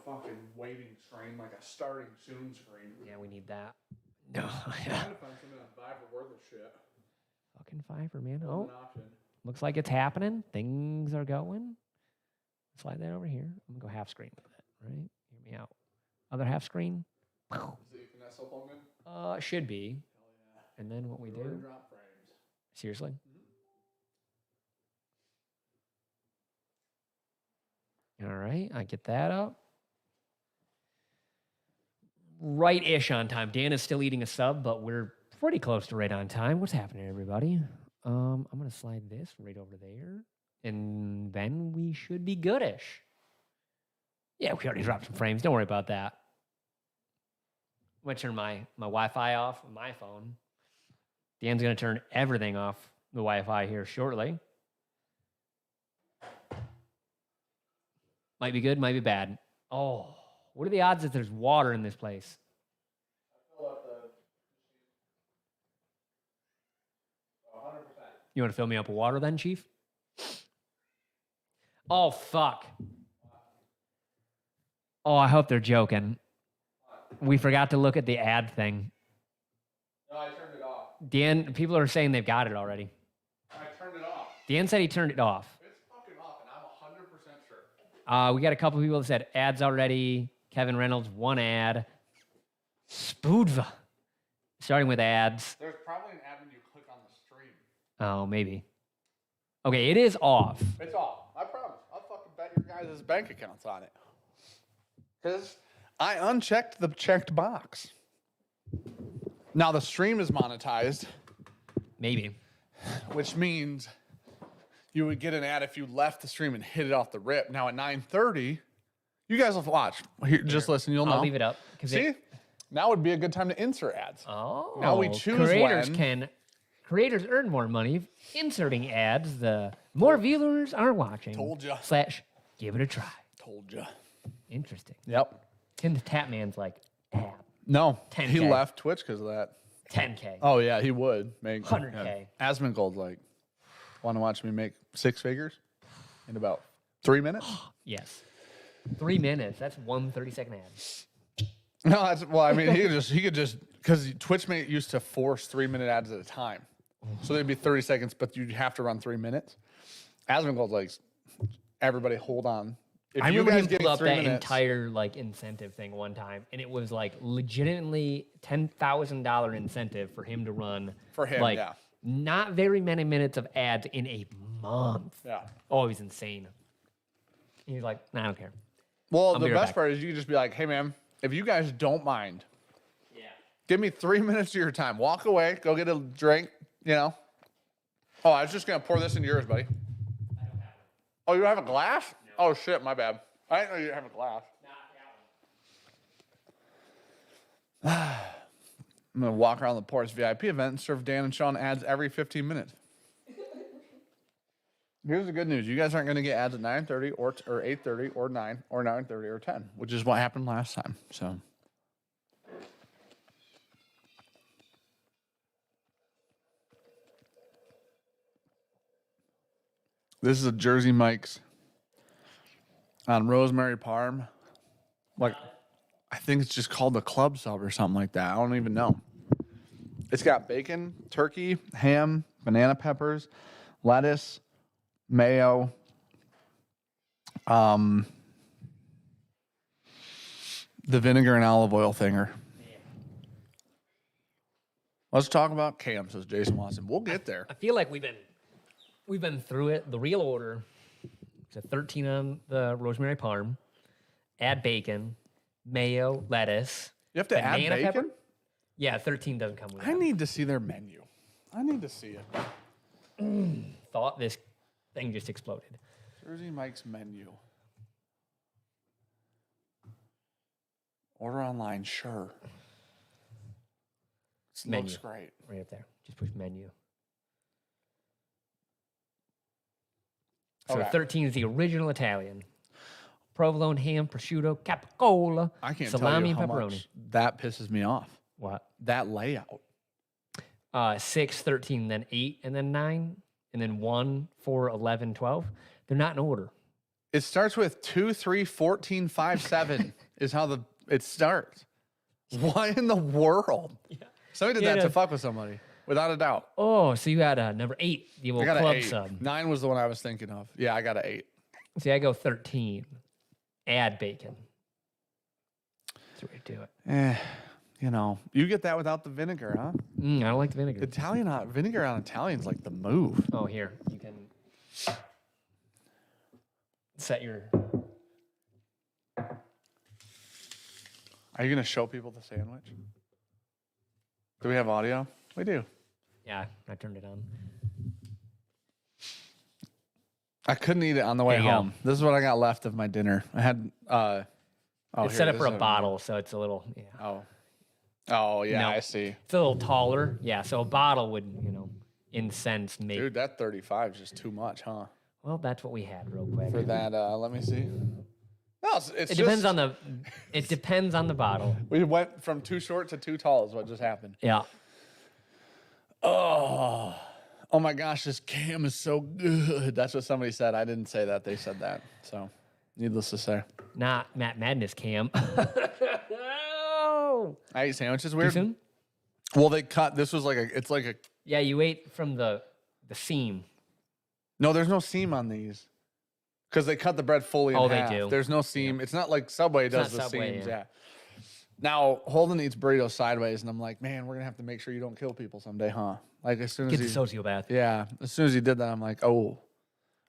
fucking waiting screen, like a starting soon screen. Yeah, we need that. No. I'm trying to find something on Fiverr worth of shit. Fucking Fiverr, man. An Oh, option. looks like it's happening. Things are going. Slide that over here. I'm going to go half screen with it, right? Hear me out. Other half screen. Is the Ethernet still plugged in? Should be. Hell yeah. And then what we do. Drop frames. Seriously? All right, I get that up. Right-ish on time. Dan is still eating a sub, but we're pretty close to right on time. What's happening, everybody? I'm going to slide this right over there, and then we should be goodish. Yeah, we already dropped some frames. Don't worry about that. I'm going to turn my Wi-Fi off on my phone. Dan's going to turn everything off the Wi-Fi here shortly. Might be good, might be bad. Oh, what are the odds that there's water in this place? I fill up the 100%. You want to fill me up with water then, Chief? Oh, fuck. Oh, I hope they're joking. We forgot to look at the ad thing. No, I turned it off. Dan, people are saying they've got it already. I turned it off. Dan said he turned it off. It's fucking off, and I'm 100% sure. We got a couple people that said ads already. Kevin Reynolds, one ad. Spoodva. Starting with ads. There's probably an ad when you click on the stream. Oh, maybe. Okay, it is off. It's off. I promise. I'll fucking bet your guys' bank accounts on it. Because I unchecked the checked box. Now the stream is monetized, Maybe. which means you would get an ad if you left the stream and hit it off the rip. Now at 9:30, you guys will watch. Here, just listen, you'll know. I'll leave it up. See? Now would be a good time to insert ads. Oh. Now we choose Creators earn more money inserting ads. The more viewers are watching. Told ya. / give it a try. Told you. Interesting. Yep. Tim the Tapman's like, ad. No, 10K. he left Twitch because of that. 10K. Oh, yeah, he would make 100K. Asmongold's like, want to watch me make 6 figures in about 3 minutes? Yes. 3 minutes. That's 1 30-second ad. No, that's, well, I mean, he could just, because Twitchmate used to force 3-minute ads at a time. So they'd be 30 seconds, but you'd have to run 3 minutes. Asmongold's like, everybody hold on. If I remember him getting pulled up 3 that minutes, entire like incentive thing one time, and it was like legitimately $10,000 incentive for him to run For him, like yeah. not very many minutes of ads in a month. Yeah. Oh, it was insane. And he's like, nah, I don't care. Well, I'll the be right best back. part is you can just be like, hey, man, if you guys don't mind, give me 3 minutes of your time. Walk away, go get a drink, you know. Oh, I was just going to pour this into yours, buddy. I don't have it. Oh, you don't have a glass? No. Oh, shit, my bad. I didn't know you didn't have a glass. I'm going to walk around the Ports VIP event and serve Dan and Sean ads every 15 minutes. Here's the good news. You guys aren't going to get ads at 9:30 or 8:30 or 9 or 9:30 or 10, which is what happened last time. So this is a Jersey Mike's on Rosemary Parm. Like, I think it's just called the club sub or something like that. I don't even know. It's got bacon, turkey, ham, banana peppers, lettuce, mayo, the vinegar and olive oil thinger. Let's talk about Cam, says Jason Watson. We'll get there. I feel like we've been through it. The real order. It's a 13 on the rosemary parm. Add bacon, mayo, lettuce. You have to add banana bacon? pepper. Yeah, 13 doesn't come with I it. need to see their menu. I need to see it. Thought this thing just exploded. Jersey Mike's menu. Order online, sure. It Menu. looks great. Right up there. Just push menu. So Okay. 13 is the original Italian. Provolone, ham, prosciutto, capicola, I can't salami, tell you and how pepperoni. much that pisses me off. What? That layout. 6, 13, then 8, and then 9, and then 1, 4, 11, 12. They're not in order. It starts with 2, 3, 14, 5, 7 is how it starts. What in the world? Yeah. Somebody did that to fuck with somebody, without a doubt. Oh, so you had number 8, the old I got club an 8. sub. 9 was the one I was thinking of. Yeah, I got an 8. See, I go 13. Add bacon. That's the way to do it. You know, you get that without the vinegar, huh? I don't like the vinegar. Vinegar on Italian's like the move. Oh, here. You can set your... Are you going to show people the sandwich? Do we have audio? We do. Yeah, I turned it on. I couldn't eat it on the way home. This is what I got left of my dinner. I had... it's set up for a bottle, so it's a little... Yeah. Oh, yeah, No. I see. It's a little taller. Yeah, so a bottle would, in sense, make... Dude, that 35 is just too much, huh? Well, that's what we had real quick. For that, let me see. No, it depends on the... It depends on the bottle. We went from too short to too tall is what just happened. Yeah. Oh my gosh, this cam is so good. That's what somebody said. I didn't say that. They said that. So, needless to say. Not Matt Madness cam. I ate sandwiches weird. Too soon? Well, they cut. This was it's like a... Yeah, you ate from the seam. No, there's no seam on these. Because they cut the bread fully in half. They do. There's no seam. Yeah. It's not like Subway does the Subway, seams. Yeah. Now, Holden eats burritos sideways, and I'm like, man, we're going to have to make sure you don't kill people someday, huh? Like, as soon as Get the sociopath. Yeah. As soon as he did that, I'm like, oh.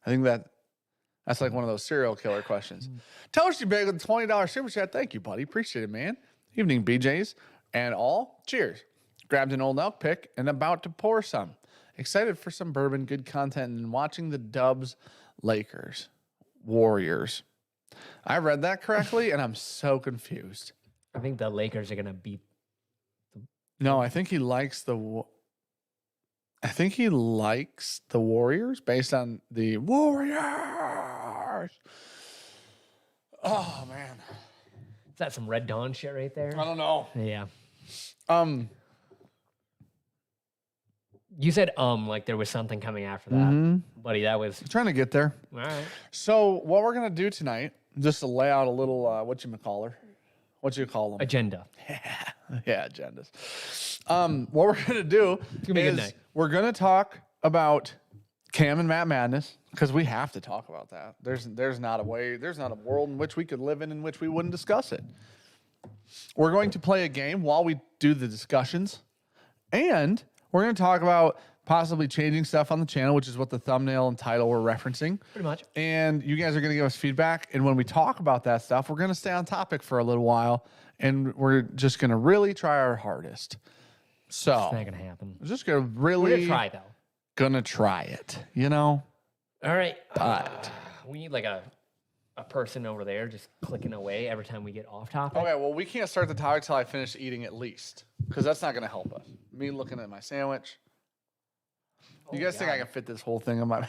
I think that's like one of those serial killer questions. Toasty Bagel, $20 super chat. Thank you, buddy. Appreciate it, man. Evening, BJs and all. Cheers. Grabbed an old elk pick and about to pour some. Excited for some bourbon, good content, and watching the Dubs Lakers Warriors. I read that correctly, and I'm so confused. I think the Lakers are going to beat... No, I think he likes the Warriors based on the Warriors. Oh, man. Is that some Red Dawn shit right there? I don't know. Yeah. You said like there was something coming after that. Buddy, that was... Trying to get there. All right. So what we're going to do tonight, just to lay out a little, what you call them? Agenda. Yeah, agendas. What we're going to do is we're going to talk about Cam and Matt Madness, because we have to talk about that. There's not a world in which we could live in which we wouldn't discuss it. We're going to play a game while we do the discussions, and we're going to talk about possibly changing stuff on the channel, which is what the thumbnail and title were referencing. Pretty much. And you guys are going to give us feedback, and when we talk about that stuff, we're going to stay on topic for a little while, and we're just going to really try our hardest. So it's not going to happen. We're just going to really... We're going to try, though. Going to try it, you know? All right. But... we need like a person over there just clicking away every time we get off topic. Okay, well, we can't start the topic till I finish eating at least, because that's not going to help us. Me looking at my sandwich. You guys think I can fit this whole thing on my...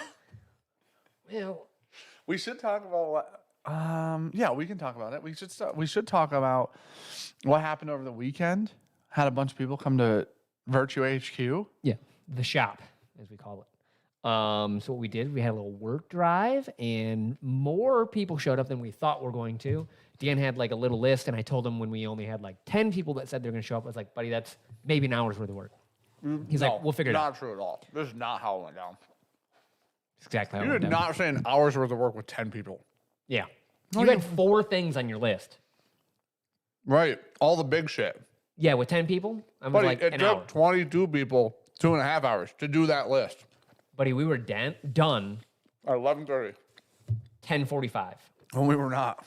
Well... We should talk about what... yeah, we can talk about it. We should talk about what happened over the weekend. Had a bunch of people come to Virtue HQ. Yeah, the shop, as we call it. So what we did, we had a little work drive, and more people showed up than we thought were going to. Dan had like a little list, and I told him when we only had like 10 people that said they're going to show up, I was like, buddy, that's maybe an hour's worth of work. He's like, we'll figure it out. Not true at all. This is not how it went down. That's exactly how You it went did down. not say an hour's worth of work with 10 people. Yeah. You had 4 things on your list. Right. All the big shit. Yeah, with 10 people, I was Buddy, like it an took hour. 22 people 2.5 hours to do that list. Buddy, we were done At 11:30. 10:45. And we were not.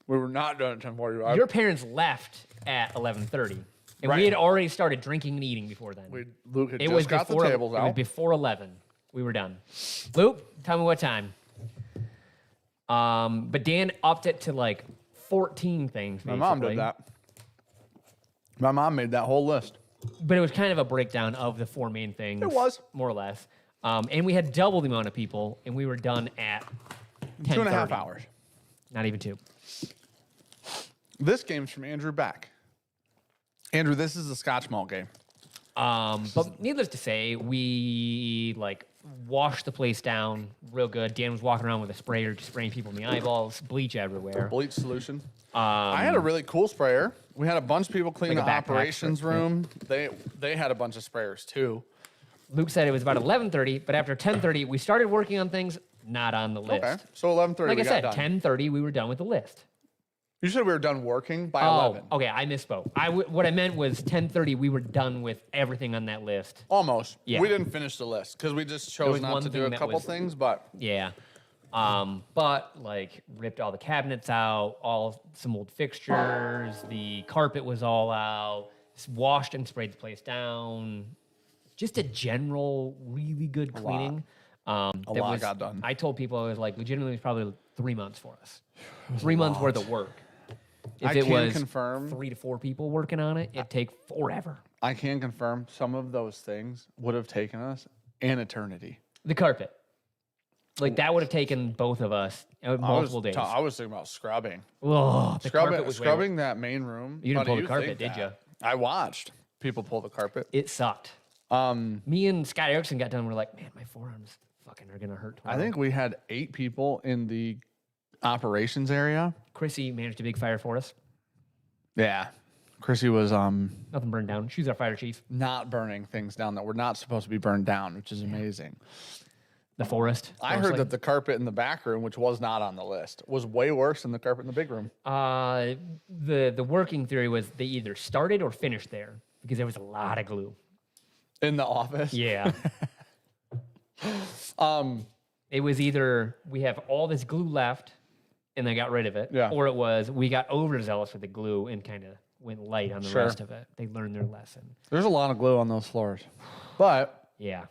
We were not done at 10:45. Your parents left at 11:30, and Right. we had already started drinking and eating before then. Luke had It just was got before the tables it was out. before 11. We were done. Luke, tell me what time. But Dan upped it to like 14 things. My mom did that. My mom made that whole list. But it was kind of a breakdown of the 4 main things. It was. More or less. And we had double the amount of people, and we were done at 10:30. 2.5 hours. Not even 2. This game's from Andrew Beck. Andrew, this is the Scotch malt game. But needless to say, we like washed the place down real good. Dan was walking around with a sprayer, just spraying people in the eyeballs, bleach everywhere. Bleach solution. I had a really cool sprayer. We had a bunch of people clean Like a the backpack operations spray, room. They had a bunch of sprayers too. Luke said it was about 11:30, but after 10:30, we started working on things not on the list. Okay, so 11:30. Like we I said, got done. 10:30, we were done with the list. You said we were done working by Oh, 11. okay, I misspoke. What I meant was 10:30, we were done with everything on that list. Almost. Yeah. We didn't finish the list because we just chose was not one to do thing a that couple was- things, but Yeah. But like ripped all the cabinets out, some old fixtures, the carpet was all out, washed and sprayed the place down. Just a general really good cleaning. A lot got done. I told people it was like legitimately was probably 3 months for us. 3 months worth of work. If I it can was confirm- 3 to 4 people working on it, it'd take forever. I can confirm some of those things would have taken us an eternity. The carpet. Like that would have taken both of us multiple days. I was thinking about scrubbing. Oh, the carpet was way worse. Scrubbing that main room. You didn't Buddy, pull the carpet, think did that. ya? I watched people pull the carpet. It sucked. Me and Scott Erickson got done. We're like, man, my forearms fucking are gonna hurt tomorrow. I think we had 8 people in the operations area. Chrissy managed a big fire for us. Yeah. Chrissy was Nothing burned down. She's our fire chief. not burning things down that were not supposed to be burned down, which is amazing. The forest. I heard that the carpet in the back room, which was not on the list, was way worse than the carpet in the big room. the working theory was they either started or finished there because there was a lot of glue. In the office? Yeah. It was either we have all this glue left and they got rid of it, Yeah. or it was we got overzealous with the glue and kind of went light on the Sure. rest of it. They learned their lesson. There's a lot of glue on those floors. But Yeah.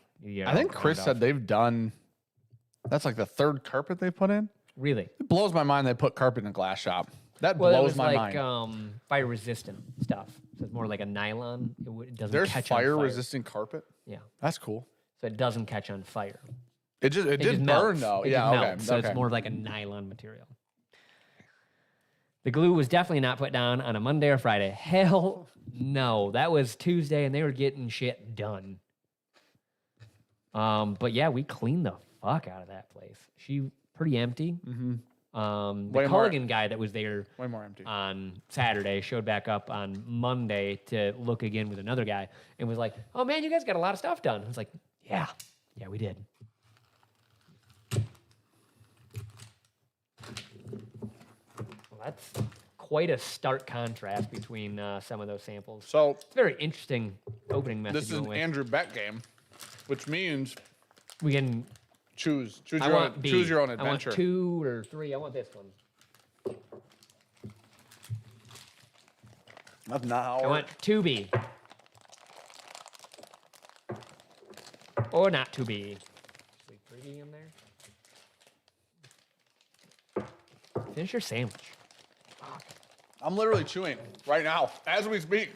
I think Chris said they've done, that's like the 3rd carpet they put in. Really? It blows my mind they put carpet in a glass shop. That Well, it blows was my like mind. fire resistant stuff. So it's more like a nylon. It doesn't There's catch on fire. fire resistant carpet? Yeah. That's cool. So it doesn't catch on fire. It did just burn melts. though. It Yeah, just okay. melts, so okay. it's more of like a nylon material. The glue was definitely not put down on a Monday or Friday. Hell no. That was Tuesday and they were getting shit done. But yeah, we cleaned the fuck out of that place. She pretty empty. Mm-hmm. The Way more- Culligan guy that was there Way more empty. on Saturday showed back up on Monday to look again with another guy and was like, oh man, you guys got a lot of stuff done. I was like, yeah, we did. Well, that's quite a stark contrast between some of those samples. So It's a very interesting opening message. this is you an went with. Andrew Beck game, which means We can. choose I your want own, B. choose your own I adventure. want 2 or 3. I want this one. That's not how it I want 2B. Or not 2B. Leave 3B in there. Finish your sandwich. I'm literally chewing right now as we speak.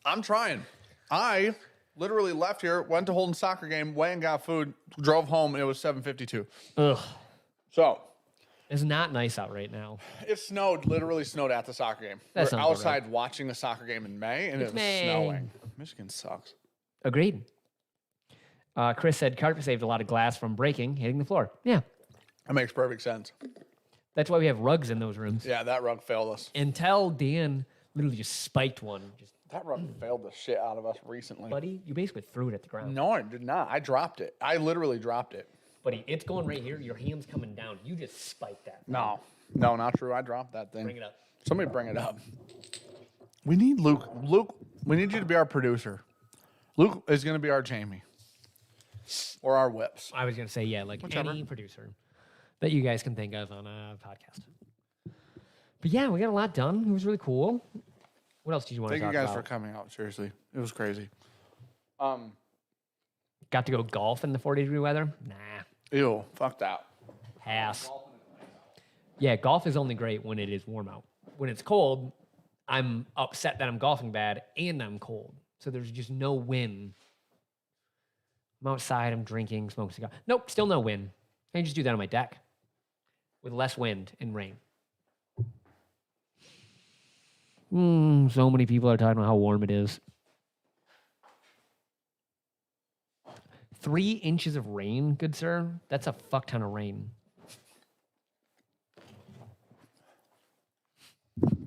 I'm trying. I literally left here, went to Holden's soccer game, went and got food, drove home, and it was 7:52. Ugh. So It's not nice out right now. it snowed, literally snowed at the soccer game. That We're sounds about outside watching a soccer game in May, and it was May. snowing. Michigan sucks. Agreed. Chris said carpet saved a lot of glass from breaking, hitting the floor. Yeah. That makes perfect sense. That's why we have rugs in those rooms. Yeah, that rug failed us. Until Dan literally just spiked one. Just, That rug failed the shit out of us recently. buddy, you basically threw it at the ground. No, I did not. I dropped it. I literally dropped it. Buddy, it's going right here. Your hand's coming down. You just spiked that. No, not true. I dropped that thing. Bring it up. Somebody bring it up. We need Luke. Luke, we need you to be our producer. Luke is going to be our Jamie. Or our whips. I was going to say, yeah, like Whichever. any producer that you guys can think of on a podcast. But yeah, we got a lot done. It was really cool. What else did you want Thank to you talk guys for about? coming out. Seriously. It was crazy. Got to go golf in the 40-degree weather? Nah, Ew. Fuck that. pass. Yeah, golf is only great when it is warm out. When it's cold, I'm upset that I'm golfing bad and I'm cold. So there's just no win. I'm outside, I'm drinking, smoking cigar. Nope, still no win. I can just do that on my deck with less wind and rain. So many people are talking about how warm it is. 3 inches of rain, good sir. That's a fuck ton of rain.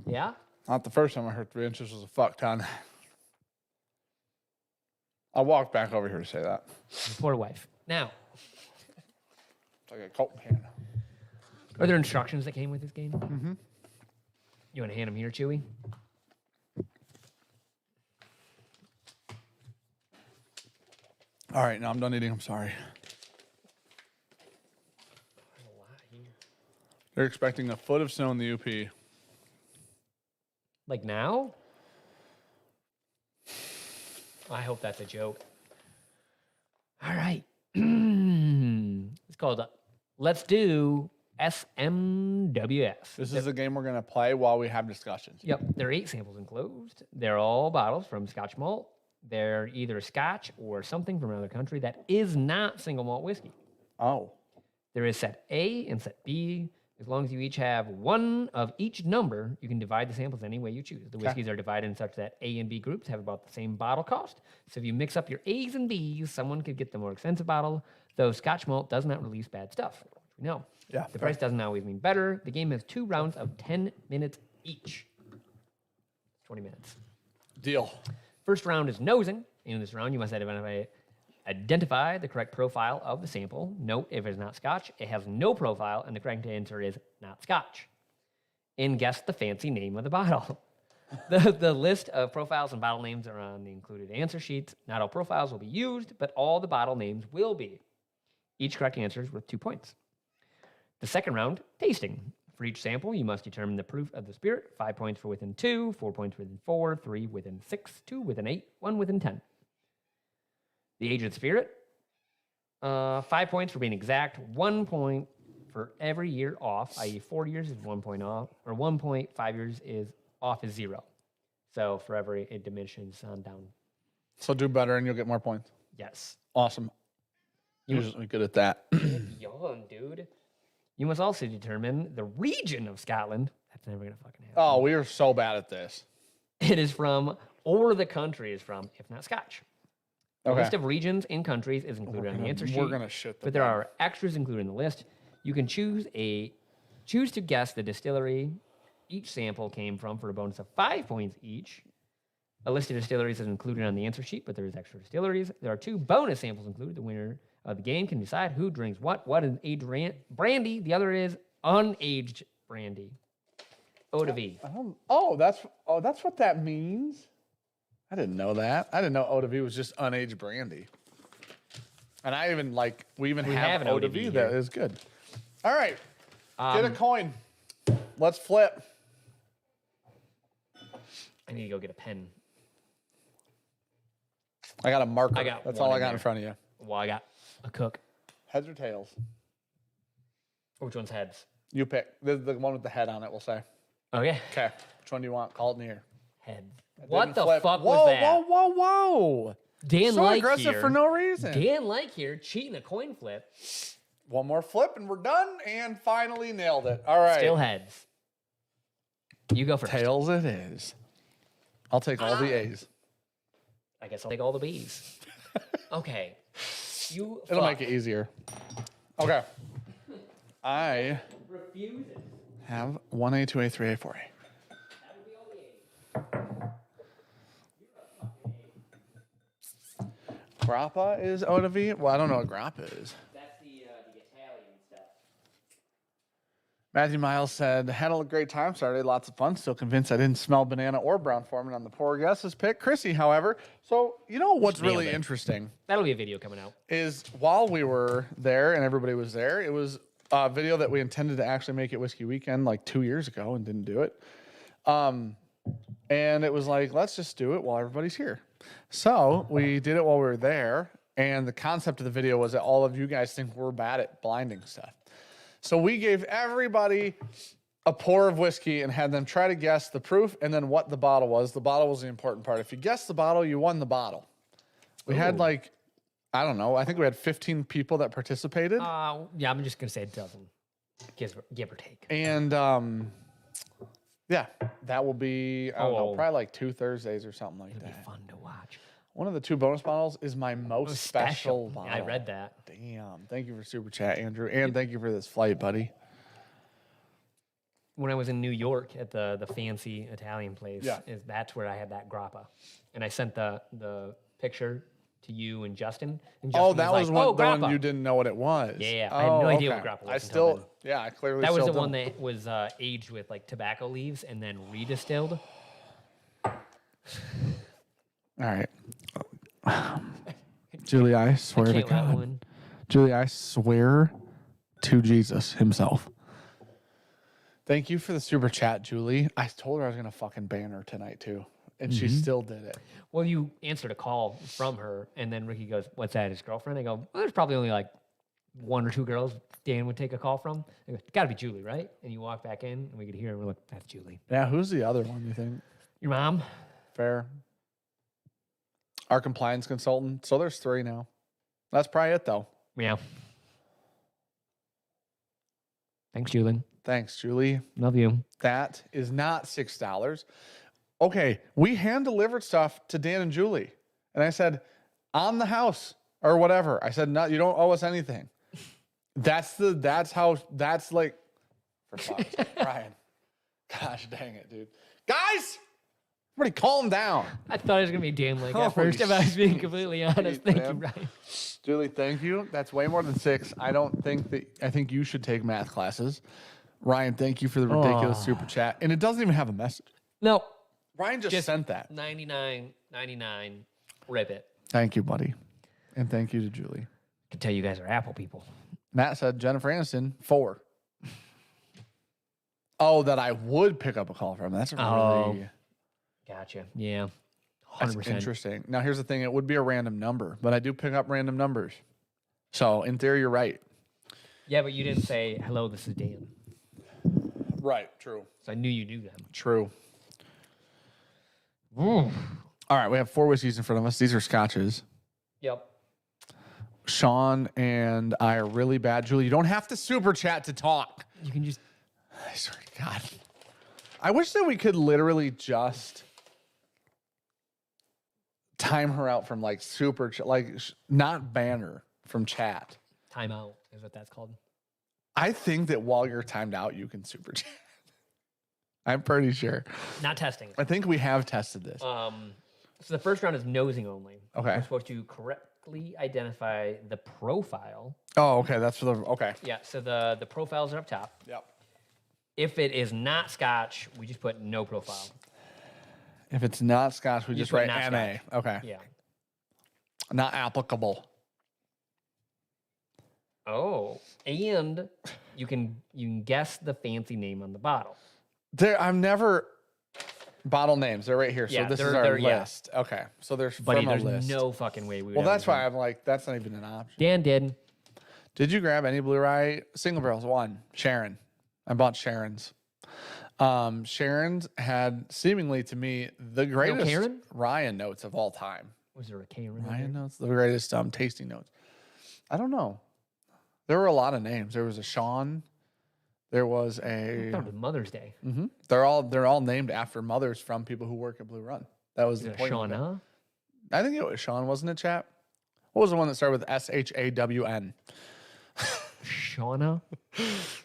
Yeah? Not the first time I heard 3 inches was a fuck ton. I walked back over here to say that. Your poor wife. Now, It's like a Coke can. are there instructions that came with this game? Mm-hmm. You want to hand them here, Chewy? All right, now I'm done eating. I'm sorry. They're expecting a foot of snow in the UP. Like now? I hope that's a joke. All right. It's called Let's Do SMWS. This is the game we're going to play while we have discussions. Yep. There are 8 samples enclosed. They're all bottles from Scotch malt. They're either Scotch or something from another country that is not single malt whiskey. Oh. There is set A and set B. As long as you each have one of each number, you can divide the samples any way you choose. The whiskeys are divided in such that A and B groups have about the same bottle cost. So if you mix up your A's and B's, someone could get the more expensive bottle, though Scotch malt does not release bad stuff, which we know. Yeah. The price doesn't always mean better. The game has 2 rounds of 10 minutes each. 20 minutes. Deal. First round is nosing. In this round, you must identify the correct profile of the sample. Note, if it's not Scotch, it has no profile, and the correct answer is not Scotch. And guess the fancy name of the bottle. The list of profiles and bottle names are on the included answer sheets. Not all profiles will be used, but all the bottle names will be. Each correct answer is worth 2 points. The second round, tasting. For each sample, you must determine the proof of the spirit. 5 points for within 2, 4 points within 4, 3 within 6, 2 within 8, 1 within 10. The age of the spirit, 5 points for being exact, 1 point for every year off, i.e. 4 years is 1 point off, or 1.5 years is off is 0. So for every, it diminishes on down. So do better and you'll get more points. Yes. Awesome. Usually good at that. Young, dude. You must also determine the region of Scotland. That's never going to fucking happen. Oh, we are so bad at this. It is from, or the country is from, if not Scotch. The Okay. list of regions and countries is included on the answer sheet. We're going to shit the But there bed. are extras included in the list. You can choose to guess the distillery each sample came from for a bonus of 5 points each. A list of distilleries is included on the answer sheet, but there is extra distilleries. There are 2 bonus samples included. The winner of the game can decide who drinks what. One is aged brandy. The other is unaged brandy. Eau de vie. That's what that means. I didn't know that. I didn't know eau de vie was just unaged brandy. And we have an eau eau de de vie vie that here. is good. All right, get a coin. Let's flip. I need to go get a pen. I got a marker. I got That's one all I in got there. in front of you. Well, I got a cook. Heads or tails? Which one's heads? You pick. This is the one with the head on it, we'll say. Okay. Okay. Which one do you want? Call it in the ear. Heads. What Didn't the flip. fuck Whoa, was that? Whoa. Dan So Like aggressive here. for no reason. Dan Like here cheating a coin flip. One more flip and we're done and finally nailed it. All right. Still heads. You go first. Tails it is. I'll take all the A's. I guess I'll take all the B's. Okay. You It'll fuck. make it easier. Okay. I Refuse it. have 1A, 2A, 3A, 4A. That would be all the A's. Grappa is eau de vie? Well, I don't know what grappa is. That's the Italian stuff. Matthew Miles said, had a great time Saturday, lots of fun. Still convinced I didn't smell banana or brown foreman on the poor guess's pick. Chrissy, however. So, you know what's Nailed really it. interesting That'll be a video coming out. is while we were there and everybody was there, it was a video that we intended to actually make at Whiskey Weekend like 2 years ago and didn't do it. And it was like, let's just do it while everybody's here. So we did it while we were there. And the concept of the video was that all of you guys think we're bad at blinding stuff. So we gave everybody a pour of whiskey and had them try to guess the proof and then what the bottle was. The bottle was the important part. If you guessed the bottle, you won the bottle. We had I don't know, I think we had 15 people that participated. Yeah, I'm just going to say a dozen. Give or take. And yeah, that will be, I don't know, Oh. probably like 2 Thursdays or something like It'll be that. fun to watch. One of the 2 bonus bottles is my most special Yeah, bottle. I read that. Damn. Thank you for super chat, Andrew. And thank you for this flight, buddy. When I was in New York at the fancy Italian place, Yeah. that's where I had that grappa. And I sent the picture to you and Justin. And Justin That was like, the one grappa. you didn't know what it was. Yeah, I had no idea what okay. grappa was. I until still, then. yeah, I clearly That was still the one don't. that was aged with like tobacco leaves and then redistilled. All right. Julie, I swear to Can't let God. one. Julie, I swear to Jesus himself. Thank you for the super chat, Julie. I told her I was going to fucking ban her tonight, too. And she still did it. Well, you answered a call from her, and then Ricky goes, "What's that? His girlfriend?" I go, "Well, there's probably only like 1 or 2 girls Dan would take a call from." I go, "Got to be Julie, right?" And you walk back in, and we could hear her. We're like, "That's Julie." Yeah, who's the other one, you think? Your mom? Fair. Our compliance consultant. So there's 3 now. That's probably it, though. Yeah. Thanks, Julie. Thanks, Julie. Love you. That is not $6. Okay, we hand delivered stuff to Dan and Julie. And I said, on the house or whatever. I said, no, you don't owe us anything. That's like, for fuck's sake, Brian. Gosh dang it, dude. Guys, everybody calm down. I thought it was going to be Dan Lake Holy at first, if I was being shit, completely honest. Thank you, man. Brian. Julie, thank you. That's way more than 6. I think you should take math classes. Ryan, thank you for the ridiculous super chat. And it doesn't even have a message. No. Ryan just sent that. $99.99. Rip it. Thank you, buddy. And thank you to Julie. I can tell you guys are Apple people. Matt said Jennifer Aniston, 4. Oh, that I would pick up a call from. That's a really Gotcha. Yeah. 100%. That's interesting. Now, here's the thing. It would be a random number, but I do pick up random numbers. So, in theory, you're right. Yeah, but you didn't say, hello, this is Dan. Right. True. So I knew you knew them. True. All right. We have 4 whiskeys in front of us. These are scotches. Yep. Sean and I are really bad. Julie, you don't have to super chat to talk. You can just... I swear to God. I wish that we could literally just time her out from like not ban her from chat. Time out is what that's called. I think that while you're timed out, you can super chat. I'm pretty sure. Not testing. I think we have tested this. So the first round is nosing only. Okay. We're supposed to correctly identify the profile. Oh, okay. That's for the okay. Yeah, so the profiles are up top. Yep. If it is not Scotch, we just put no profile. If it's not Scotch, we just put write not NA. Scotch. Okay. Yeah. Not applicable. Oh, and you can guess the fancy name on the bottle. I'm never bottle names. They're right here. Yeah, so this is they're- our yeah. list. Okay. So there's Buddy, from a there's list. no fucking way we would Well, ever that's do why it. I'm like, that's not even an option. Dan did. Did you grab any Blue Rye single barrels? 1. Sharon. I bought Sharon's. Sharon's had seemingly to me the greatest Karen? Ryan notes of all time. Was there a Karen? in Ryan there? notes, the greatest tasting notes. I don't know. There were a lot of names. There was a Sean. There was I thought it was Mother's Day. They're all named after mothers from people who work at Blue Run. That was Is the it point. of it. Shauna? I think it was Sean, wasn't it, chap? What was the one that started with SHAWN? Shauna?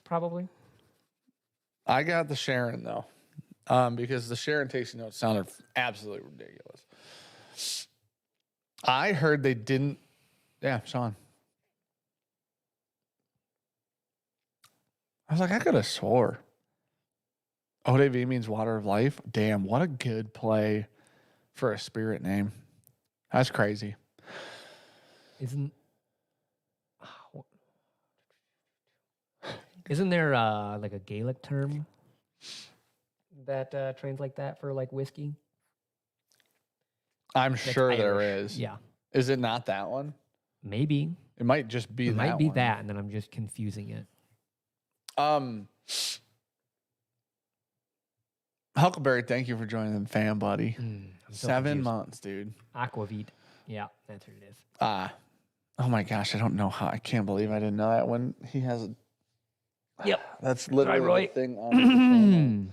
Probably. I got the Sharon though, because the Sharon tasting notes sounded absolutely ridiculous. I heard they didn't. Yeah, Sean. I was like, I could have swore. ODV means water of life. Damn, what a good play for a spirit name. That's crazy. Isn't there like a Gaelic term that trains like that for like whiskey? I'm That's sure there Irish. is. Yeah, Is it not that one? maybe It might just be it that might be one. that, and then I'm just confusing it. Huckleberry, thank you for joining the fam, buddy. I'm so 7 confused. months, dude. Aquavit. Yeah, that's what it is. Oh my gosh, I don't know how. I can't believe I didn't know that when he has a. Yep. That's literally Roy. the thing on his promo.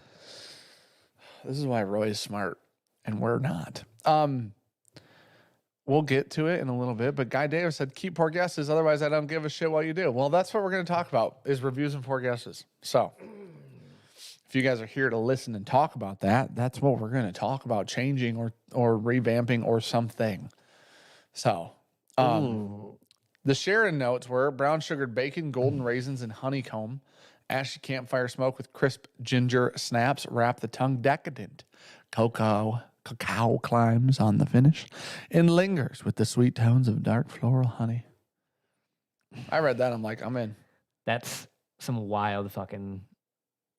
This is why Roy is smart and we're not. we'll get to it in a little bit. But Guy Davis said, keep poor guesses. Otherwise, I don't give a shit what you do. Well, that's what we're going to talk about is reviews and poor guesses. So if you guys are here to listen and talk about that, that's what we're going to talk about, changing or revamping or something. So the Sharon notes were brown sugared bacon, golden raisins, and honeycomb. Ashy campfire smoke with crisp ginger snaps wrap the tongue decadent. Cacao climbs on the finish and lingers with the sweet tones of dark floral honey. I read that. I'm like, I'm in. That's some wild fucking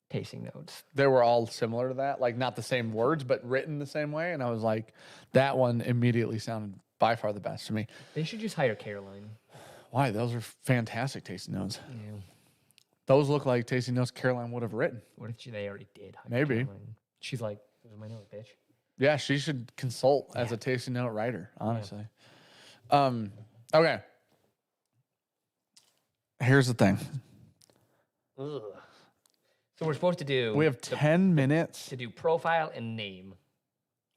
tasting notes. They were all similar to that. Like, not the same words, but written the same way. And I was like, that one immediately sounded by far the best to me. They should just hire Caroline. Why? Those are fantastic tasting notes. Yeah. Those look like tasting notes Caroline would have written. What if they already did? Hire Maybe. Caroline? She's like, those are my notes, bitch. Yeah, she should consult as a tasting note writer, honestly. Okay. Here's the thing. Ugh. So we're supposed to do... We have 10 minutes. To do profile and name.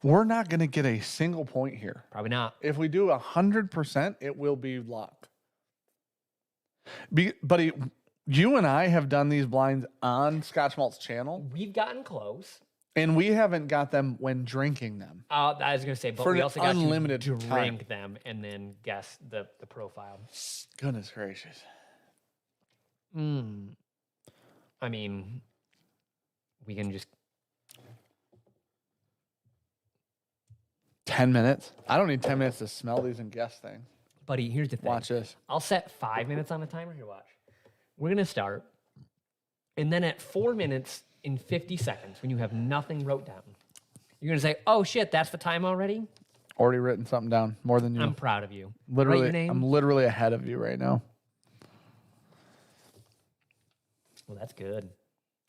We're not going to get a single point here. Probably not. If we do 100%, it will be luck. But you and I have done these blinds on Scotch Malt's channel. We've gotten close. And we haven't got them when drinking them. I was going to say, but For we an also got unlimited to drink time. them and then guess the profile. Goodness gracious. I mean, we can just... 10 minutes? I don't need 10 minutes to smell these and guess things. Buddy, here's the thing. Watch this. I'll set 5 minutes on the timer. Here, watch. We're going to start. And then at 4 minutes and 50 seconds, when you have nothing wrote down, you're going to say, oh, shit, that's the time already? Already written something down more than you. I'm proud of you. Literally, Write your name. I'm literally ahead of you right now. Well, that's good.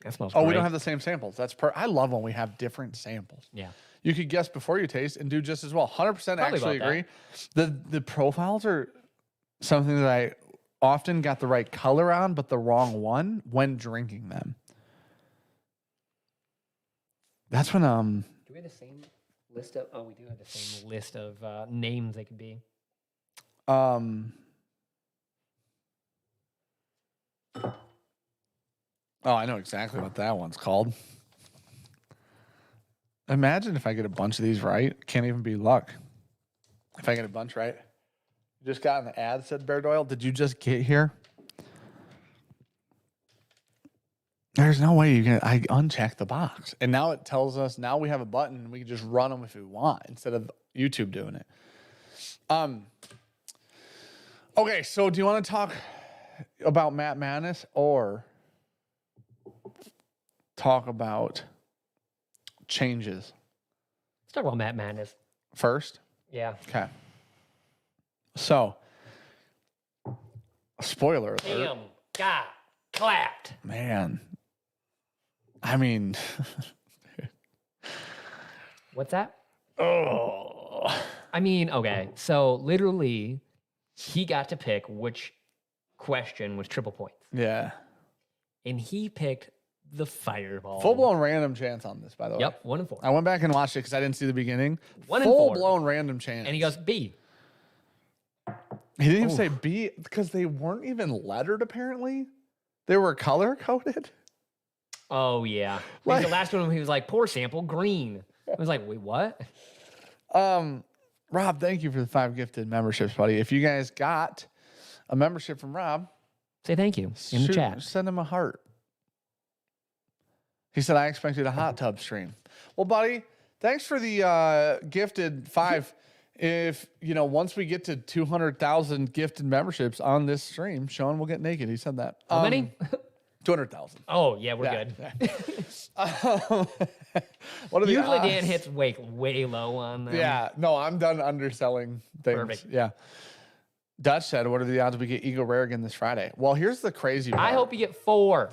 That smells Oh, great. we don't have the same samples. I love when we have different samples. Yeah. You could guess before you taste and do just as well. 100% actually about agree. The profiles are something that I often got the right color on, but the wrong one when drinking them. That's when Do we have the same list of... Oh, we do have the same list of names they could be. Oh, I know exactly what that one's called. Imagine if I get a bunch of these right. Can't even be luck. If I get a bunch right. Just got an ad said Bear Doyle. Did you just get here? There's no way you can. I unchecked the box. And now it tells us, now we have a button and we can just run them if we want instead of YouTube doing it. Okay, so do you want to talk about Matt Madness or talk about changes Let's talk about Matt Madness. first? Yeah. Okay. So, spoiler alert. Damn. Got clapped. Man. I mean, What's that? oh. I mean, okay. So literally, he got to pick which question was triple points. Yeah. And he picked the fireball. Full blown random chance on this, by the way. Yep, 1 and 4. I went back and watched it because I didn't see the beginning. 1 and 4. Full blown random chance. And he goes, B. He didn't even say B because they weren't even lettered, apparently. They were color coded. Oh, yeah. Like, the last one, he was like, poor sample, green. I was like, wait, what? Rob, thank you for the 5 gifted memberships, buddy. If you guys got a membership from Rob, Say thank you in the chat. Send him a heart. He said, I expected a hot tub stream. Well, buddy, thanks for the gifted 5. If, once we get to 200,000 gifted memberships on this stream, Sean will get naked. He said that. How many? 200,000. Oh, yeah, we're good. What are the Usually odds? Dan hits way low on them. Yeah, no, I'm done underselling things. Perfect. Yeah. Dutch said, what are the odds we get Eagle Rare again this Friday? Well, here's the crazy part. I hope you get 4.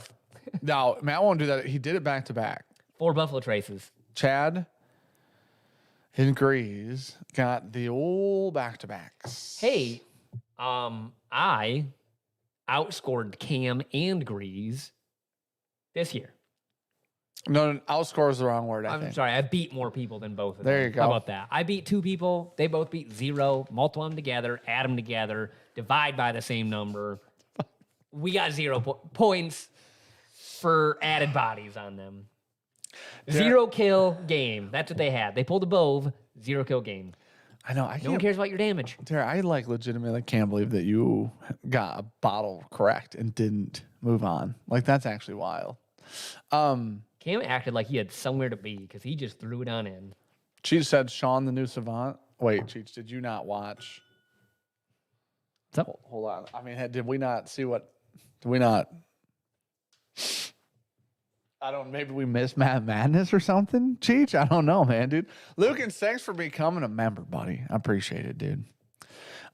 No, Matt won't do that. He did it back to back. 4 Buffalo Traces. Chad agrees. Got the old back to backs. Hey, I outscored Cam and Grease this year. No, outscore is the wrong word, I I'm think. sorry, I beat more people than both of them. There you go. How about that? I beat 2 people. They both beat 0. Multiply them together, add them together, divide by the same number. We got 0 points for added bodies on them. 0 kill game. That's what they had. They pulled a Bove, 0 kill game. I know. No one cares about your damage. Derek, I legitimately can't believe that you got a bottle correct and didn't move on. Like, that's actually wild. Cam acted like he had somewhere to be because he just threw it on in. Cheech said Sean the new savant. Wait, Cheech, did you not watch? What's up? Hold on. I mean, did we not see what? Did we not? I don't. Maybe we missed Mad Madness or something. Cheech, I don't know, man, dude. Lucas, thanks for becoming a member, buddy. I appreciate it, dude.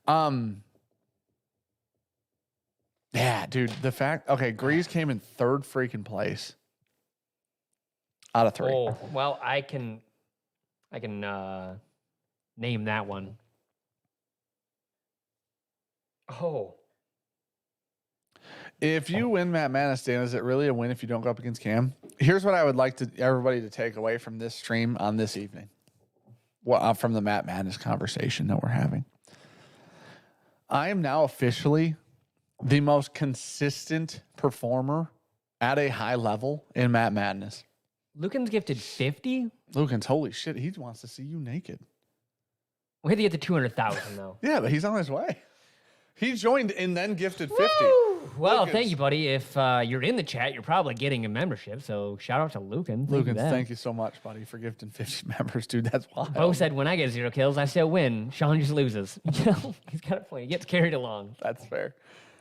Yeah, dude. The fact. Okay, Grease came in 3rd freaking place. Out of 3. Oh, well, I can name that one. Oh. If you win Matt Madness, Dan, is it really a win if you don't go up against Cam? Here's what I would like everybody to take away from this stream on this evening. Well, from the Matt Madness conversation that we're having. I am now officially the most consistent performer at a high level in Matt Madness. Lucan's gifted 50? Lucas, holy shit, he wants to see you naked. We had to get to 200,000 though. Yeah, but he's on his way. He joined and then gifted 50. Well, Lucas. thank you, buddy. If you're in the chat, you're probably getting a membership. So shout out to Lucan. Lucas, thank you so much, buddy, for gifting 50 members, dude. That's wild. Bo said, when I get 0 kills, I still win. Sean just loses. You know, he's got a point. He gets carried along. That's fair.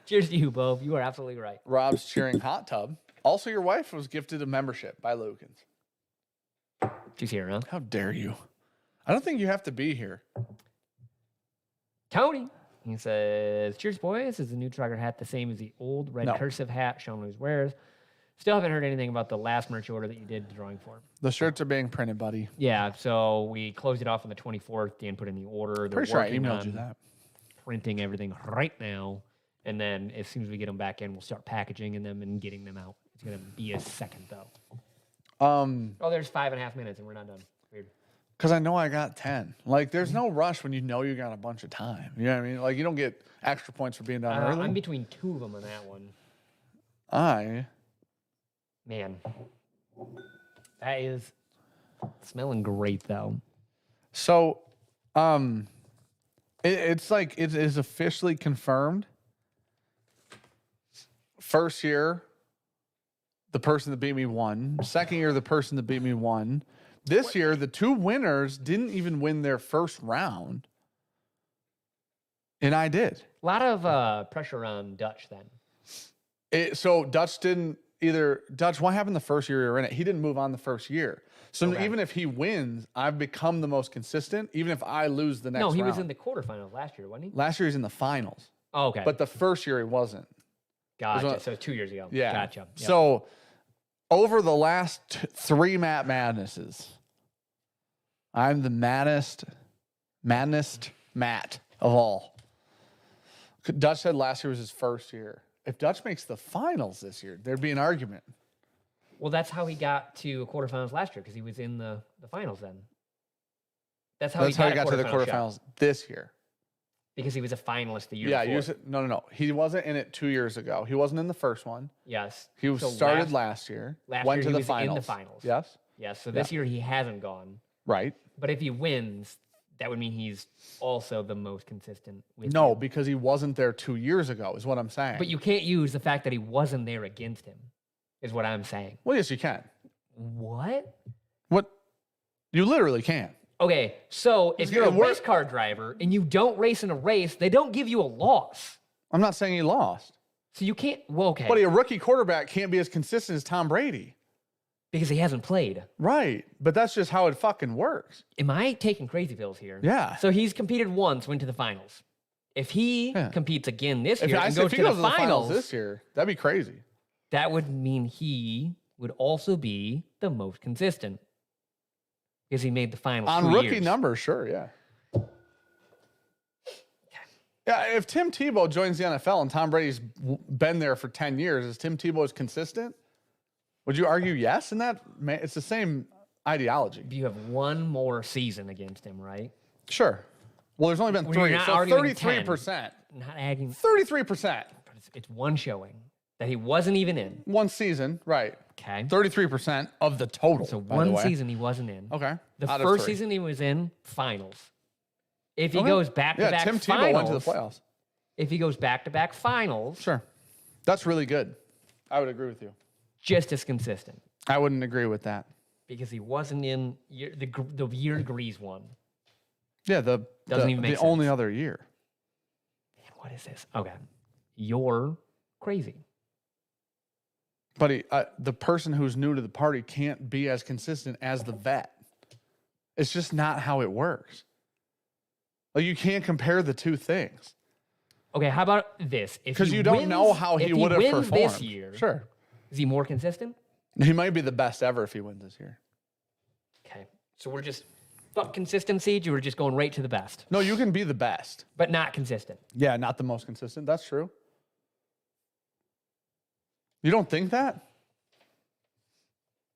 Cheers to you, Bo. You are absolutely right. Rob's cheering hot tub. Also, your wife was gifted a membership by Lucas. She's here, huh? How dare you? I don't think you have to be here. Tony. He says, cheers, boys. Is the new trucker hat the same as the old red No. cursive hat Sean always wears? Still haven't heard anything about the last merch order that you did the drawing for. The shirts are being printed, buddy. Yeah, so we closed it off on the 24th. Dan put in the order. They're Pretty sure I working emailed on you that. printing everything right now. And then as soon as we get them back in, we'll start packaging them and getting them out. It's going to be a second, though. Oh, there's 5.5 minutes and we're not done. Weird. Because I know I got 10. Like, there's no rush when you know you got a bunch of time. You know what I mean? Like, you don't get extra points for being done early. I'm between 2 of them on that one. Man, that is smelling great, though. So, it's like it is officially confirmed. First year, the person that beat me won. Second year, the person that beat me won. This year, the 2 winners didn't even win their first round, and I did. A lot of pressure on Dutch then. So Dutch didn't either. Dutch, what happened the first year you were in it? He didn't move on the first year. So Okay. even if he wins, I've become the most consistent. Even if I lose the next No, he round. was in the quarterfinals last year, wasn't he? Last year, he's in the finals. Oh, okay. But the first year, he wasn't. Gotcha. So 2 years ago. Yeah. Gotcha. Yep. So over the last 3 Matt Madnesses, I'm the maddest Matt of all. Dutch said last year was his first year. If Dutch makes the finals this year, there'd be an argument. Well, that's how he got to quarterfinals last year because he was in the finals then. That's how he got to the quarterfinal shot. quarterfinals this year. Because he was a finalist the year Yeah, before. no. He wasn't in it 2 years ago. He wasn't in the first one. Yes. He was So started last year. last went year to he the was finals. in the finals. Yes. Yes. So this year he hasn't gone. Right. But if he wins, that would mean he's also the most consistent with No, you. because he wasn't there 2 years ago, is what I'm saying. But you can't use the fact that he wasn't there against him, is what I'm saying. Well, yes, you can. What? What? You literally can. Okay, so if you're a gonna work- race car driver and you don't race in a race, they don't give you a loss. I'm not saying he lost. So you can't, well, okay. But a rookie quarterback can't be as consistent as Tom Brady. Because he hasn't played. Right. But that's just how it fucking works. Am I taking crazy pills here? Yeah. So he's competed once, went to the finals. If he competes again this year and goes if he to goes the to the finals finals, this year, that'd be crazy. that would mean he would also be the most consistent. Because he made the finals On 2 rookie years. numbers, sure, yeah. Yeah, if Tim Tebow joins the NFL and Tom Brady's been there for 10 years, is Tim Tebow as consistent? Would you argue yes in that? It's the same ideology. You have one more season against him, right? Sure. Well, there's only been Well, 3, you're not so arguing 33%. Not adding. 33%. But it's one showing that he wasn't even in. One season, right. Okay. 33% of the total. So by one the way. season he wasn't in. Okay. The Out of first 3. season he was in, finals. If he goes back-to-back Tim finals. Tebow went to the playoffs. If he goes back-to-back finals. Sure. That's really good. I would agree with you. Just as consistent. I wouldn't agree with that. Because he wasn't in the year Grease won. Yeah, Doesn't even make the sense. only other year. Man, what is this? Okay. You're crazy. Buddy, the person who's new to the party can't be as consistent as the vet. It's just not how it works. Like, you can't compare the two things. Okay, how about this? Because you don't know how he would have performed. This year, sure. Is he more consistent? He might be the best ever if he wins this year. Okay. So we're just fuck consistency. You were just going right to the best. No, you can be the best. But not consistent. Yeah, not the most consistent. That's true. You don't think that?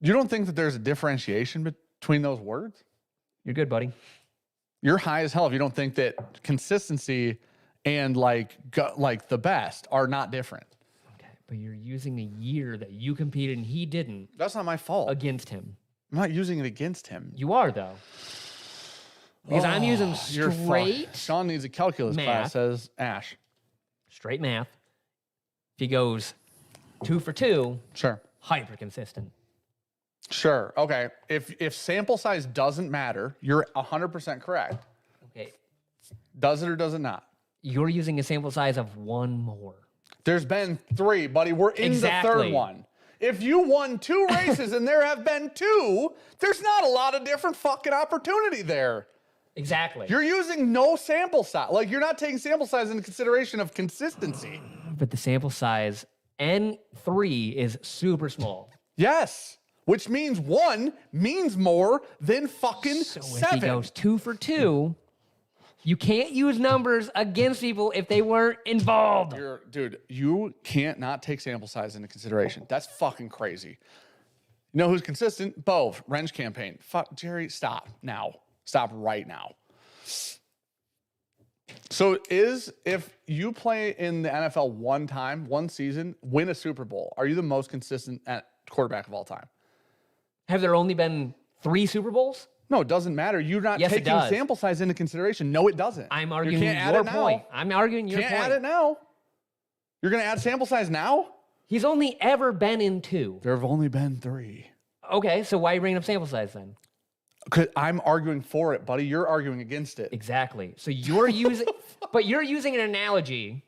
You don't think that there's a differentiation between those words? You're good, buddy. You're high as hell if you don't think that consistency and like the best are not different. Okay. But you're using a year that you competed and he didn't That's not my fault. against him. I'm not using it against him. You are, though. Because I'm using You're straight Sean needs a calculus math. class, says Ash. straight math. If he goes 2 for 2, Sure. hyper consistent. Sure. Okay. If sample size doesn't matter, you're 100% correct. Okay. Does it or does it not? You're using a sample size of 1 more. There's been 3, buddy. We're in the Exactly. third one. If you won 2 races and there have been 2, there's not a lot of different fucking opportunity there. Exactly. You're using no sample size. Like, you're not taking sample size into consideration of consistency. But the sample size N3 is super small. Yes. Which means 1 means more than fucking So 7. if he goes 2 for 2, you can't use numbers against people if they weren't involved. Dude, you can't not take sample size into consideration. That's fucking crazy. You know who's consistent? Bove, Wrench campaign. Fuck, Jerry, stop now. Stop right now. So if you play in the NFL one time, one season, win a Super Bowl, are you the most consistent quarterback of all time? Have there only been 3 Super Bowls? No, it doesn't matter. You're not Yes, it taking does. sample size into consideration. No, it doesn't. I'm You arguing can't add your it now. point. I'm arguing your Can't point. add it now. You're going to add sample size now? He's only ever been in 2. There have only been 3. Okay, so why are you bringing up sample size then? Because I'm arguing for it, buddy. You're arguing against it. Exactly. So you're using, but you're using an analogy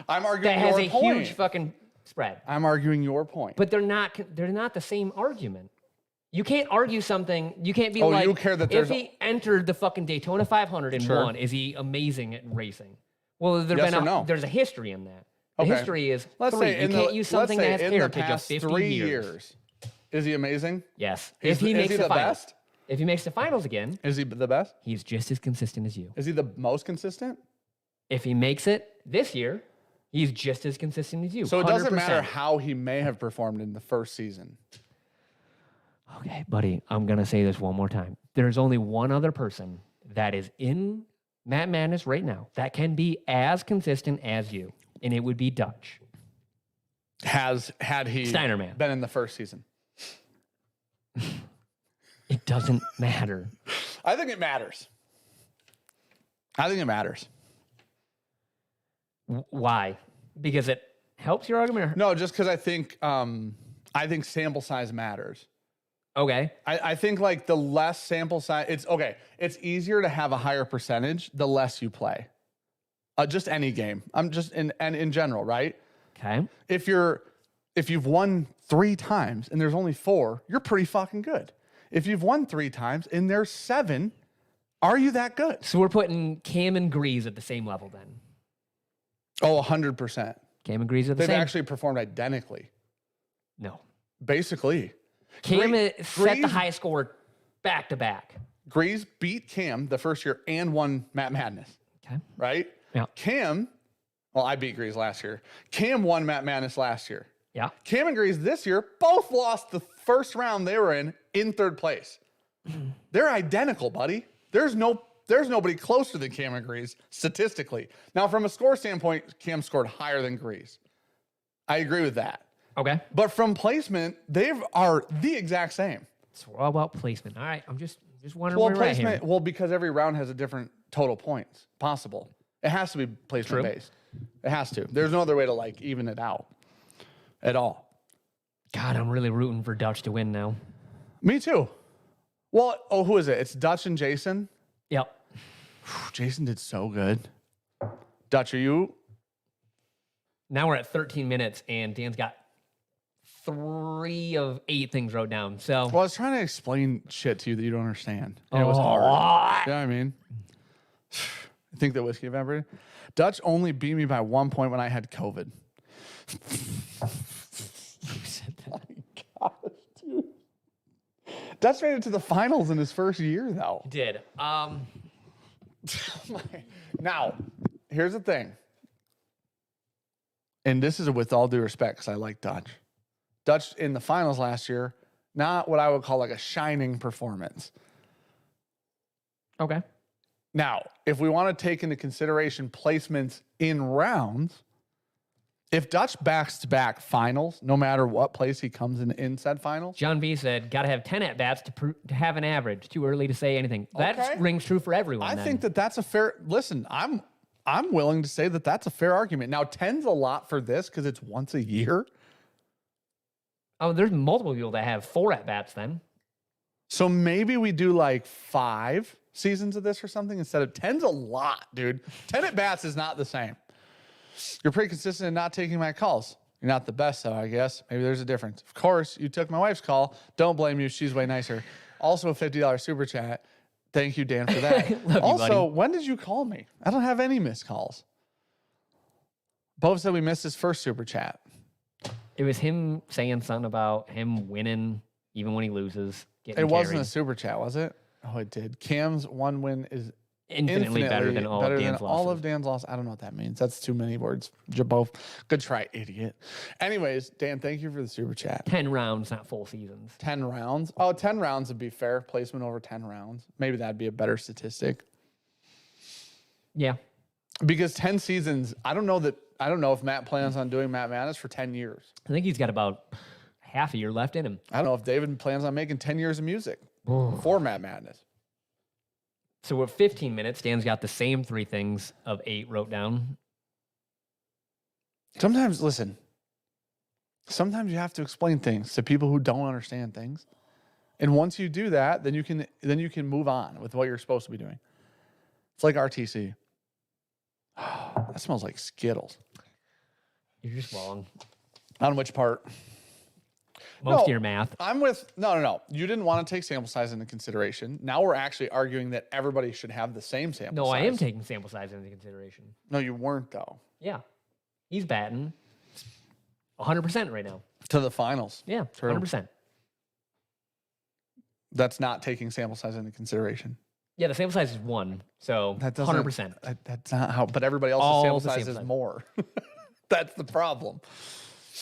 I'm arguing that has your a point. huge fucking spread. I'm arguing your point. But they're not the same argument. You can't argue something. You can't be Oh, like, you care that if there's he entered the fucking Daytona 500 and Sure. won, is he amazing at racing? Well, Yes or no? there's a history in that. The Okay. history is Let's 3. say You in can't the, use let's something say that has in the heritage of past 50 3 years. Is he amazing? Yes. Is If he the- makes is he the the finals. best? If he makes the finals again, Is he the best? he's just as consistent as you. Is he the most consistent? If he makes it this year, he's just as consistent as you. So it doesn't matter 100%. how he may have performed in the first season. Okay, buddy, I'm going to say this one more time. There's only one other person that is in Matt Madness right now that can be as consistent as you, and it would be Dutch. Had he Steinerman. been in the first season? It doesn't matter. I think it matters. I think it matters. Why? Because it helps your argument? No, just because I think sample size matters. Okay. I think like the less sample size, it's easier to have a higher percentage the less you play. Just any game. I'm just in general, right? Okay. If you've won 3 times and there's only 4, you're pretty fucking good. If you've won 3 times and there's 7, are you that good? So we're putting Cam and Grease at the same level then. Oh, 100%. Cam and Grease are the They've same? actually performed identically. No. Basically. Cam set the Grease- high score back to back. Grease beat Cam the first year and won Matt Madness, Okay. right? Yeah. Cam, well, I beat Grease last year. Cam won Matt Madness last year. Yeah. Cam and Grease this year both lost the first round they were in third place. They're identical, buddy. There's nobody closer than Cam and Grease statistically. Now, from a score standpoint, Cam scored higher than Grease. I agree with that. Okay. But from placement, they are the exact same. So we're all about placement. All right. I'm just wondering where we're at here. Well, because every round has a different total points possible. It has to be placement based. It has to. There's no other way to like even it out at all. God, I'm really rooting for Dutch to win now. Me too. Well, who is it? It's Dutch and Jason. Yep. Jason did so good. Dutch, are you? Now we're at 13 minutes, and Dan's got 3 of 8 things wrote down. So, Well, I was trying to explain shit to you that you don't understand. And it was hard. You know what I mean? I think that whiskey evaporated. Dutch only beat me by 1 point when I had COVID. you said that. Oh my gosh, dude. Dutch made it to the finals in his first year, though. Did. Now, here's the thing. And this is with all due respect because I like Dutch. Dutch in the finals last year, not what I would call like a shining performance. Okay. Now, if we want to take into consideration placements in rounds, if Dutch backs to back finals, no matter what place he comes in said finals. John B said, got to have 10 at-bats to have an average. Too early to say anything. That rings true for everyone. I then. think that's a fair, listen, I'm willing to say that that's a fair argument. Now, 10's a lot for this because it's once a year. Oh, there's multiple people that have 4 at-bats then. So maybe we do like 5 seasons of this or something instead of 10's a lot, dude. 10 at-bats is not the same. You're pretty consistent in not taking my calls. You're not the best, though, I guess. Maybe there's a difference. Of course, you took my wife's call. Don't blame you. She's way nicer. Also, a $50 super chat. Thank you, Dan, for that. Love also, you, buddy. when did you call me? I don't have any missed calls. Bo said we missed his first super chat. It was him saying something about him winning even when he loses. It wasn't a super chat, was it? Oh, it did. Cam's one win is infinitely better than all of Dan's losses. All of Dan's loss. I don't know what that means. That's too many words. Both. Good try, idiot. Anyways, Dan, thank you for the super chat. 10 rounds, not full seasons. 10 rounds. Oh, 10 rounds would be fair. Placement over 10 rounds. Maybe that'd be a better statistic. Yeah. Because 10 seasons, I don't know if Matt plans on doing Matt Madness for 10 years. I think he's got about half a year left in him. I don't know if David plans on making 10 years of music for Matt Madness. So we're 15 minutes. Dan's got the same 3 things of 8 wrote down. Sometimes, listen, sometimes you have to explain things to people who don't understand things. And once you do that, then you can move on with what you're supposed to be doing. It's like RTC. That smells like Skittles. You're just wrong. On which part? Most of your math. I'm with, no. You didn't want to take sample size into consideration. Now we're actually arguing that everybody should have the same sample size. No, I am taking sample size into consideration. No, you weren't, though. Yeah. He's batting 100% right now. To the finals. Yeah, True. 100%. That's not taking sample size into consideration. Yeah, the sample size is 1, so That doesn't, 100%. That's not how, but everybody else's All sample the size sample is size. more. That's the problem.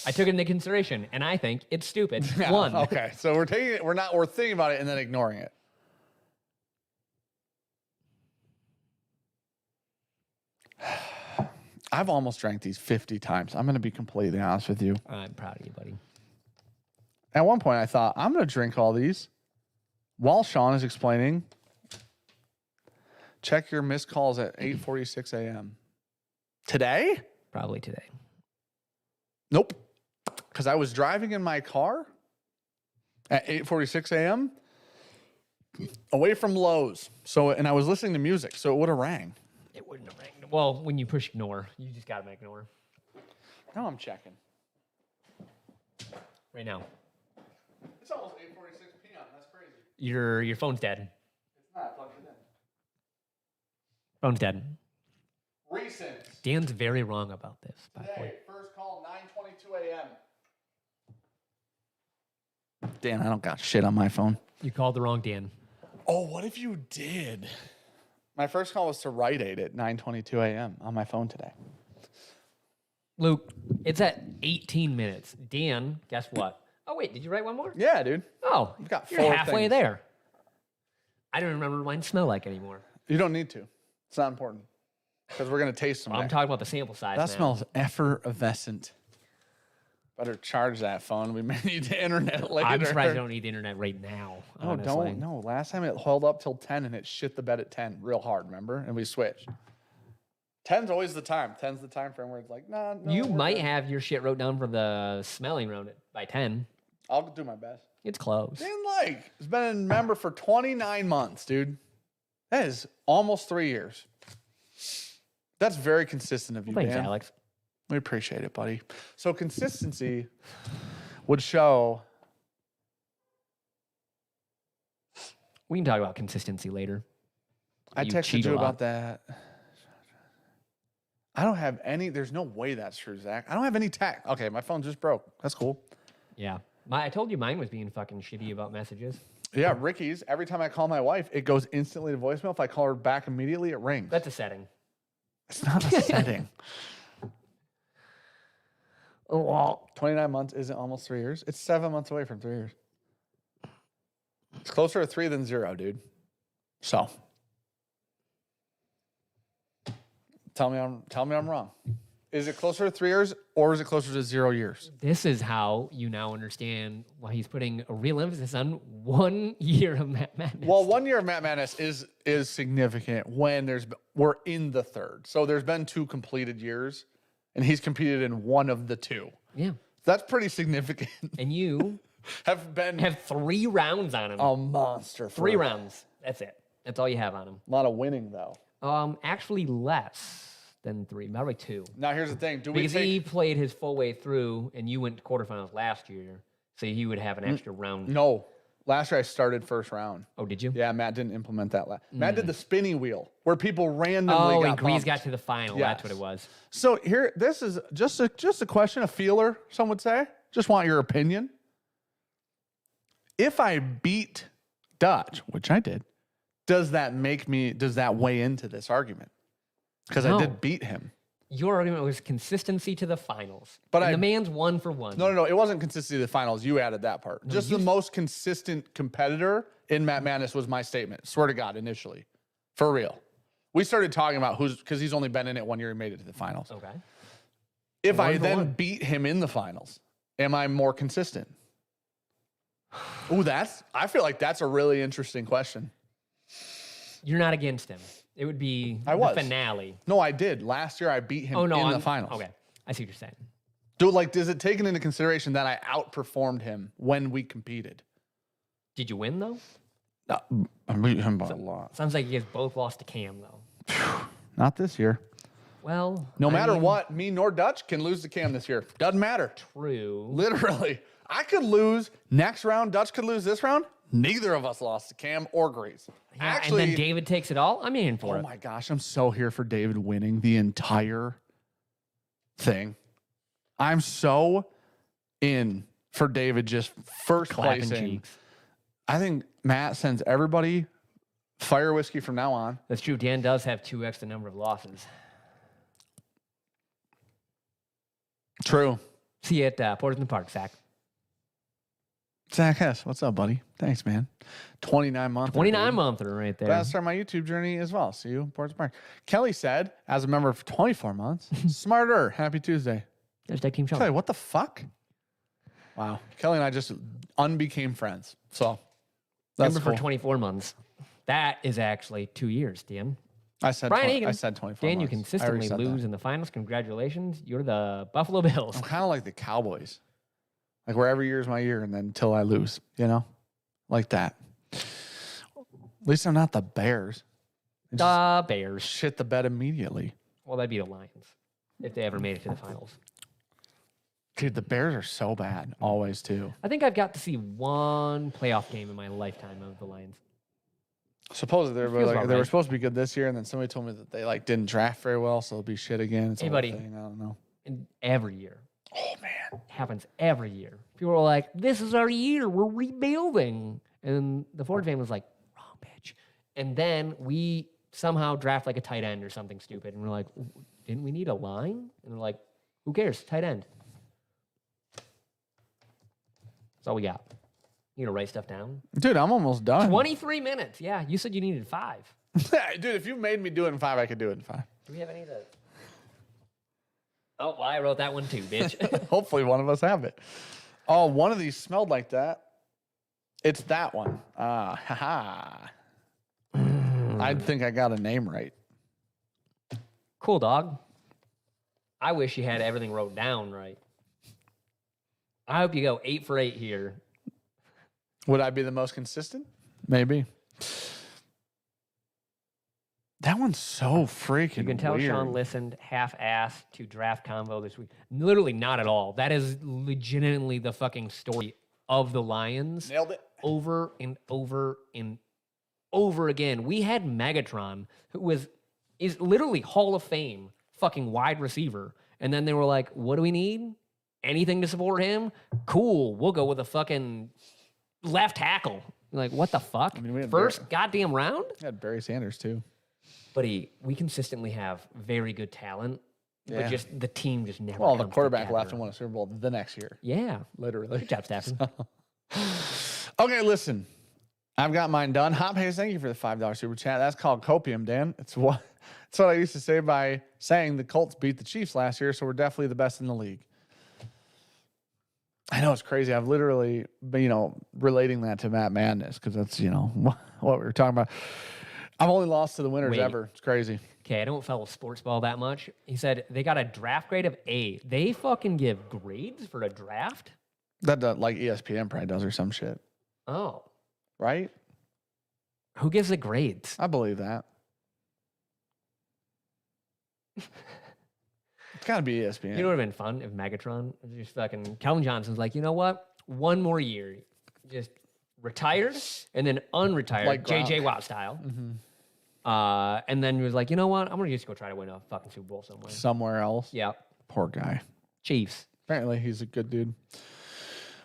I took it into consideration, and I think it's stupid. Yeah, 1. Okay, so we're taking it. We're thinking about it and then ignoring it. I've almost drank these 50 times. I'm going to be completely honest with you. I'm proud of you, buddy. At one point, I thought, I'm going to drink all these while Sean is explaining. Check your missed calls at 8:46 a.m. Today? Probably today. Nope. Because I was driving in my car at 8:46 a.m. away from Lowe's. And I was listening to music, so it would have rang. It wouldn't have rang. Well, when you push ignore, you just got to ignore. Now I'm checking. Right now. It's almost 8:46 p.m. That's crazy. Your phone's dead. It's not plugged in. Phone's dead. Recent. Dan's very wrong about this, by the way. Today, first call, 9:22 a.m. Dan, I don't got shit on my phone. You called the wrong Dan. Oh, what if you did? My first call was to Rite Aid at 9:22 a.m. on my phone today. Luke, it's at 18 minutes. Dan, guess what? Oh, wait, did you write one more? Yeah, dude. Oh, You've got you're 4 halfway things. there. I don't remember what mine smell like anymore. You don't need to. It's not important. Because we're going to taste them. I'm talking about the sample size That now. smells effervescent. Better charge that phone. We may need the internet later. I'm surprised I don't need the internet right now. No, honestly. don't. No, last time it held up till 10 and it shit the bed at 10 real hard, remember? And we switched. 10's always the time. 10's the time frame where it's like, nah, no. You we're might good. have your shit wrote down for the smelling round by 10. I'll do my best. It's close. Dan Like has been a member for 29 months, dude. That is almost 3 years. That's very consistent of you, Thanks, Dan. Alex. We appreciate it, buddy. So consistency would show. We can talk about consistency later. I You texted cheat a you lot. about that. I don't have any. There's no way that's true, Zach. I don't have any tech. Okay, my phone just broke. That's cool. Yeah. I told you mine was being fucking shitty about messages. Yeah, Ricky's. Every time I call my wife, it goes instantly to voicemail. If I call her back immediately, it rings. That's a setting. It's not a setting. Oh, 29 months isn't almost 3 years. It's 7 months away from 3 years. It's closer to 3 than 0, dude. So, tell me I'm wrong. Is it closer to 3 years or is it closer to 0 years? this is how you now understand why he's putting a real emphasis on 1 year of Madness. Well, 1 year of Matt Madness is significant when we're in the third. So there's been 2 completed years, and he's competed in one of the 2. Yeah. That's pretty significant. And you have 3 rounds on him. a monster. 3 rounds. That's it. That's all you have on him. A lot of winning though. Actually less than 3, probably 2. Now here's the thing: do we Because take? he played his full way through, and you went to quarterfinals last year, so he would have an extra round. No, last year I started first round. Oh, did you? Yeah, Matt didn't implement that. Matt did the spinny wheel where people randomly Oh, got and Grease bumped. got to the final. That's what it was. So here, this is just a question, a feeler. Some would say. Just want your opinion. If I beat Dutch, which I did, does that weigh into this argument? Because I No. did beat him. Your argument was consistency to the finals. But And the man's 1 for 1. No, it wasn't consistency of the finals. You added that part. Just the most consistent competitor in Matt Madness was my statement. Swear to God, initially. For real. We started talking about because he's only been in it 1 year, he made it to the finals. Okay. If 1 I for then 1. beat him in the finals, am I more consistent? Ooh, I feel like that's a really interesting question. You're not against him. It would be I was. the finale. No, I did. Last year I beat him in the finals. Okay. I see what you're saying. Dude, does it take into consideration that I outperformed him when we competed? Did you win, though? I beat him by a lot. Sounds like you guys both lost to Cam, though. Not this year. Well, No I matter mean, what, me nor Dutch can lose to Cam this year. Doesn't matter. True. Literally. I could lose next round. Dutch could lose this round. Neither of us lost to Cam or Grease. Yeah, Actually, and then David takes it all. I'm in for oh it. my gosh, I'm so here for David winning the entire thing. I'm so in for David just first Clapping placing. cheeks. I think Matt sends everybody fire whiskey from now on. That's true. Dan does have 2x the number of losses. True. See you at Porters in the Park, Zach. Zach Hess, what's up, buddy? Thanks, man. 29 months. 29-monther right there. Glad to start my YouTube journey as well. See you in Ports Park. Kelly said, as a member for 24 months, smarter. Happy Tuesday. Hashtag Team Kelly, Sean. what the fuck? Wow. Kelly and I just unbecame friends. So that's Member cool. for 24 months. That is actually 2 years, Dan. I said Brian 20, Egan. I said 24 Dan, you months. I already consistently said that. lose in the finals. Congratulations. You're the Buffalo Bills. I'm kind of like the Cowboys. Like where every year is my year and then until I lose, you know? Like that. At least I'm not the Bears. I just The Bears. shit the bed immediately. Well, that'd be the Lions if they ever made it to the finals. Dude, the Bears are so bad. Always, too. I think I've got to see one playoff game in my lifetime of the Lions. Supposedly they were, Feels like, about they were right. supposed to be good this year, and then somebody told me that they didn't draft very well, so it'll be shit again. It's a Hey, whole buddy. thing. I don't know. And every year. Oh man. It happens every year. People are like, this is our year. We're rebuilding. And the Ford family was like, wrong bitch. And then we somehow draft like a tight end or something stupid. And we're like, didn't we need a line? And they're like, Who cares? Tight end. That's all we got. You gonna write stuff down? Dude, I'm almost done. 23 minutes. Yeah, you said you needed 5. Dude, if you made me do it in 5, I could do it in 5. Do we have any of the... Oh, well, I wrote that one too, bitch. Hopefully one of us have it. Oh, one of these smelled like that. It's that one. Haha. I think I got a name right. Cool, dog. I wish you had everything wrote down right. I hope you go 8 for 8 here. Would I be the most consistent? Maybe. That one's so freaking You can tell weird. Sean listened half-assed to Draft Convo this week. Literally not at all. That is legitimately the fucking story of the Lions. Nailed it. Over and over and over again. We had Megatron, who is literally Hall of Fame fucking wide receiver. And then they were like, what do we need? Anything to support him? Cool. We'll go with a fucking left tackle. Like, what the fuck? I mean, we had First goddamn round? We had Barry Sanders, too. Buddy, we consistently have very good talent, Yeah. but just the team just never Well, the comes quarterback together. left and won a Super Bowl the next year. Yeah. Literally. Good job, Stafford. Okay, listen. I've got mine done. Hot Pace, thank you for the $5 super chat. That's called copium, Dan. It's what I used to say by saying the Colts beat the Chiefs last year, so we're definitely the best in the league. I know it's crazy. I've literally been, relating that to Matt Madness because that's, what we were talking about. I've only lost to the winners Wait. ever. It's crazy. Okay, I don't follow sports ball that much. He said they got a draft grade of A. They fucking give grades for a draft? That like ESPN probably does or some shit, Oh. right? Who gives the grades? I believe that. It's got to be ESPN. You know what would have been fun if Megatron was just fucking Calvin Johnson's like, you know what? One more year. Just retired and then unretired, Like JJ Gronk. Watt style. Mm-hmm. And then he was like, you know what? I'm going to just go try to win a fucking Super Bowl somewhere. Somewhere else. Yeah. Poor guy. Chiefs. Apparently, he's a good dude.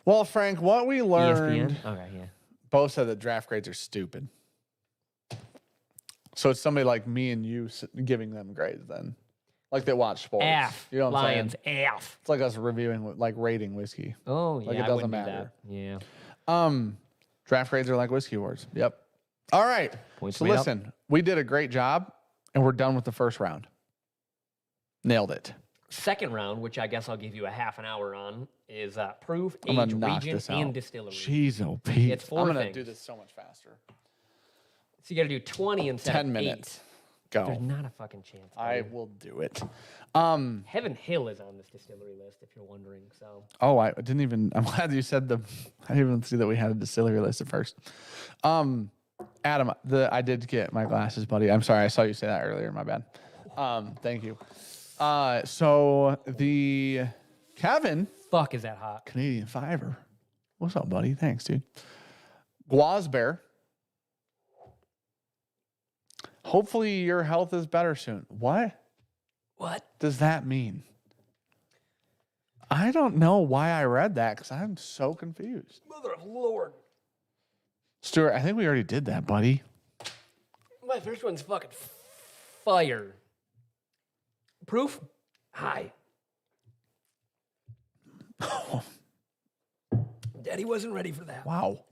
Well, Frank, what we learned, ESPN? Okay, yeah. both said that draft grades are stupid. So it's somebody like me and you giving them grades then. Like they watch sports. F. You know what I'm Lions. saying? F. It's like us reviewing, like rating whiskey. Oh, yeah. Like, it I doesn't wouldn't do matter. that. Yeah. Draft grades are like whiskey awards. Yep. All right. Points So made up. listen, we did a great job, and we're done with the first round. Nailed it. Second round, which I guess I'll give you a half an hour on, is proof, I'm age, gonna knock region, this out. and distillery. Jeez, oh, Pete. It's 4 I'm gonna things. do this so much faster. So you got to do 20 instead 10 of minutes. 8. There's Go. not a fucking chance. I buddy. will do it. Heaven Hill is on this distillery list, if you're wondering. So Oh, I didn't even. I'm glad you said the. I didn't even see that we had a distillery list at first. Adam, I did get my glasses, buddy. I'm sorry, I saw you say that earlier. My bad. Thank you. So the Kevin fuck is that hot? Canadian Fiver. What's up, buddy? Thanks, dude. Guasbear. Hopefully your health is better soon. What What? does that mean? I don't know why I read that because I'm so confused. Mother of Lord. Stuart, I think we already did that, buddy. My first one's fucking fire. Proof? Hi. Daddy wasn't ready for that. Wow.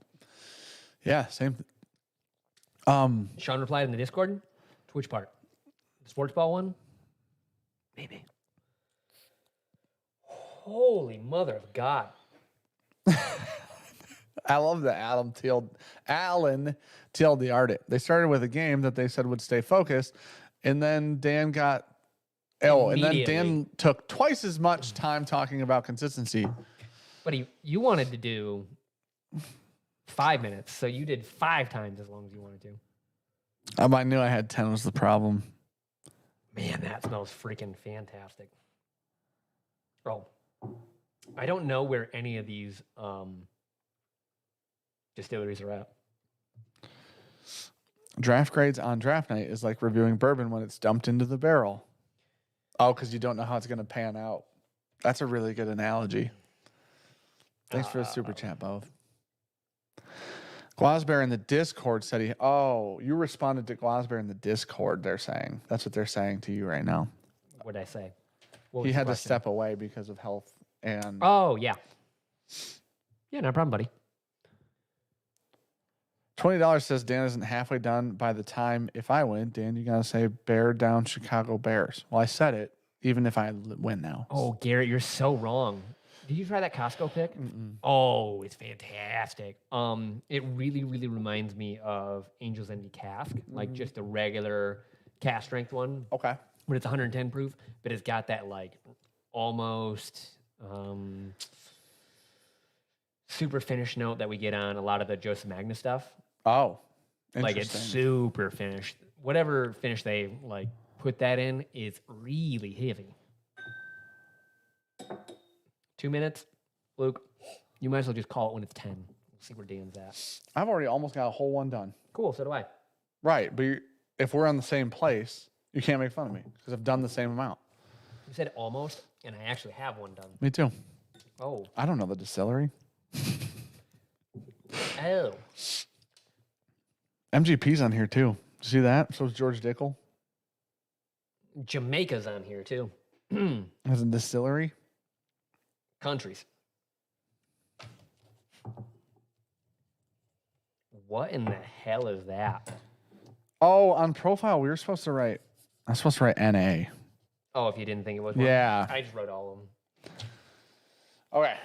Yeah, same. Sean replied in the Discord. To which part? The sports ball one? Maybe. Holy mother of God. I love that Alan TLDR'd it. They started with a game that they said would stay focused, and then Dan got and then Dan Immediately. took twice as much time talking about consistency. But you wanted to do 5 minutes, so you did 5 times as long as you wanted to. I knew I had 10 was the problem. Man, that smells freaking fantastic. Oh, I don't know where any of these distilleries are at. Draft grades on draft night is like reviewing bourbon when it's dumped into the barrel. Oh, because you don't know how it's going to pan out. That's a really good analogy. Thanks for the super chat, both. Guasbear in the Discord said you responded to Guasbear in the Discord, they're saying. That's what they're saying to you right now. What'd I say? What He was the had to question? step away because of health and Oh, yeah. Yeah, no problem, buddy. $20 says Dan isn't halfway done by the time if I win. Dan, you gotta say bear down Chicago Bears. Well, I said it, even if I win now. Oh, Garrett, you're so wrong. Did you try that Costco pick? Oh, it's fantastic. It really, really reminds me of Angel's Envy cask, like just a regular cask strength one, Okay. but it's 110 proof, but it's got that like almost super finish note that we get on a lot of the Joseph Magna stuff. Oh, Like it's interesting. super finished. Whatever finish they like put that in is really heavy. 2 minutes, Luke. You might as well just call it when it's 10. We'll see where Dan's at. I've already almost got a whole one done. Cool. So do I. Right, but if we're on the same place, you can't make fun of me because I've done the same amount. You said almost, and I actually have one done. Me too. Oh. I don't know the distillery. Oh. MGP's on here too. Did you see that? So is George Dickel. Jamaica's on here too. As a distillery. Countries. What in the hell is that? Oh, on profile, we were supposed to write. I'm supposed to write NA. Oh, if you didn't think it was one? Yeah. I just wrote all of them. Okay.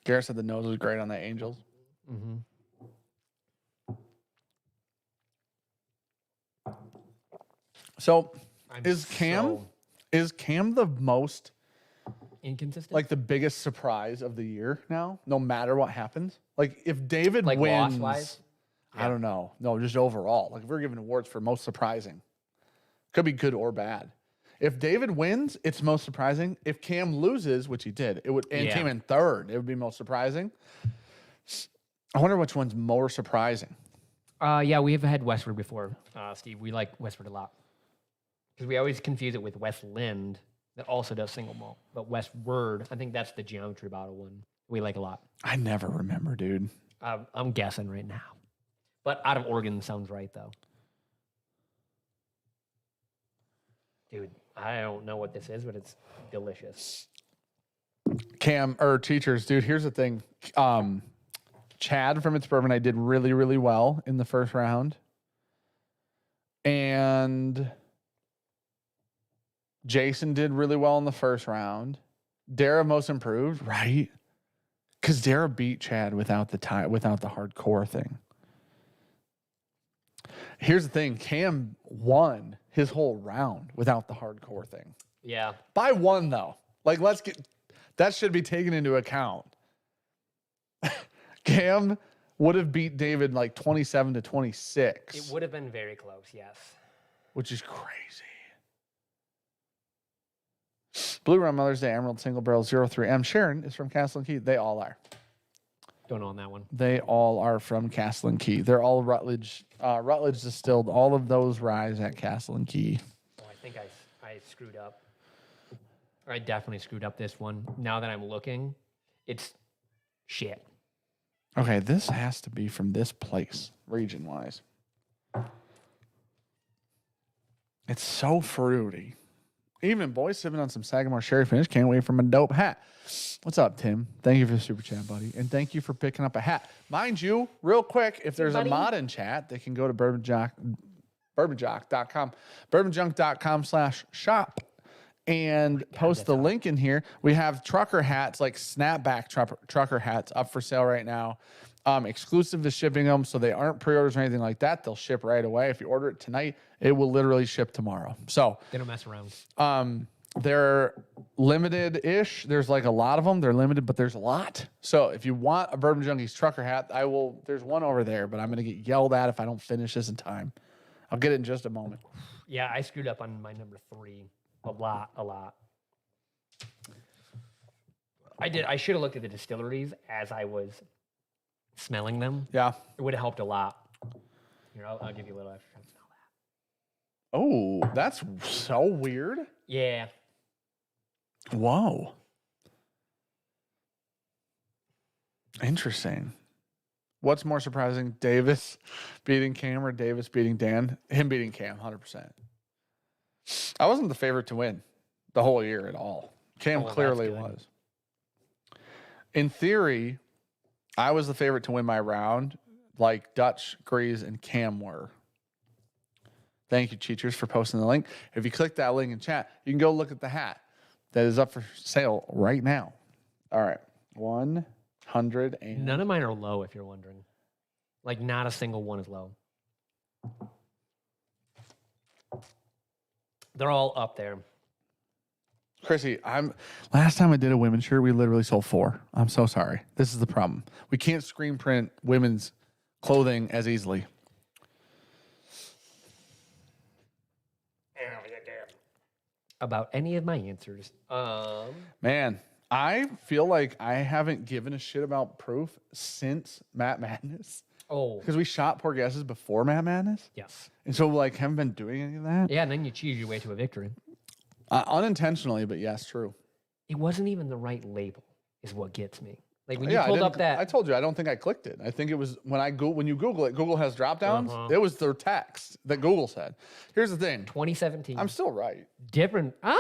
Garrett said the nose was great on that Angels. Mm-hmm. So I'm is Cam the most inconsistent? like the biggest surprise of the year now? No matter what happens, like if David Like wins, loss-wise? I don't know. No, just overall. Like if we're giving awards for most surprising, could be good or bad. If David wins, it's most surprising. If Cam loses, which he did, it would and came in third, it would be most surprising. I wonder which one's more surprising. Yeah, we have had Westward before, Steve. We like Westward a lot. Because we always confuse it with Westland that also does single malt. But Westward, I think that's the geometry bottle one we like a lot. I never remember, dude. I'm guessing right now. But out of Oregon sounds right, though. Dude, I don't know what this is, but it's delicious. Cam or teachers, dude, here's the thing. Chad from It's Bourbon, I did really, really well in the first round. And Jason did really well in the first round. Dara most improved, right? Because Dara beat Chad without the hardcore thing. Here's the thing: Cam won his whole round without the hardcore thing. Yeah. By one though. Like that should be taken into account. Cam would have beat David like 27-26. It would have been very close, yes. Which is crazy. Blue Run Mother's Day Emerald Single Barrel 03M. Sharon is from Castle and Key. They all are. Don't know on that one. They all are from Castle and Key. They're all Rutledge distilled. All of those rise at Castle and Key. Oh, I think I screwed up. Or I definitely screwed up this one. Now that I'm looking, it's shit. Okay, this has to be from this place, region-wise. It's so fruity. Evening, boys. Sipping on some Sagamore Sherry Finish. Can't wait for my dope hat. What's up, Tim? Thank you for the super chat, buddy. And thank you for picking up a hat. Mind you, real quick, if there's a mod in chat, they can go to Bourbonjunk.com, Bourbonjunk.com/shop, and post the link in here. We have trucker hats, like snapback trucker hats up for sale right now. Exclusive to shipping them, so they aren't pre-orders or anything like that. They'll ship right away. If you order it tonight, it will literally ship tomorrow. So They don't mess around. they're limited-ish. There's like a lot of them. They're limited, but there's a lot. So if you want a Bourbon Junkies trucker hat, there's one over there, but I'm going to get yelled at if I don't finish this in time. I'll get it in just a moment. Yeah, I screwed up on my number 3 a lot. I should have looked at the distilleries as I was smelling them. Yeah. It would have helped a lot. Here, I'll give you a little extra time to smell that. Oh, that's so weird. Yeah. Whoa. Interesting. What's more surprising, Davis beating Cam or Davis beating Dan? Him beating Cam, 100%. I wasn't the favorite to win the whole year at all. Cam clearly was. In theory, I was the favorite to win my round, like Dutch, Grease, and Cam were. Thank you, Cheaters, for posting the link. If you click that link in chat, you can go look at the hat that is up for sale right now. All right. 100 and... None of mine are low, if you're wondering. Like, not a single one is low. They're all up there. Chrissy, last time I did a women's shirt, we literally sold 4. I'm so sorry. This is the problem. We can't screen print women's clothing as easily. About any of my answers. Man, I feel like I haven't given a shit about proof since Matt Madness. Oh. Because we shot poor guesses before Matt Madness. Yes. And so, like, haven't been doing any of that. Yeah, and then you cheese your way to a victory. Unintentionally, but yes, true. It wasn't even the right label, is what gets me. Like, when you Yeah, pulled up that... I told you, I don't think I clicked it. I think it was when you Google it, Google has drop downs. It was their text that Google said. Here's the thing. 2017. I'm still right. Different. But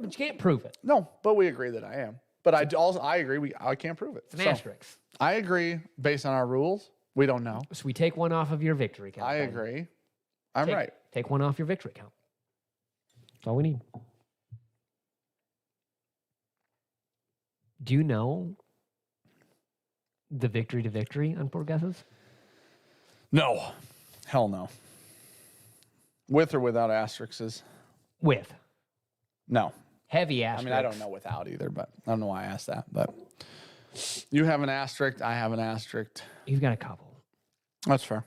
you can't prove it. No, but we agree that I am. But I agree I can't prove it. It's an asterisk. I agree based on our rules. We don't know. So we take one off of your victory count. I agree. I'm right. Take one off your victory count. That's all we need. Do you know the victory to victory on poor guesses? No. Hell no. With or without asterisks? With. No. Heavy asterisk. I mean, I don't know without either, but I don't know why I asked that. But you have an asterisk. I have an asterisk. You've got a couple. That's fair.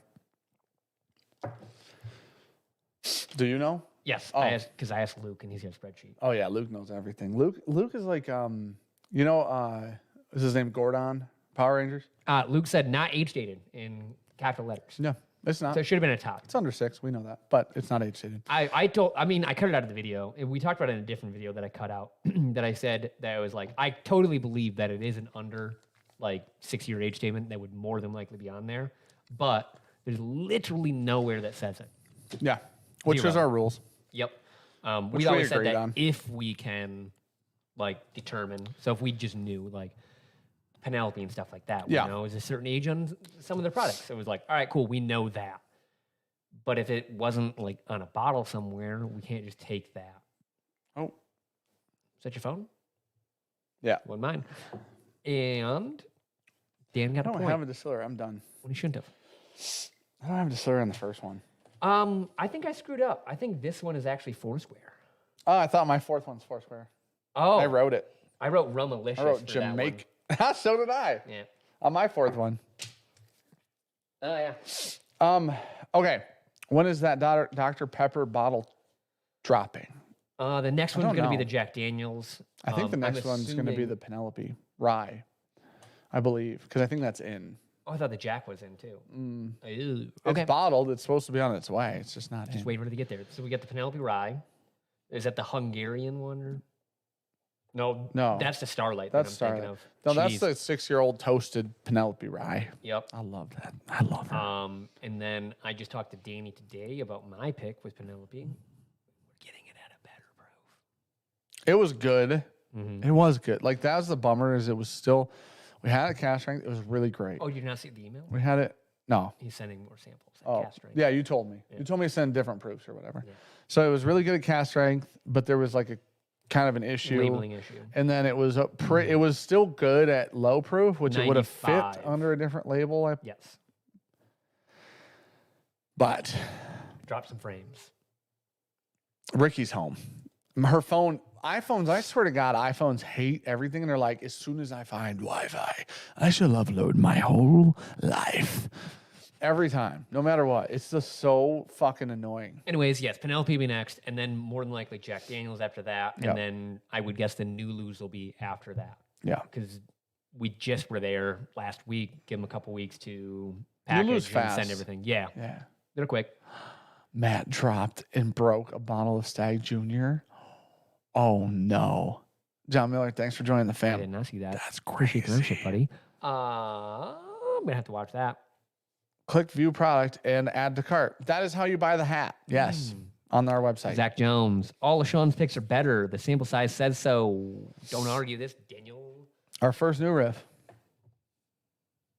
Do you know? Yes, because I asked Luke and he's got a spreadsheet. Oh yeah, Luke knows everything. Luke is like is his name Gordon? Power Rangers? Luke said not age dated in capital letters. No, it's not. So it should have been a top. It's under 6. We know that, but it's not age dated. I cut it out of the video. We talked about it in a different video that I cut out. That I said that I was like, I totally believe that it is an under 6-year age statement that would more than likely be on there, but there's literally nowhere that says it. Yeah, which is our rules. Yep. Which we always said that on. if we can determine, so if we just knew Penelope and stuff like that, is a certain age on some of their products. It was like, all right, cool, we know that. But if it wasn't on a bottle somewhere, we can't just take that. Oh. Is that your phone? Yeah. Wasn't mine. And Dan got a point. I don't have a distiller. I'm done. When you shouldn't have. I don't have a distiller in the first one. I think I screwed up. I think this one is actually Foursquare. Oh, I thought my 4th one's Foursquare. Oh. I wrote it. I wrote Rumalicious. I wrote Jamaica. So did I. Yeah. On my 4th one. Oh, yeah. Okay. When is that Dr. Pepper bottle dropping? The next one's going to be the Jack Daniels. I think the next one's going to be the Penelope Rye, I believe, because I think that's in. Oh, I thought the Jack was in too. Okay. Okay. It's bottled. It's supposed to be on its way. It's just not Just in. wait for it to get there. So we got the Penelope Rye. Is that the Hungarian one? Or... No. That's the Starlight. That's that I'm thinking Starlight. of. No, that's the 6-year-old toasted Penelope Rye. Yep. I love that. I love her. And then I just talked to Danny today about my pick with Penelope. We're getting it at a better proof. It was good. Mm-hmm. It was good. That was the bummer is it was still, we had it cash strength. It was really great. Oh, you did not see the email? We had it. No. He's sending more samples at cast strength. Yeah, you told me. Yeah. You told me to send different proofs or whatever. Yeah. So it was really good at cast strength, but there was a kind of an issue. Labeling issue. And then it was it was still good at low proof, which 95. It would have fit under a different label. Yes. But drop some frames. Ricky's home. Her phone, iPhones, I swear to God, iPhones hate everything. And they're like, as soon as I find Wi-Fi, I shall upload my whole life. Every time, no matter what. It's just so fucking annoying. Anyways, yes, Penelope will be next, and then more than likely Jack Daniels after that, and then I would guess the Nulus will be after that. Yeah. Because we just were there last week. Give them a couple weeks to package and send everything. Yeah. Yeah. They're quick. Matt dropped and broke a bottle of Stag Junior. Oh, no. John Miller, thanks for joining the family. I did not see that. That's crazy. Appreciate buddy. I'm gonna have to watch that. Click view product and add to cart. That is how you buy the hat. Yes, on our website. Zach Jones. All of Sean's picks are better. The sample size says so. Don't argue this, Daniel. Our first new riff.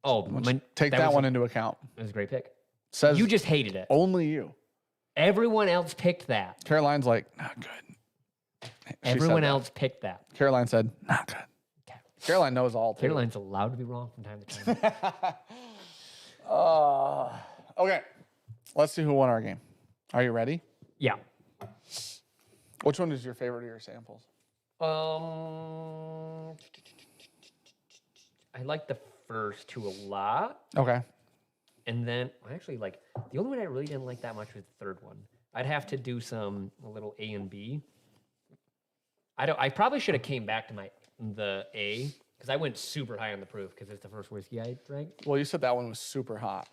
Oh, Take that one into account. That was a great pick. Says You just hated it. only you. Everyone else picked that. Caroline's like, not good. She Everyone said that. else picked that. Caroline said, not good. Okay. Caroline knows all too. Caroline's allowed to be wrong from time to time. Okay, let's see who won our game. Are you ready? Yeah. Which one is your favorite of your samples? I like the first two a lot. Okay. And then I actually like the only one I really didn't like that much was the third one. I'd have to do a little A and B. I probably should have came back to the A because I went super high on the proof because it's the first whiskey I drank. Well, you said that one was super hot.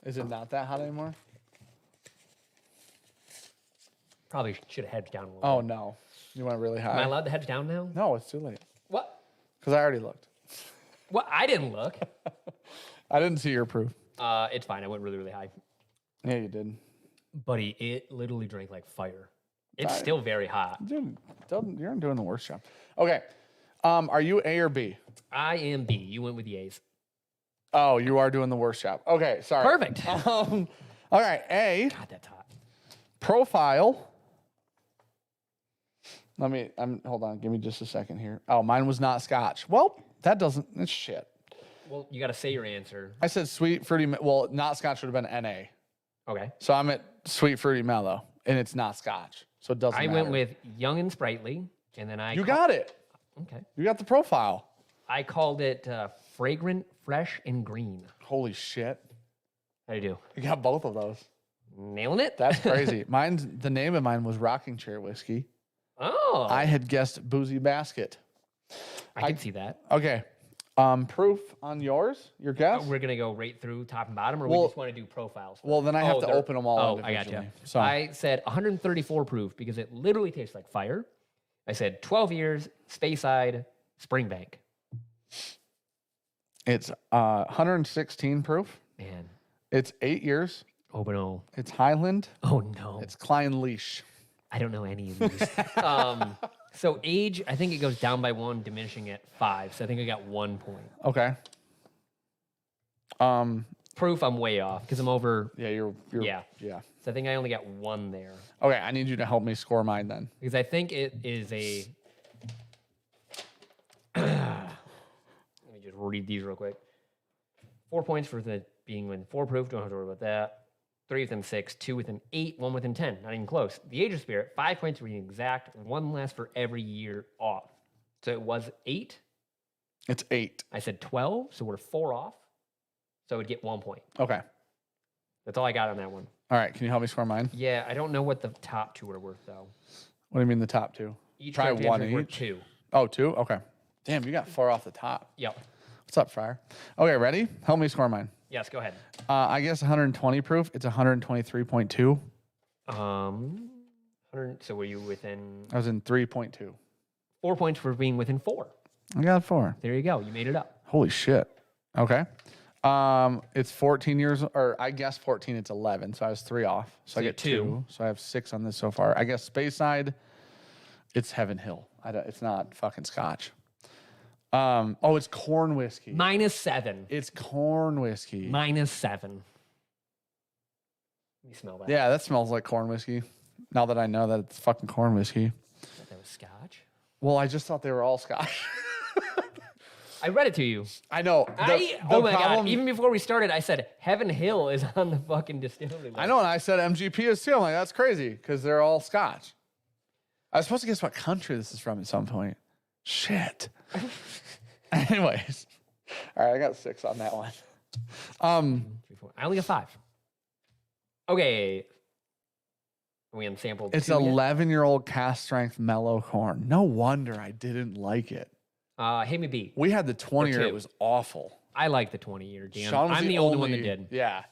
Is it not that hot anymore? Probably should have hedged down a little. Oh, no. You went really high. Am I allowed to hedge down now? No, it's too late. What? Because I already looked. What? I didn't look. I didn't see your proof. It's fine. I went really, really high. Yeah, you did. Buddy, it literally drank like fire. It's still very hot. Dude, you're doing the worst job. Okay. Are you A or B? I am B. You went with the A's. Oh, you are doing the worst job. Okay, sorry. Perfect. All right, A, God, that's hot. profile. Hold on, give me just a second here. Oh, mine was not Scotch. Well, it's shit. Well, you got to say your answer. I said sweet, fruity, well, not Scotch would have been NA. Okay. So I'm at sweet, fruity, mellow, and it's not Scotch. So it doesn't matter. I went with young and sprightly, and then You got it. Okay. You got the profile. I called it fragrant, fresh, and green. Holy shit. How do you do? You got both of those. Nailing it? That's crazy. The name of mine was Rocking Chair Whiskey. Oh. I had guessed Boozy Basket. I can see that. Okay. Proof on yours? Your guess? We're going to go right through top and bottom, or we just want to do profiles? Well, then I have to open them all Oh, I individually. got you. So I said 134 proof because it literally tastes like fire. I said 12 years, Speyside, Springbank. it's 116 proof. Man. It's 8 years. Oh, but no. It's Highland. Oh, no. It's Klein Leash. I don't know any of these. So age, I think it goes down by 1, diminishing at 5. So I think I got 1 point. Okay. Proof, I'm way off because I'm over. Yeah, you're Yeah. Yeah. So I think I only got 1 there Okay, I need you to help me score mine then. because I think it is a. Let me just read these real quick. 4 points for the being within 4 proof. Don't have to worry about that. 3 within 6, 2 within 8, 1 within 10. Not even close. The age of spirit, 5 points for being exact, 1 less for every year off. So it was 8. It's 8. I said 12, so we're 4 off. So I would get 1 point. Okay. That's all I got on that one. All right, can you help me score mine? Yeah, I don't know what the top 2 are worth, though. What do you mean the top 2? Each Try correct one answer is worth each. 2. Oh, 2? Okay. Damn, you got 4 off the top. Yep. What's up, Friar? Okay, ready? Help me score mine. Yes, go ahead. I guess 120 proof. It's 123.2. So were you within I was in 3.2. 4 points for being within 4? I got 4. There you go. You made it up. Holy shit. Okay. It's 14 years, or I guess 14. It's 11. So I was 3 off. So I you get get 2. 2. So I have 6 on this so far. I guess Speyside. It's Heaven Hill. It's not fucking Scotch. It's corn whiskey. -7. It's corn whiskey. -7. Let me smell that. Yeah, that smells like corn whiskey. Now that I know that it's fucking corn whiskey. I thought that was Scotch. Well, I just thought they were all Scotch. I read it to you. I know. Oh my God. Even before we started, I said Heaven Hill is on the fucking distillery list. I know, and I said MGP is too. I'm like, that's crazy because they're all Scotch. I was supposed to guess what country this is from at some point. Shit. Anyways. All right, I got 6 on that one. 3, 4. I only got 5. Okay. Are we on sample? It's 11-year-old cast strength mellow corn. No wonder I didn't like it. Hit me B. We had the 20-year. two. It was awful. I like the 20-year, Dan. Sean was I'm the only one that did. Yeah.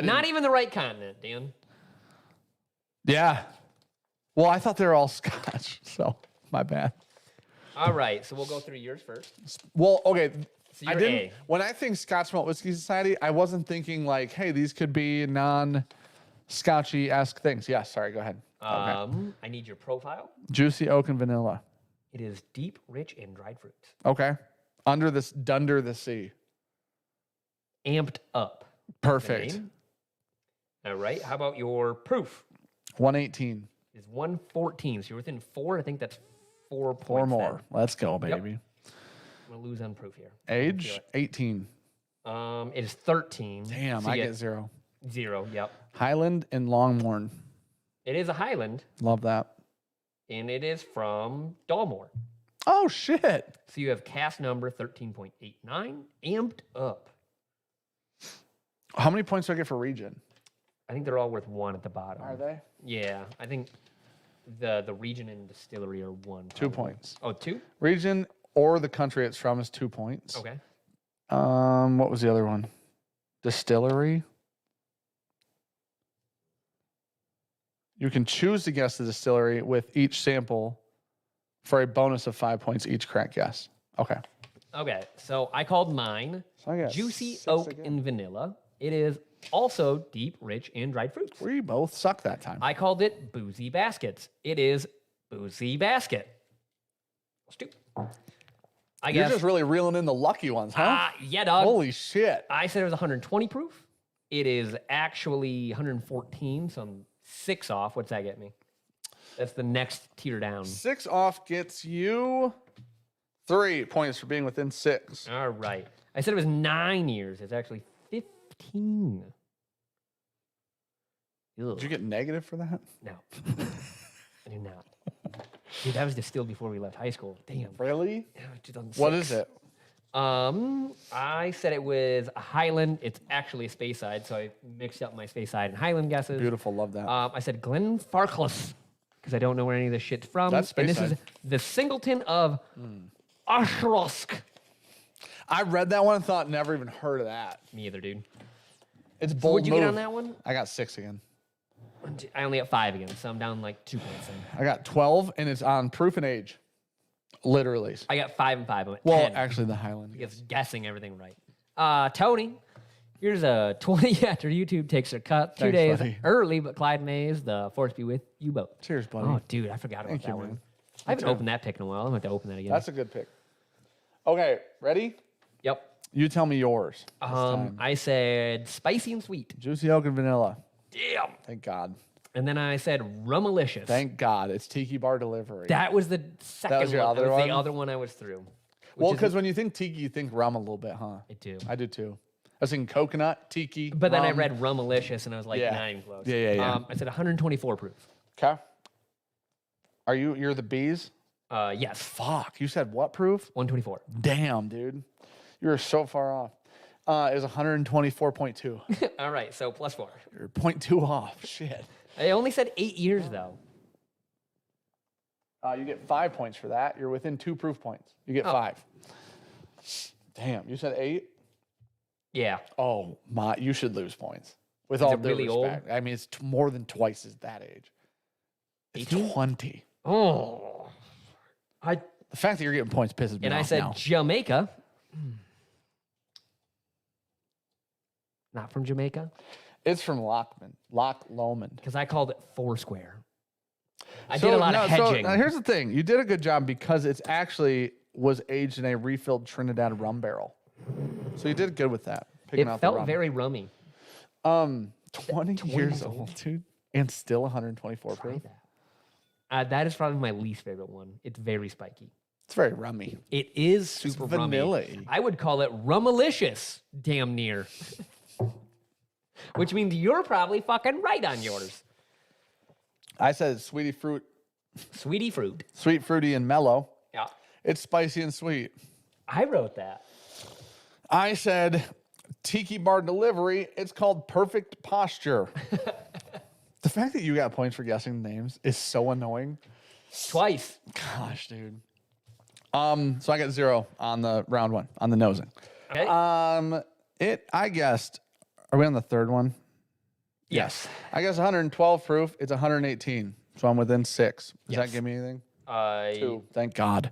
Not even the right continent, Dan. Yeah. Well, I thought they were all Scotch, so my bad. All right, so we'll go through yours first. Well, okay. So I you're didn't. A. When I think Scotch Malt Whiskey Society, I wasn't thinking like, hey, these could be non-Scotchy-esque things. Yes, sorry, go ahead. Okay. I need your profile. Juicy oak and vanilla. It is deep, rich, and dried fruits. Okay. Under the sea. Amped up. the Perfect. name. All right. How about your proof? 118. Is 114. So you're within 4. I think that's 4 points. Four more. then. Let's go, baby. I'm gonna lose on proof here. Age 18. It is 13. Damn, so I you get 0. 0. Yep. Highland and Longmorn. It is a Highland, Love that. and it is from Dalmore. Oh shit. So you have cast number 13.89, amped up. How many points do I get for region? I think they're all worth 1 at the bottom. Are they? Yeah, I think the region and distillery are 1. 2 probably. points. Oh, 2? Region or the country it's from is 2 points. Okay. What was the other one? Distillery. You can choose to guess the distillery with each sample for a bonus of 5 points each correct guess. Okay. Okay, so I called mine So I got Juicy 6 Oak again. and Vanilla. It is also deep, rich, and dried fruits. We both suck that time. I called it Boozy Baskets. It is Boozy Basket. Let's do. I You're guess. just really reeling in the lucky ones, huh? Yeah, dog. Holy shit. I said it was 120 proof. It is actually 114, so I'm 6 off. What's that get me? That's the next tier down. 6 off gets you 3 points for being within 6. All right. I said it was 9 years. It's actually 15. Ugh. Did you get negative for that? No. I do not. Dude, that was distilled before we left high school. Damn. Really? Yeah, 2006. What is it? I said it was a Highland. It's actually a Speyside, so I mixed up my Speyside and Highland guesses. Beautiful. Love that. I said Glenfarclas because I don't know where any of this shit's from. That's and this is Speyside. the Singleton of Ashrosk. I read that one and thought never even heard of that. Me either, dude. It's So bold what'd you move. get on that one? I got 6 again. I only got 5 again, so I'm down like 2 points. In. I got 12 and it's on proof and age. Literally. I got 5 and 5. I'm at Well, 10. actually the Highland. It's guessing everything right. Tony, here's a 20 after YouTube takes their cut. 2 Thanks, days buddy. early, but Clyde Mays, the force be with you both. Cheers, buddy. Oh, dude, I forgot about Thank that you, one. man. I haven't opened that pick in a while. I'm going to have to open that again. That's a good pick. Okay, ready? Yep. You tell me yours. this time. I said spicy and sweet. Juicy oak and vanilla. Damn. Thank God. And then I said rumalicious. Thank God. It's tiki bar delivery. That was the second was your one. other that was one? the other one I was through. well, which is- because when you think tiki, you think rum a little bit, huh? I do. I do too. I was thinking coconut, tiki. But then I rum. read rumalicious and I was like, Yeah. not even close. Yeah. I said 124 proof. Okay. You're the bees? Yes. Fuck. You said what proof? 124. Damn, dude. You were so far off. It was 124.2. All right, so plus 4. You're 0.2 off. Shit. I only said 8 years though. You get 5 points for that. You're within 2 proof points. You get 5. Damn. You said 8? Yeah. Oh, my. You should lose points. With Is all it due really old? respect. I mean, it's more than twice as that age. It's 18? 20. Oh. The fact that you're getting points pisses me And off I said now. Jamaica. Not from Jamaica, It's from Loch Lomond. because I called it Foursquare. I So, did a lot of so, hedging. now here's the thing. You did a good job because it's actually was aged in a refilled Trinidad rum barrel. So you did good with that. Picking It out felt the rum. very rummy. 20 years old, dude. And still 124 Try proof. that. That is probably my least favorite one. It's very spiky. It's very rummy. It is super rummy. vanilla-y. I would call it rumalicious, damn near. Which means you're probably fucking right on yours. I said sweetie fruit, Sweetie fruit. sweet, fruity, and mellow. Yeah. It's spicy and sweet. I wrote that. I said tiki bar delivery. It's called perfect posture. The fact that you got points for guessing names is so annoying. Twice. Gosh, dude. So I got 0 on the round 1 on the nosing. Okay. I guessed. Are we on the third one? yes. I guess 112 proof. It's 118. So I'm within 6. Does Yes. that give me anything? 2. 2. Thank God.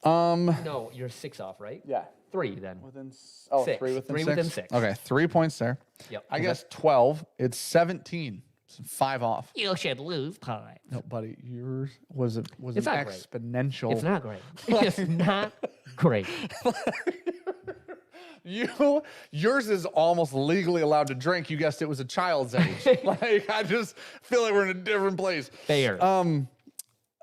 No, you're 6 off, right? Yeah. 3 then. Within 6. 3 within 3 6. within 6. Okay, 3 points there. Yep. I guess 12. It's 17. It's 5 off. You should lose points. No, buddy, yours was It's an not great. exponential. It's not great. It's not great. Yours is almost legally allowed to drink. You guessed it was a child's age. Like, I just feel like we're in a different place. Fair.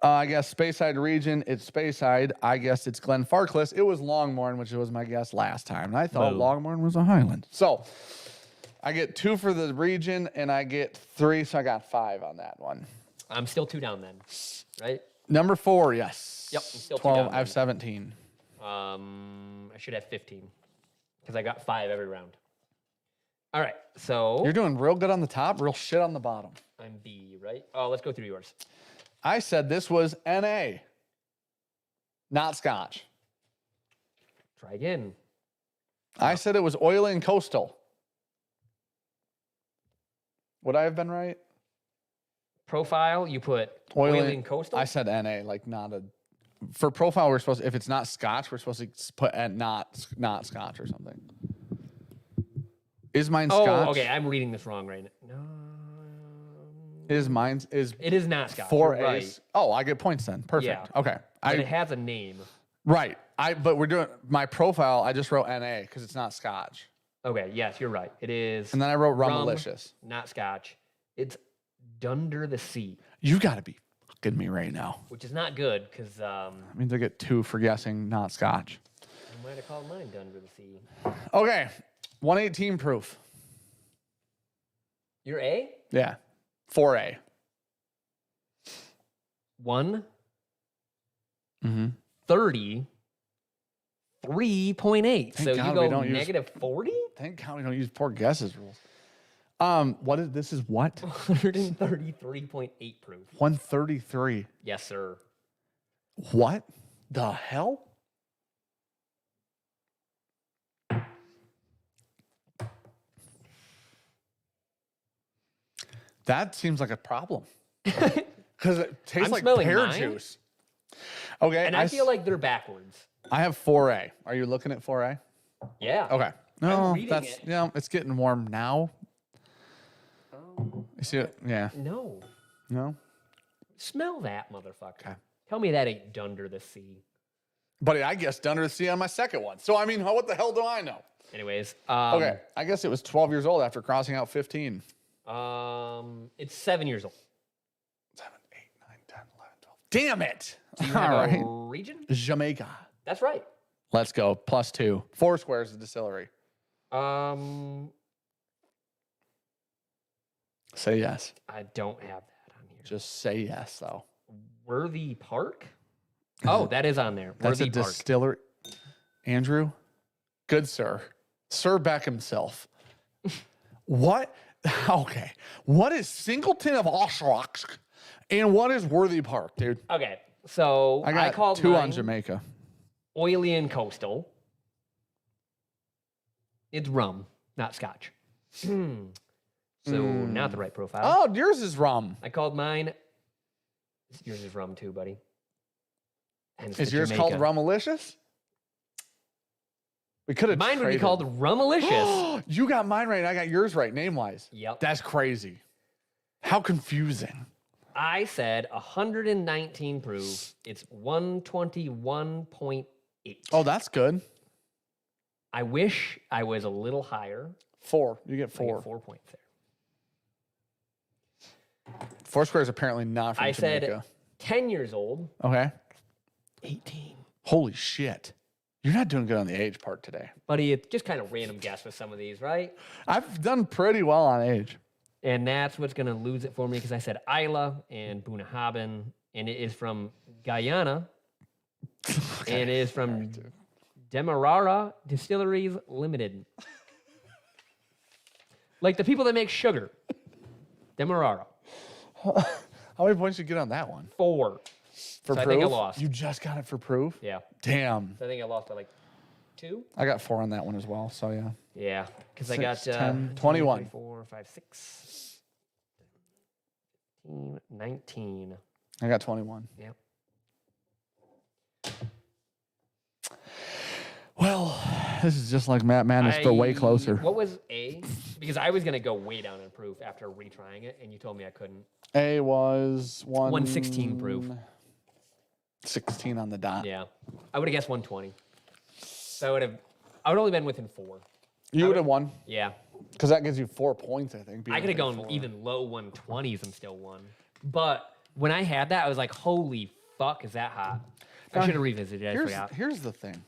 I guess Speyside region. It's Speyside. I guess it's Glenfarclas. It was Longmorn, which was my guess last time. And I thought Boom. Longmorn was a Highland. So I get 2 for the region, and I get 3, so I got 5 on that one. I'm still 2 down then, right? Number 4, yes. Yep, I'm still 2 12. down I have then. 17. I should have 15 because I got 5 every round. All right, so You're doing real good on the top, real shit on the bottom. I'm B, right? Oh, let's go through yours. I said this was NA, not Scotch. Try again. I said it was oily and coastal. Would I have been right? Profile, you put oily and coastal? I said NA, like not a. For profile, we're supposed to, if it's not Scotch, we're supposed to put not Scotch or something. Is mine Oh, Scotch? okay, I'm reading this wrong right now. No. Is mine's is It is not Scotch. 4 you're A's? Oh, I get points then. Perfect. Yeah. Okay. But it has a name. Right. But we're doing my profile. I just wrote NA because it's not Scotch, Okay, yes, you're right. It is and then I wrote rum, Rumalicious. not Scotch. It's Dunder the Sea, You got to be fucking me right now. which is not good because That means I get 2 for guessing not Scotch. I might have called mine Dunder the Sea. Okay. 118 proof. You're A? Yeah. 4A. 1 Mm-hmm. 30 3.8. So God you we go don't use- negative 40? Thank God we don't use poor guesses rules. What is this? Is what? 133.8 proof. 133. Yes, sir. What the hell? That seems like a problem. Because it tastes I'm like smelling pear mine. juice. Okay. And I feel like they're backwards. I have 4A. Are you looking at 4A? Yeah. Okay. No, reading that's it. yeah. It's getting warm now. Oh, You see it? Yeah. no. No, Smell that, motherfucker. Okay. Tell me that ain't Dunder the Sea. buddy. I guessed under the sea on my second one. So I mean, what the hell do I know? Anyways, Okay. I guess it was 12 years old after crossing out 15. It's 7 years old. 7, 8, 9, 10, 11, 12. Damn it. Do you All have right. a region? Jamaica. That's right. Let's go. +2. Foursquare is the distillery. Say yes. I don't have that on here. Just say yes, though. Worthy Park? Oh, that is on there. That's Worthy a Park. distillery. Andrew? Good sir. Sir Beck himself. What? Okay. What is Singleton of Oshrock? And what is Worthy Park, dude? Okay, so I got called 2 mine on Jamaica. Oily and Coastal. It's rum, not Scotch. So not the right profile. Oh, yours is rum. I called mine. Yours is rum too, buddy. And it's Is the yours Jamaica. called Rumalicious? We could have Mine would be traded. called Rumalicious. You got mine right. I got yours right, name-wise. Yep. That's crazy. How confusing. I said 119 proof. It's 121.8. Oh, that's good. I wish I was a little higher. 4. You get I get 4. 4 points there. Foursquare is apparently not from I Jamaica. said 10 years old. Okay. 18. Holy shit. You're not doing good on the age part today. Buddy, it's just kind of random guess with some of these, right? I've done pretty well on age. And that's what's going to lose it for me because I said Isla and Bunnahabhain, and it is from Guyana, and it is from Demerara Distilleries Limited. Like the people that make sugar. Demerara. How many points did you get on that one? 4. For So I proof? think I lost. You just got it for proof? Yeah. Damn. So I think I lost by like 2. I got 4 on that one as well, so yeah. Yeah. Because I 6, got 10, 21. 4, 5, 6, 19. I got 21. Yep. This is just like Matt Madness, but way closer. What was A? Because I was going to go way down in proof after retrying it, and you told me I couldn't. A was 116 proof. 16 on the dot. Yeah. I would have guessed 120. So I would only been within 4. You would have won. Yeah. Because that gives you 4 points, I think. I could have gone even low 120s and still won. But when I had that, I was like, holy fuck, is that hot? I should have revisited it. I forgot. Here's the thing.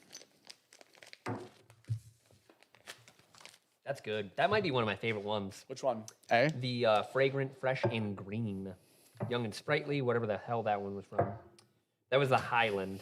That's good. That might be one of my favorite ones. Which one? A? The fragrant, fresh, and green. Young and sprightly, whatever the hell that one was from. That was the Highland.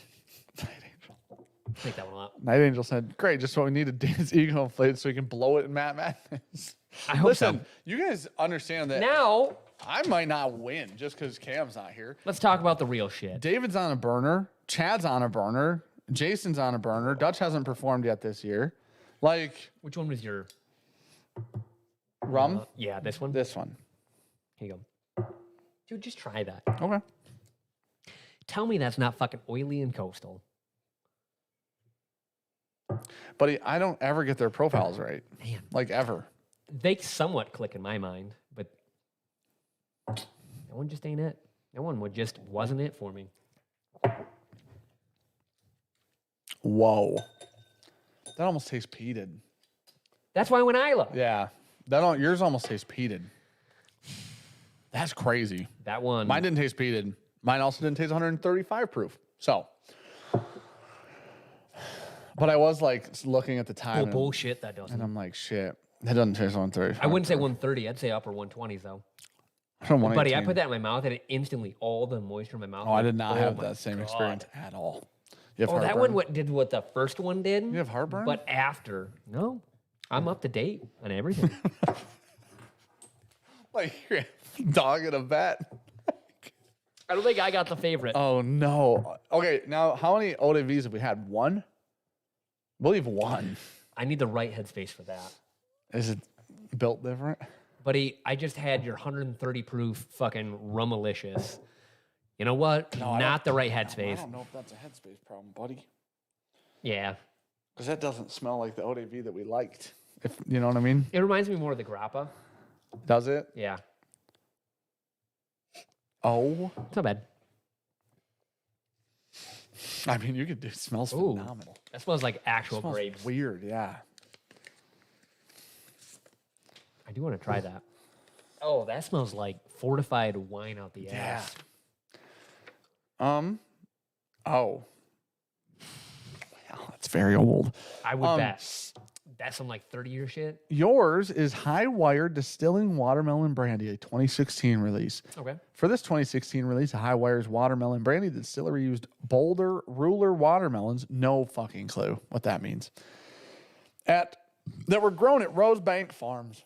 Night Angel. Take that one up. Night Angel said, great, just what we needed. Dan's ego inflated so he can blow it in Matt Madness. I hope Listen, so. you guys understand that Now, I might not win just because Cam's not here. let's talk about the real shit. David's on a burner. Chad's on a burner. Jason's on a burner. Dutch hasn't performed yet this year. Like, Which one was your... rum? yeah, this one? This one. Here you go. Dude, just try that. Okay. Tell me that's not fucking oily and coastal. Buddy, I don't ever get their profiles right. Man. Like, ever. They somewhat click in my mind, but that one just ain't it. That one wasn't it for me. Whoa. That almost tastes peated. That's why when I look. Yeah. Yours almost tastes peated. That's crazy. That one. Mine didn't taste peated. Mine also didn't taste 135 proof. So. But I was like looking at the time. Bullshit, that doesn't. And I'm like, shit. That doesn't taste 135. I wouldn't say 130. I'd say upper 120s, though. Buddy, I put that in my mouth and it instantly, all the moisture in my mouth. Oh, I did not have my that same God. experience at all. You have Oh, that heartburn? one did what the first one did. You have heartburn? But after. No. I'm up to date on everything. Like you're a dog at a vet. I don't think I got the favorite. Oh, no. Okay, now how many ODVs have we had? One? I believe one. I need the right headspace for that. Is it built different? Buddy, I just had your 130 proof fucking Rumalicious. You know what? No, Not the right I headspace. don't know if that's a headspace problem, buddy. Yeah. Because that doesn't smell like the ODV that we liked. If you know what I mean? It reminds me more of the Grappa. Does it? Yeah. Oh. It's not bad. I mean, you could do. It smells Ooh. phenomenal. That smells like actual Smells grapes. weird, yeah. I do want to try that. Oh, that smells like fortified wine out the ass. Oh. Wow, that's very old. I would bet. That's some like 30-year shit. Yours is High Wire Distilling Watermelon Brandy, a 2016 release. Okay. For this 2016 release, High Wire's Watermelon Brandy, the distillery used Boulder Ruler watermelons. No fucking clue what that means. That were grown at Rosebank Farms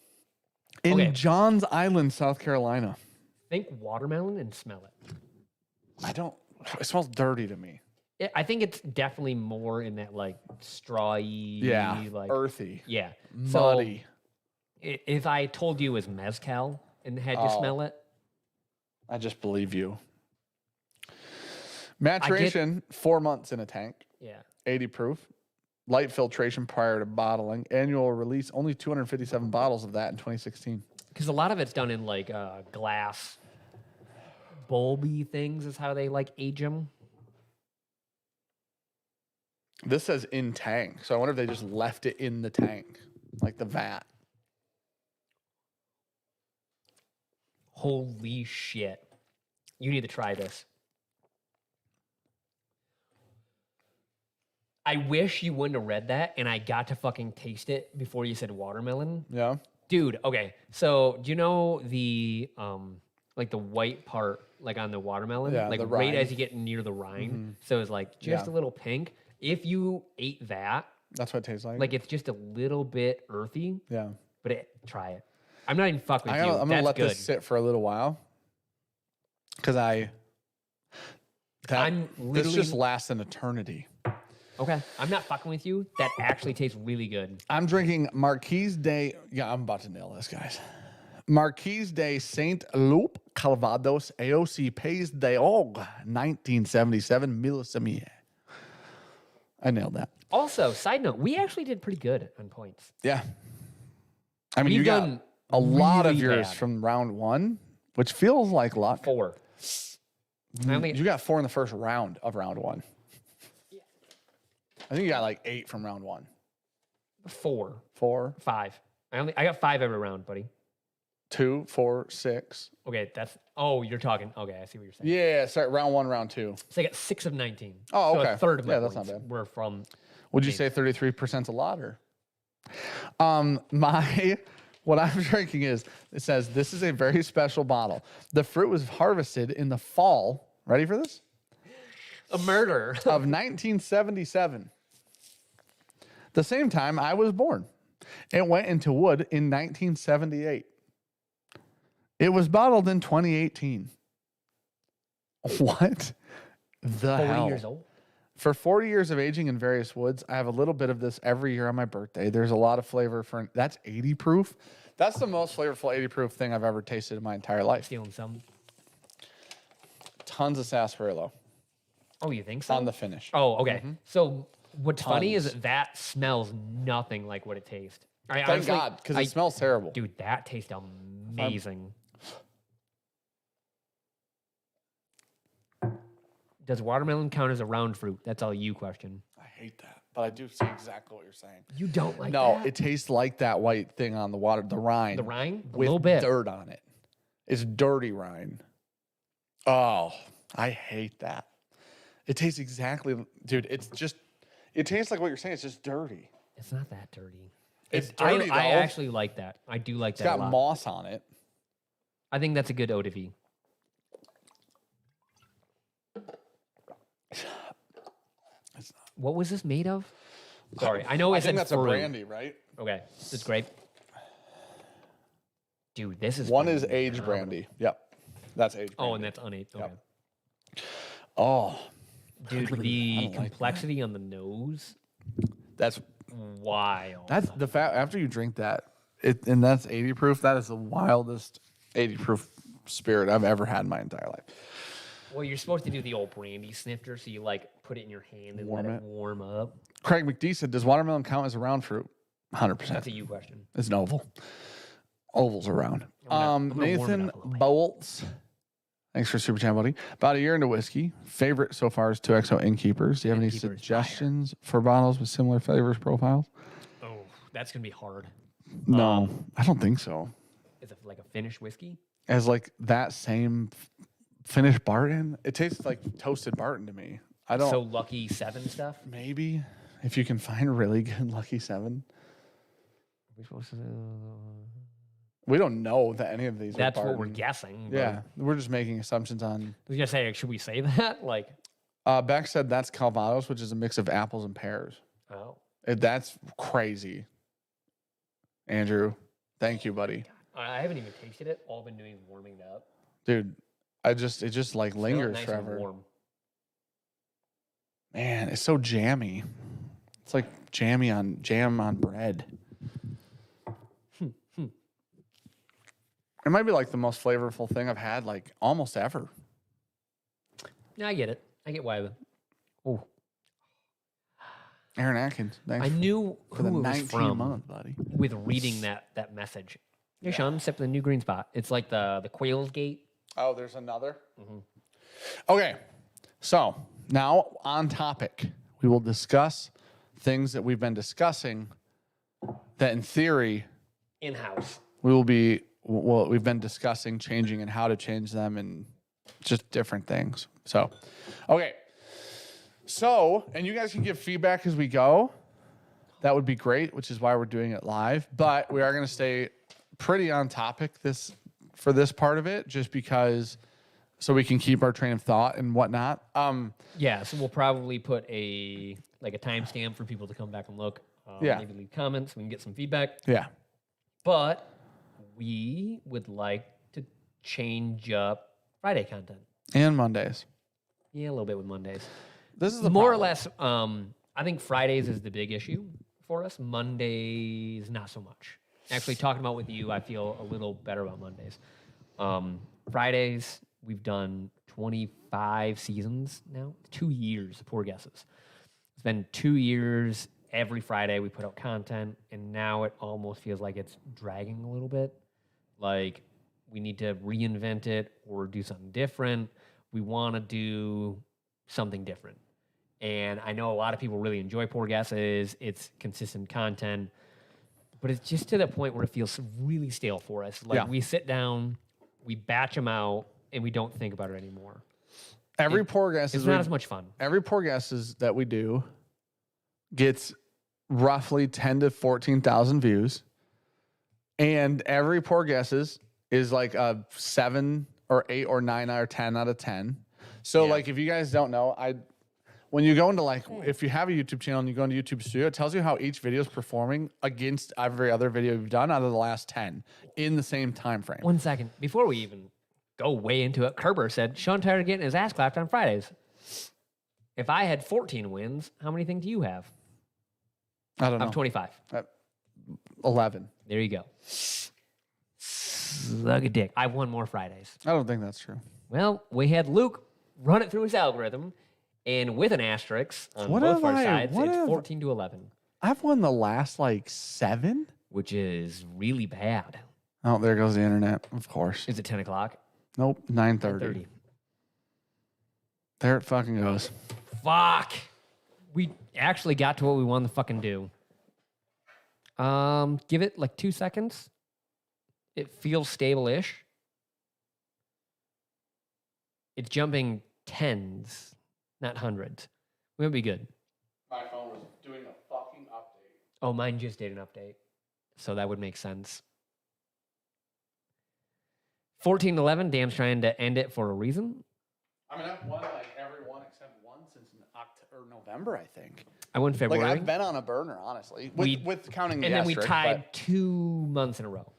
in Johns Island, South Carolina. Think watermelon and smell it. It smells dirty to me. I think it's definitely more in that like strawy, like earthy, So muddy. if I told you it was mezcal and had you smell it, I just believe you. Maturation, 4 months in a tank, 80 proof. Light filtration prior to bottling. Annual release, only 257 bottles of that in 2016. Because a lot of it's done in like glass bulby things is how they like age them. This says in tank, so I wonder if they just left it in the tank, like the vat. Holy shit. You need to try this. I wish you wouldn't have read that and I got to fucking taste it before you said watermelon. Yeah. Dude, okay. So do you know the like the white part like on the watermelon? Yeah, like the right rind. as you get near the rind. So it's like just a little pink. If you ate that, That's what it tastes like. like it's just a little bit earthy, yeah. but try it. I'm not even fucking with you. I'm gonna That's let good. this sit for a little while because I'm this literally just lasts an eternity. okay. I'm not fucking with you. That actually tastes really good. I'm drinking Marquise de. Yeah, I'm about to nail this, guys. Marquise de Saint Loup Calvados AOC Pays d'Orgue 1977 millésimier. I nailed that. Also, side note, we actually did pretty good on points. Yeah. I mean, We've you got done a lot of really yours bad. from round 1, which feels like luck. 4. I only, You got 4 in the first round of round 1. Yeah. I think you got like 8 from round 1. 4. 4, 5. I got 5 every round, buddy. 2, 4, 6. Okay, that's. Oh, you're talking. Okay, I see what you're saying. Yeah, sorry, round 1, round 2. So I got 6 of 19. Oh, So okay. a third of my Yeah, that's not points bad. were from. Would you say 33% a lot or? What I'm drinking is, it says, this is a very special bottle. The fruit was harvested in the fall. Ready for this? A murder. Of 1977. The same time I was born. It went into wood in 1978. It was bottled in 2018. What the 40 hell? years old. For 40 years of aging in various woods, I have a little bit of this every year on my birthday. There's a lot of flavor for that's 80 proof. That's the most flavorful 80 proof thing I've ever tasted in my entire life. Stealing some. Tons of sarsaparilla Oh, you think so? on the finish. Oh, okay. So what's funny is Tons. that smells nothing like what it tastes. I Thank honestly- God, because it smells terrible. Dude, that tastes amazing. Does watermelon count as a round fruit? That's all you question. I hate that, but I do see exactly what you're saying. You don't like No, that? it tastes like that white thing on the water, the rind. The rind? A with little bit. dirt on it. It's dirty rind. Oh, I hate that. It tastes exactly, dude. It tastes like what you're saying. It's just dirty. It's not that dirty. It's dirty, I though. actually like that. I do like It's that a got lot. moss on it. I think that's a good eau de vie. It's not. What was this made of? Sorry, I know I it's think that's fruit. a brandy, right? Okay, it's great. Dude, this is One is aged phenomenal. brandy. Yep, that's aged. Oh, brandy. and that's unaged. Okay. Yep. Oh, Dude, I the don't like that. complexity on the nose, that's wild. the fact. After you drink that, and that's 80 proof. That is the wildest 80 proof spirit I've ever had in my entire life. Well, you're supposed to do the old brandy snifter, so you like put it in your hand and Warm let it. it warm up. Craig McD said, "Does watermelon count as a round fruit?" 100%. That's a you question. It's an oval. Ovals are round. I'm gonna warm it Nathan up a little bit. Bolts. Thanks for super chat, buddy. About a year into whiskey. Favorite so far is 2XO Innkeepers. Do you have any Innkeeper's fire. suggestions for bottles with similar flavors profiles? Oh, that's gonna be hard. No, I don't think so. Is it like a Finnish whiskey? As like that same finished Barton, it tastes like toasted Barton to me. I don't. So Lucky 7 stuff. Maybe if you can find a really good Lucky 7. Are we supposed to? We don't know that any of these. are That's what we're Barton. guessing. but Yeah, we're just making assumptions on. I was gonna say, should we say that? Like, Beck said that's Calvados, which is a mix of apples and pears. oh, That's crazy. Andrew, thank you, buddy. I haven't even tasted it. All I've been doing is warming it up. Dude, it just like Smell it lingers nice and forever. warm. Man, it's so jammy. It's like jam on bread. It might be like the most flavorful thing I've had like almost ever. Yeah, I get it. I get why. Oh, Aaron Atkins, thanks I knew for the who it was 19 from month, buddy. with reading that message. Hey, Sean, sip the new green spot. It's like the Quail's Gate. Oh, there's another? Okay, so now on topic. We will discuss things that we've been discussing that in theory In-house. we've been discussing changing and how to change them and just different things. So, okay. So, and you guys can give feedback as we go. That would be great, which is why we're doing it live. But we are going to stay pretty on topic for this part of it, just because so we can keep our train of thought and whatnot. Yeah, so we'll probably put a timestamp for people to come back and look. Yeah. Maybe leave comments. We can get some feedback. Yeah. But we would like to change up Friday content. And Mondays. Yeah, a little bit with Mondays. This is the More or problem. less, I think Fridays is the big issue for us. Mondays, not so much. Actually, talking about with you, I feel a little better about Mondays. Fridays, we've done 25 seasons now. 2 years, poor guesses. It's been 2 years. Every Friday we put out content, and now it almost feels like it's dragging a little bit. Like we need to reinvent it or do something different. We want to do something different. And I know a lot of people really enjoy Poor Guesses. It's consistent content, but it's just to the point where it feels really stale for us. Like we sit down, we batch them out, and we don't think about it anymore. Every Poor Guesses, it's not as much fun. Every Poor Guesses that we do gets roughly 10 to 14,000 views, and every Poor Guesses is like a 7 or 8 or 9 or 10 out of 10. So like if you guys don't know, when you go into like if you have a YouTube channel and you go into YouTube Studio, it tells you how each video is performing against every other video you've done out of the last 10 in the same time frame. 1 second before we even go way into it, Kerber said Sean tired of getting his ass clapped on Fridays. If I had 14 wins, how many think do you have? I don't know. I'm 25. 11. There you go. Suck a dick. I've won more Fridays. I don't think that's true. Well, we had Luke run it through his algorithm, and with an asterisk on both our sides, it's 14 to 11. I've won the last like 7, which is really bad. Oh, there goes the internet. Of course. Is it 10 o'clock? Nope, 9:30. There it fucking goes. Fuck. We actually got to what we wanted to fucking do. Give it like 2 seconds. It feels stable-ish. It's jumping tens, not hundreds. We'll be good. My phone was doing a fucking update. Oh, mine just did an update. So that would make sense. 14-11, Dam's trying to end it for a reason. I mean, I've won like every one except one since November, I think. I won February. Like, I've been on a burner, honestly, with counting the and then we asterisk, tied 2 months in a row.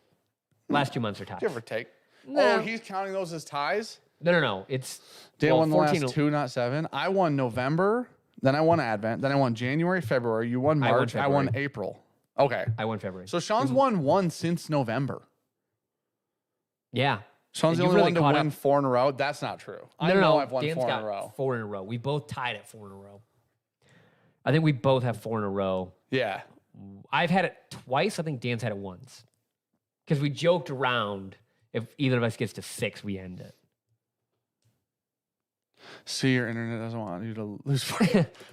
Last 2 months are ties. Give or take. No. Oh, he's counting those as ties? No. It's Dan won the 14 last 2, not 7. I won November, then I won Advent, then I won January, February. You won March. I won April. Okay. I won February. So Sean's won 1 since November. Yeah. Sean's the only one to win 4 in a row. That's not true. I know I've won Dan's 4 in got a row. 4 in a row. We both tied at 4 in a row. I think we both have 4 in a row. Yeah. I've had it twice. I think Dan's had it once. Because we joked around. If either of us gets to 6, we end it. See, your internet doesn't want you to lose.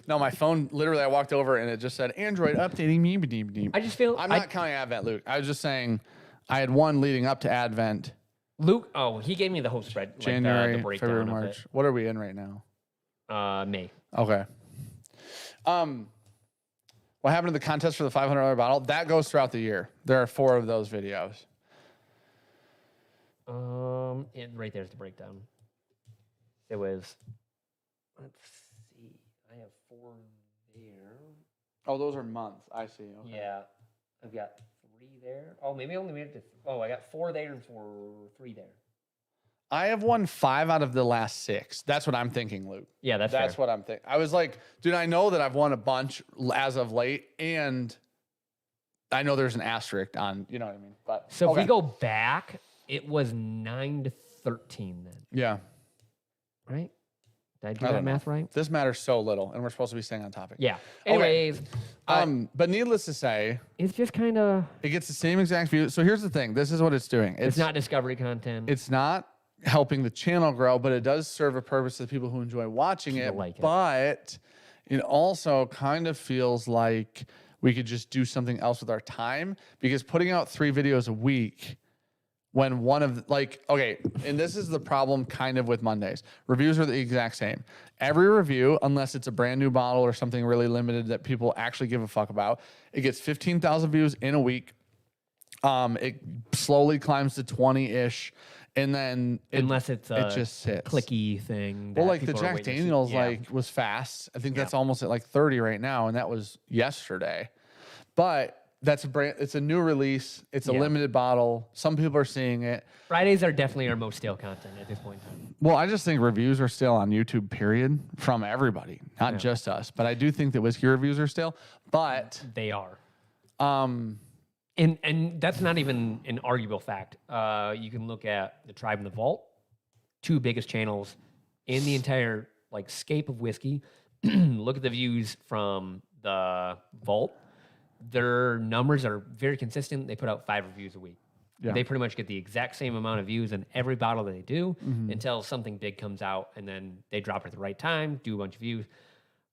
No, my phone, literally, I walked over and it just said, Android updating me. I just feel... I'm not counting Advent, Luke. I was just saying I had 1 leading up to Advent. Luke, he gave me the whole spread. January, like the breakdown February, of March. What are we in right now? May. Okay. What happened to the contest for the $500 bottle? That goes throughout the year. There are 4 of those videos. Right there's the breakdown. It was, let's see, I have 4 there. Oh, those are months. I see. Okay. Yeah, I've got 3 there. Oh, maybe I only made it to, I got 4 there and 3 there. I have won 5 out of the last 6. That's what I'm thinking, Luke. Yeah, that's fair. What I'm thinking. I was like, dude, I know that I've won a bunch as of late, and I know there's an asterisk on, you know what I mean? But so if we go back, it was 9 to 13 then. Yeah. Right? Did I do that math right? This matters so little, and we're supposed to be staying on topic. Yeah. Anyways. But needless to say, it's just kind of... It gets the same exact view. So here's the thing. This is what it's doing. It's not discovery content. It's not helping the channel grow, but it does serve a purpose to the people who enjoy watching it. But it also kind of feels like we could just do something else with our time, because putting out 3 videos a week when one of and this is the problem kind of with Mondays. Reviews are the exact same. Every review, unless it's a brand new bottle or something really limited that people actually give a fuck about, it gets 15,000 views in a week. It slowly climbs to 20-ish. And then unless it's it just sits. Clicky thing. Well, like the Jack Daniels was fast. I think that's almost at like 30 right now, and that was yesterday. But that's it's a new release. It's a limited bottle. Some people are seeing it. Fridays are definitely our most stale content at this point in time. Well, I just think reviews are still on YouTube, period, from everybody, not just us. But I do think that whiskey reviews are still, but they are. And that's not even an arguable fact. You can look at the Tribe and the Vault, 2 biggest channels in the entire scape of whiskey. look at the views from the vault. Their numbers are very consistent. They put out 5 reviews a week. Yeah. They pretty much get the exact same amount of views in every bottle that they do until something big comes out, and then they drop it at the right time, do a bunch of views,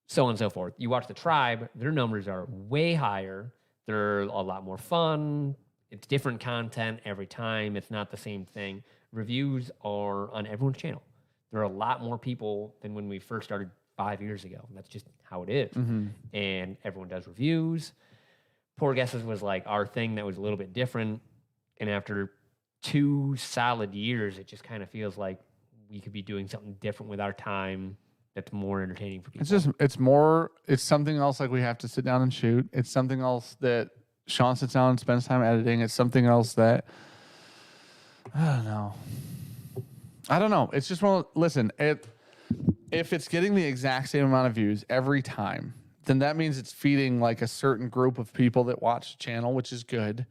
so on and so forth. You watch the Tribe, their numbers are way higher. They're a lot more fun. It's different content every time. It's not the same thing. Reviews are on everyone's channel. There are a lot more people than when we first started 5 years ago. That's just how it is. And everyone does reviews. Poor Guesses was like our thing that was a little bit different. And after 2 solid years, it just kind of feels like we could be doing something different with our time that's more entertaining for people. It's something else like we have to sit down and shoot. It's something else that Sean sits down and spends time editing. It's something else that, I don't know. It's just, listen, if it's getting the exact same amount of views every time, then that means it's feeding like a certain group of people that watch the channel, which is good.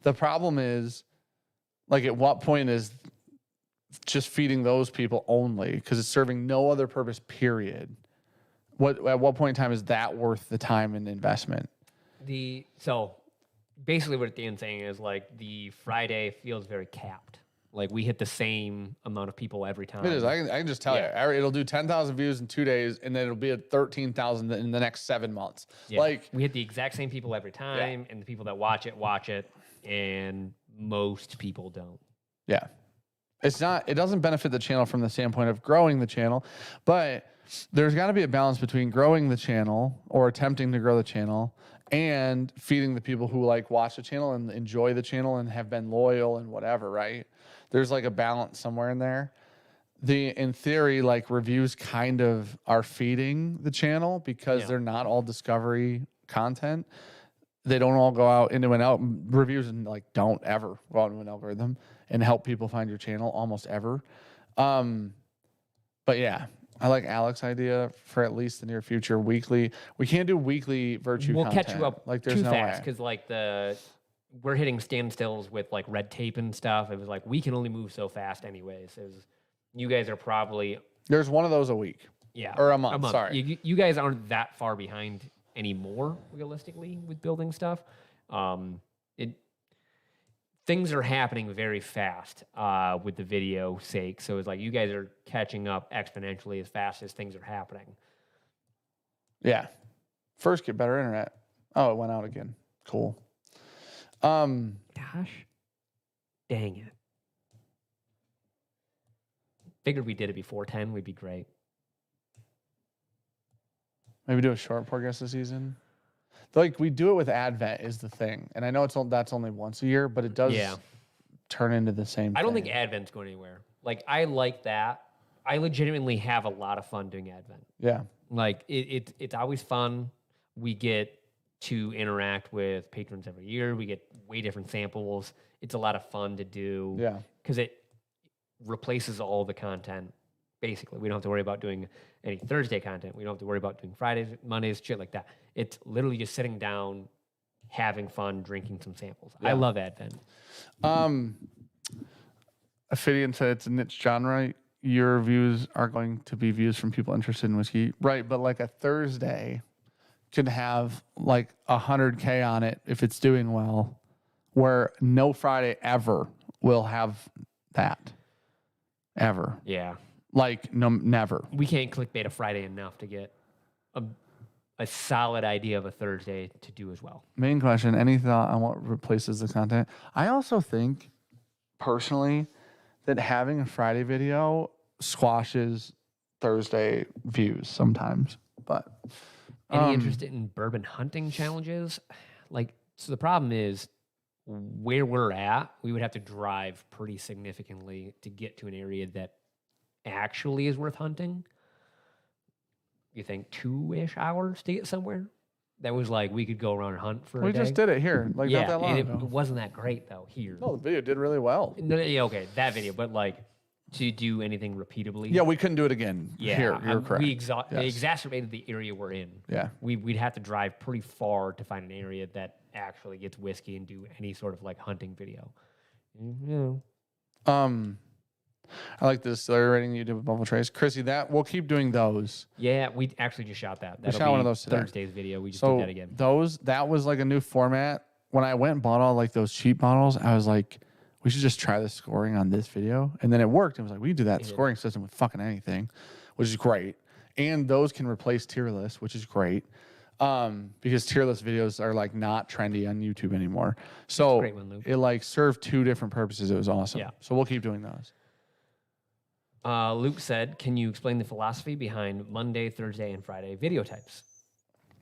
The problem is, like, at what point is just feeding those people only because it's serving no other purpose, period? At what point in time is that worth the time and investment? So basically what Dan's saying is like the Friday feels very capped. Like we hit the same amount of people every time. It is. I can just tell you, it'll do 10,000 views in 2 days, and then it'll be at 13,000 in the next 7 months. Yeah. Like we hit the exact same people every time, and the people that watch it, and most people don't. Yeah. It doesn't benefit the channel from the standpoint of growing the channel, but there's got to be a balance between growing the channel or attempting to grow the channel and feeding the people who like watch the channel and enjoy the channel and have been loyal and whatever, right? There's like a balance somewhere in there. In theory, like reviews kind of are feeding the channel because they're not all discovery content. They don't all go out into an reviews and like don't ever go out into an algorithm and help people find your channel almost ever. But yeah, I like Alex's idea for at least the near future weekly. We can't do weekly virtue content. We'll catch you up like there's too no fast way. because like we're hitting standstills with like red tape and stuff. It was like we can only move so fast anyways. You guys are probably There's one of those a week. Yeah. Or a month. Sorry. You guys aren't that far behind anymore, realistically, with building stuff. Things are happening very fast with the video sake. So it's like you guys are catching up exponentially as fast as things are happening. Yeah. First, get better internet. Oh, it went out again. Cool. Gosh. Dang it. Figured we did it before 10. We'd be great. Maybe do a short podcast this season. Like we do it with Advent is the thing, and I know that's only once a year, but it does turn into the same. I don't think Advent's going anywhere. Like I like that. I legitimately have a lot of fun doing Advent. Yeah, like it's always fun. We get to interact with patrons every year. We get way different samples. It's a lot of fun to do. Yeah, because it replaces all the content. Basically, we don't have to worry about doing any Thursday content. We don't have to worry about doing Fridays, Mondays, shit like that. It's literally just sitting down, having fun, drinking some samples. I love Advent. Ophidian said it's a niche genre. Your views are going to be views from people interested in whiskey. Right, but like a Thursday could have like 100K on it if it's doing well, where no Friday ever will have that. Ever. Yeah. Like, no, never. We can't clickbait a Friday enough to get a solid idea of a Thursday to do as well. Main question, any thought on what replaces the content? I also think, personally, that having a Friday video squashes Thursday views sometimes. But any interest in bourbon hunting challenges? Like, so the problem is where we're at, we would have to drive pretty significantly to get to an area that actually is worth hunting. You think 2-ish hours to get somewhere? That was like we could go around and hunt for a day. We just did it here, like not that long it ago. wasn't that great though here. No, the video did really well. No, yeah, okay, that video, but like to do anything repeatably. Yeah, we couldn't do it again. Here, you're correct. We exacerbated the area we're in. Yeah, we'd have to drive pretty far to find an area that actually gets whiskey and do any sort of like hunting video. I like the distillery rating you did with Buffalo Trace. Chrissy, that we'll keep doing those. Yeah, we actually just shot that. That'll shot be one of those today. Thursday's video. We just So did that again. that was like a new format. When I went and bought all like those cheap bottles, I was like, we should just try the scoring on this video. And then it worked. It was like, we can do that scoring system with fucking anything, which is great. And those can replace tier lists, which is great. Because tier list videos are like not trendy on YouTube anymore. So great one, Luke. it like served two different purposes. It was awesome. Yeah. So we'll keep doing those. Luke said, can you explain the philosophy behind Monday, Thursday, and Friday video types?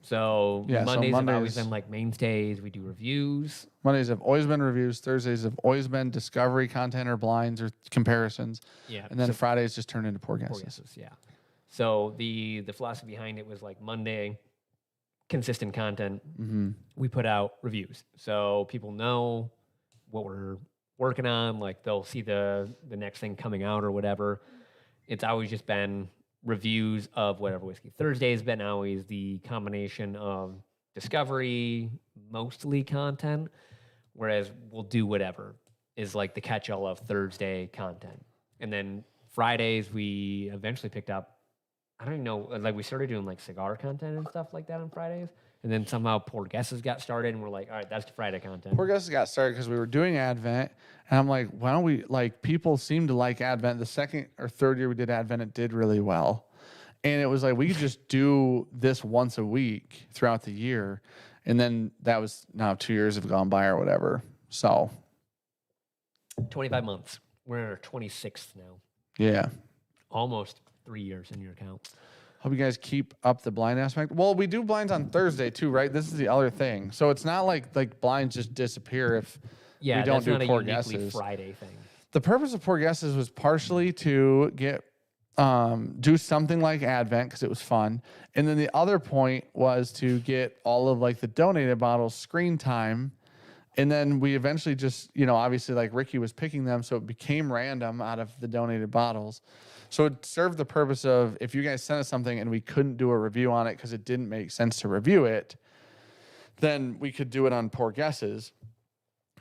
So Mondays have always been like mainstays. We do reviews. Mondays have always been reviews. Thursdays have always been discovery content or blinds or comparisons. Yeah. And then Fridays just turned into poor guesses. Yeah. So the philosophy behind it was like Monday, consistent content. Mm-hmm. We put out reviews. So people know what we're working on. Like they'll see the next thing coming out or whatever. It's always just been reviews of whatever whiskey. Thursday has been always the combination of discovery, mostly content, whereas we'll do whatever is like the catch-all of Thursday content. And then Fridays, we eventually picked up, I don't even know, like we started doing like cigar content and stuff like that on Fridays. And then somehow Poor Guesses got started and we're like, all right, that's the Friday content. Poor Guesses got started because we were doing Advent. And I'm like, why don't we, like, people seem to like Advent. The second or third year we did Advent, it did really well. And it was like, we could just do this once a week throughout the year. And then that was now 2 years have gone by or whatever. So 25 months. We're in our 26th now. yeah. Almost 3 years in your account. Hope you guys keep up the blind aspect. Well, we do blinds on Thursday too, right? This is the other thing. So it's not like blinds just disappear if we don't that's do not poor a uniquely guesses. Friday thing. The purpose of poor guesses was partially to get do something like Advent because it was fun, and then the other point was to get all of like the donated bottles screen time, and then we eventually just obviously like Ricky was picking them, so it became random out of the donated bottles. So it served the purpose of if you guys sent us something and we couldn't do a review on it because it didn't make sense to review it, then we could do it on poor guesses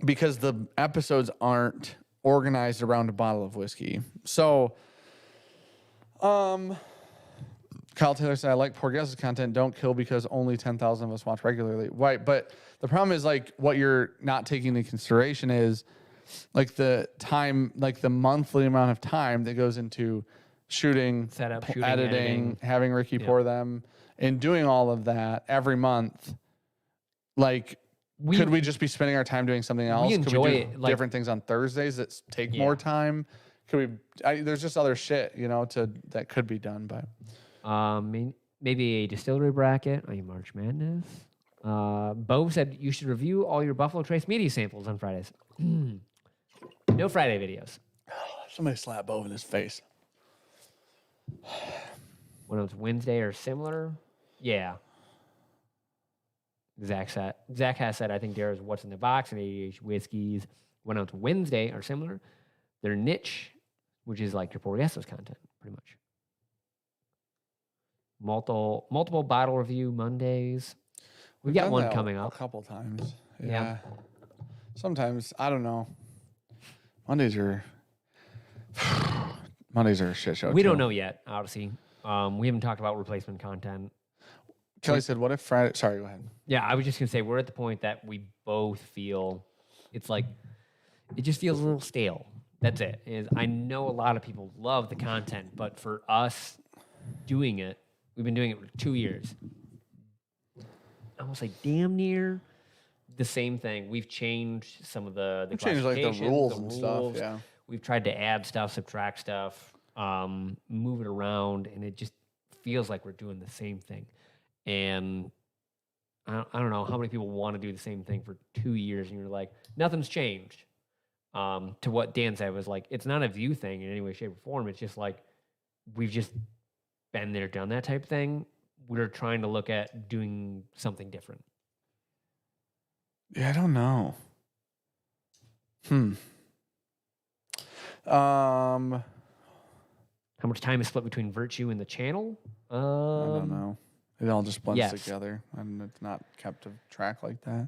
because the episodes aren't organized around a bottle of whiskey. So, Kyle Taylor said, I like poor guesses content. Don't kill because only 10,000 of us watch regularly. Right. But the problem is like what you're not taking into consideration is like the time, like the monthly amount of time that goes into shooting, Setup, editing, having Ricky pour them, and doing all of that every month. Like, could we just be spending our time doing something else? We enjoy could we do it, like, different things on Thursdays that take more time? Could we? There's just other shit, that could be done. But maybe a distillery bracket on your March Madness. Bo said you should review all your Buffalo Trace media samples on Fridays. No Friday videos. Somebody slap Bo in his face. When it's Wednesday or similar, yeah. Zach has said, I think there's what's in the box and ADH whiskeys. When it's Wednesday or similar, they're niche, which is like your Poor Guesses content, pretty much. Multiple bottle review Mondays. We've got one coming up. A couple times. Yeah. Sometimes, I don't know. Mondays are a shit show. We don't know yet, obviously. We haven't talked about replacement content. Kelly said, what if Friday? Sorry, go ahead. Yeah, I was just going to say, we're at the point that we both feel it's like, it just feels a little stale. That's it. I know a lot of people love the content, but for us doing it, we've been doing it for 2 years. I will say damn near the same thing. We've changed some of the changed like the rules and stuff. Yeah. We've tried to add stuff, subtract stuff, move it around, and it just feels like we're doing the same thing. And I don't know how many people want to do the same thing for 2 years, and you're like, nothing's changed. To what Dan said was like, it's not a view thing in any way, shape, or form. It's just like we've just been there, done that type thing. We're trying to look at doing something different. Yeah, I don't know. How much time is split between Virtue and the channel? I don't know. It all just blends together, and it's not kept a track like that.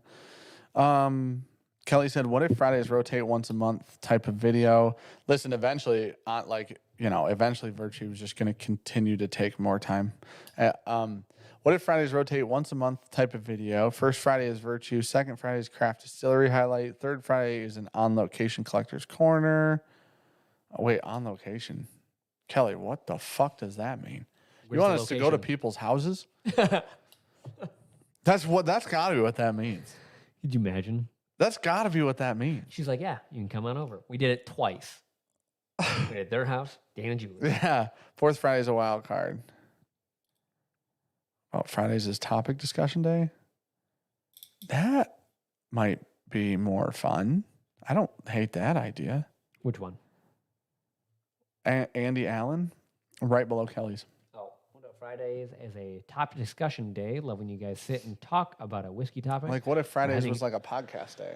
Kelly said, "What if Fridays rotate once a month type of video?" Listen, eventually, eventually Virtue is just going to continue to take more time. What if Fridays rotate once a month type of video? First Friday is Virtue. Second Friday is Craft Distillery highlight. Third Friday is an on location collector's corner. Oh, wait, on location. Kelly, what the fuck does that mean? Where's you want the us to go to location? people's houses? That's got to be what that means. Could you imagine? That's got to be what that means. She's like, yeah, you can come on over. We did it twice. We did at their house, Dan and Julie. Yeah. Fourth Friday is a wild card. Oh, Fridays is topic discussion day. That might be more fun. I don't hate that idea. Which one? Andy Allen, right below Kelly's. Oh, Fridays is a topic discussion day. Love when you guys sit and talk about a whiskey topic. Like, what if Fridays having- was like a podcast day?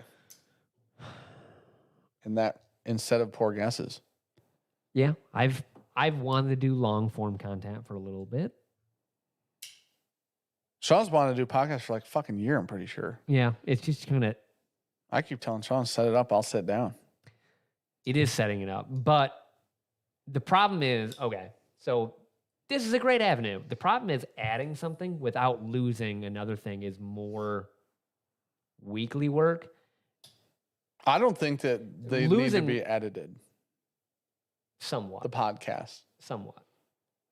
And that instead of poor guesses. Yeah, I've wanted to do long form content for a little bit. Sean's wanted to do podcasts for like fucking year, I'm pretty sure. Yeah, it's just kind of. I keep telling Sean, set it up, I'll sit down. It is setting it up, but the problem is, okay, so this is a great avenue. The problem is adding something without losing another thing is more weekly work. I don't think that they need to Losing- be edited, Somewhat. the podcast. Somewhat.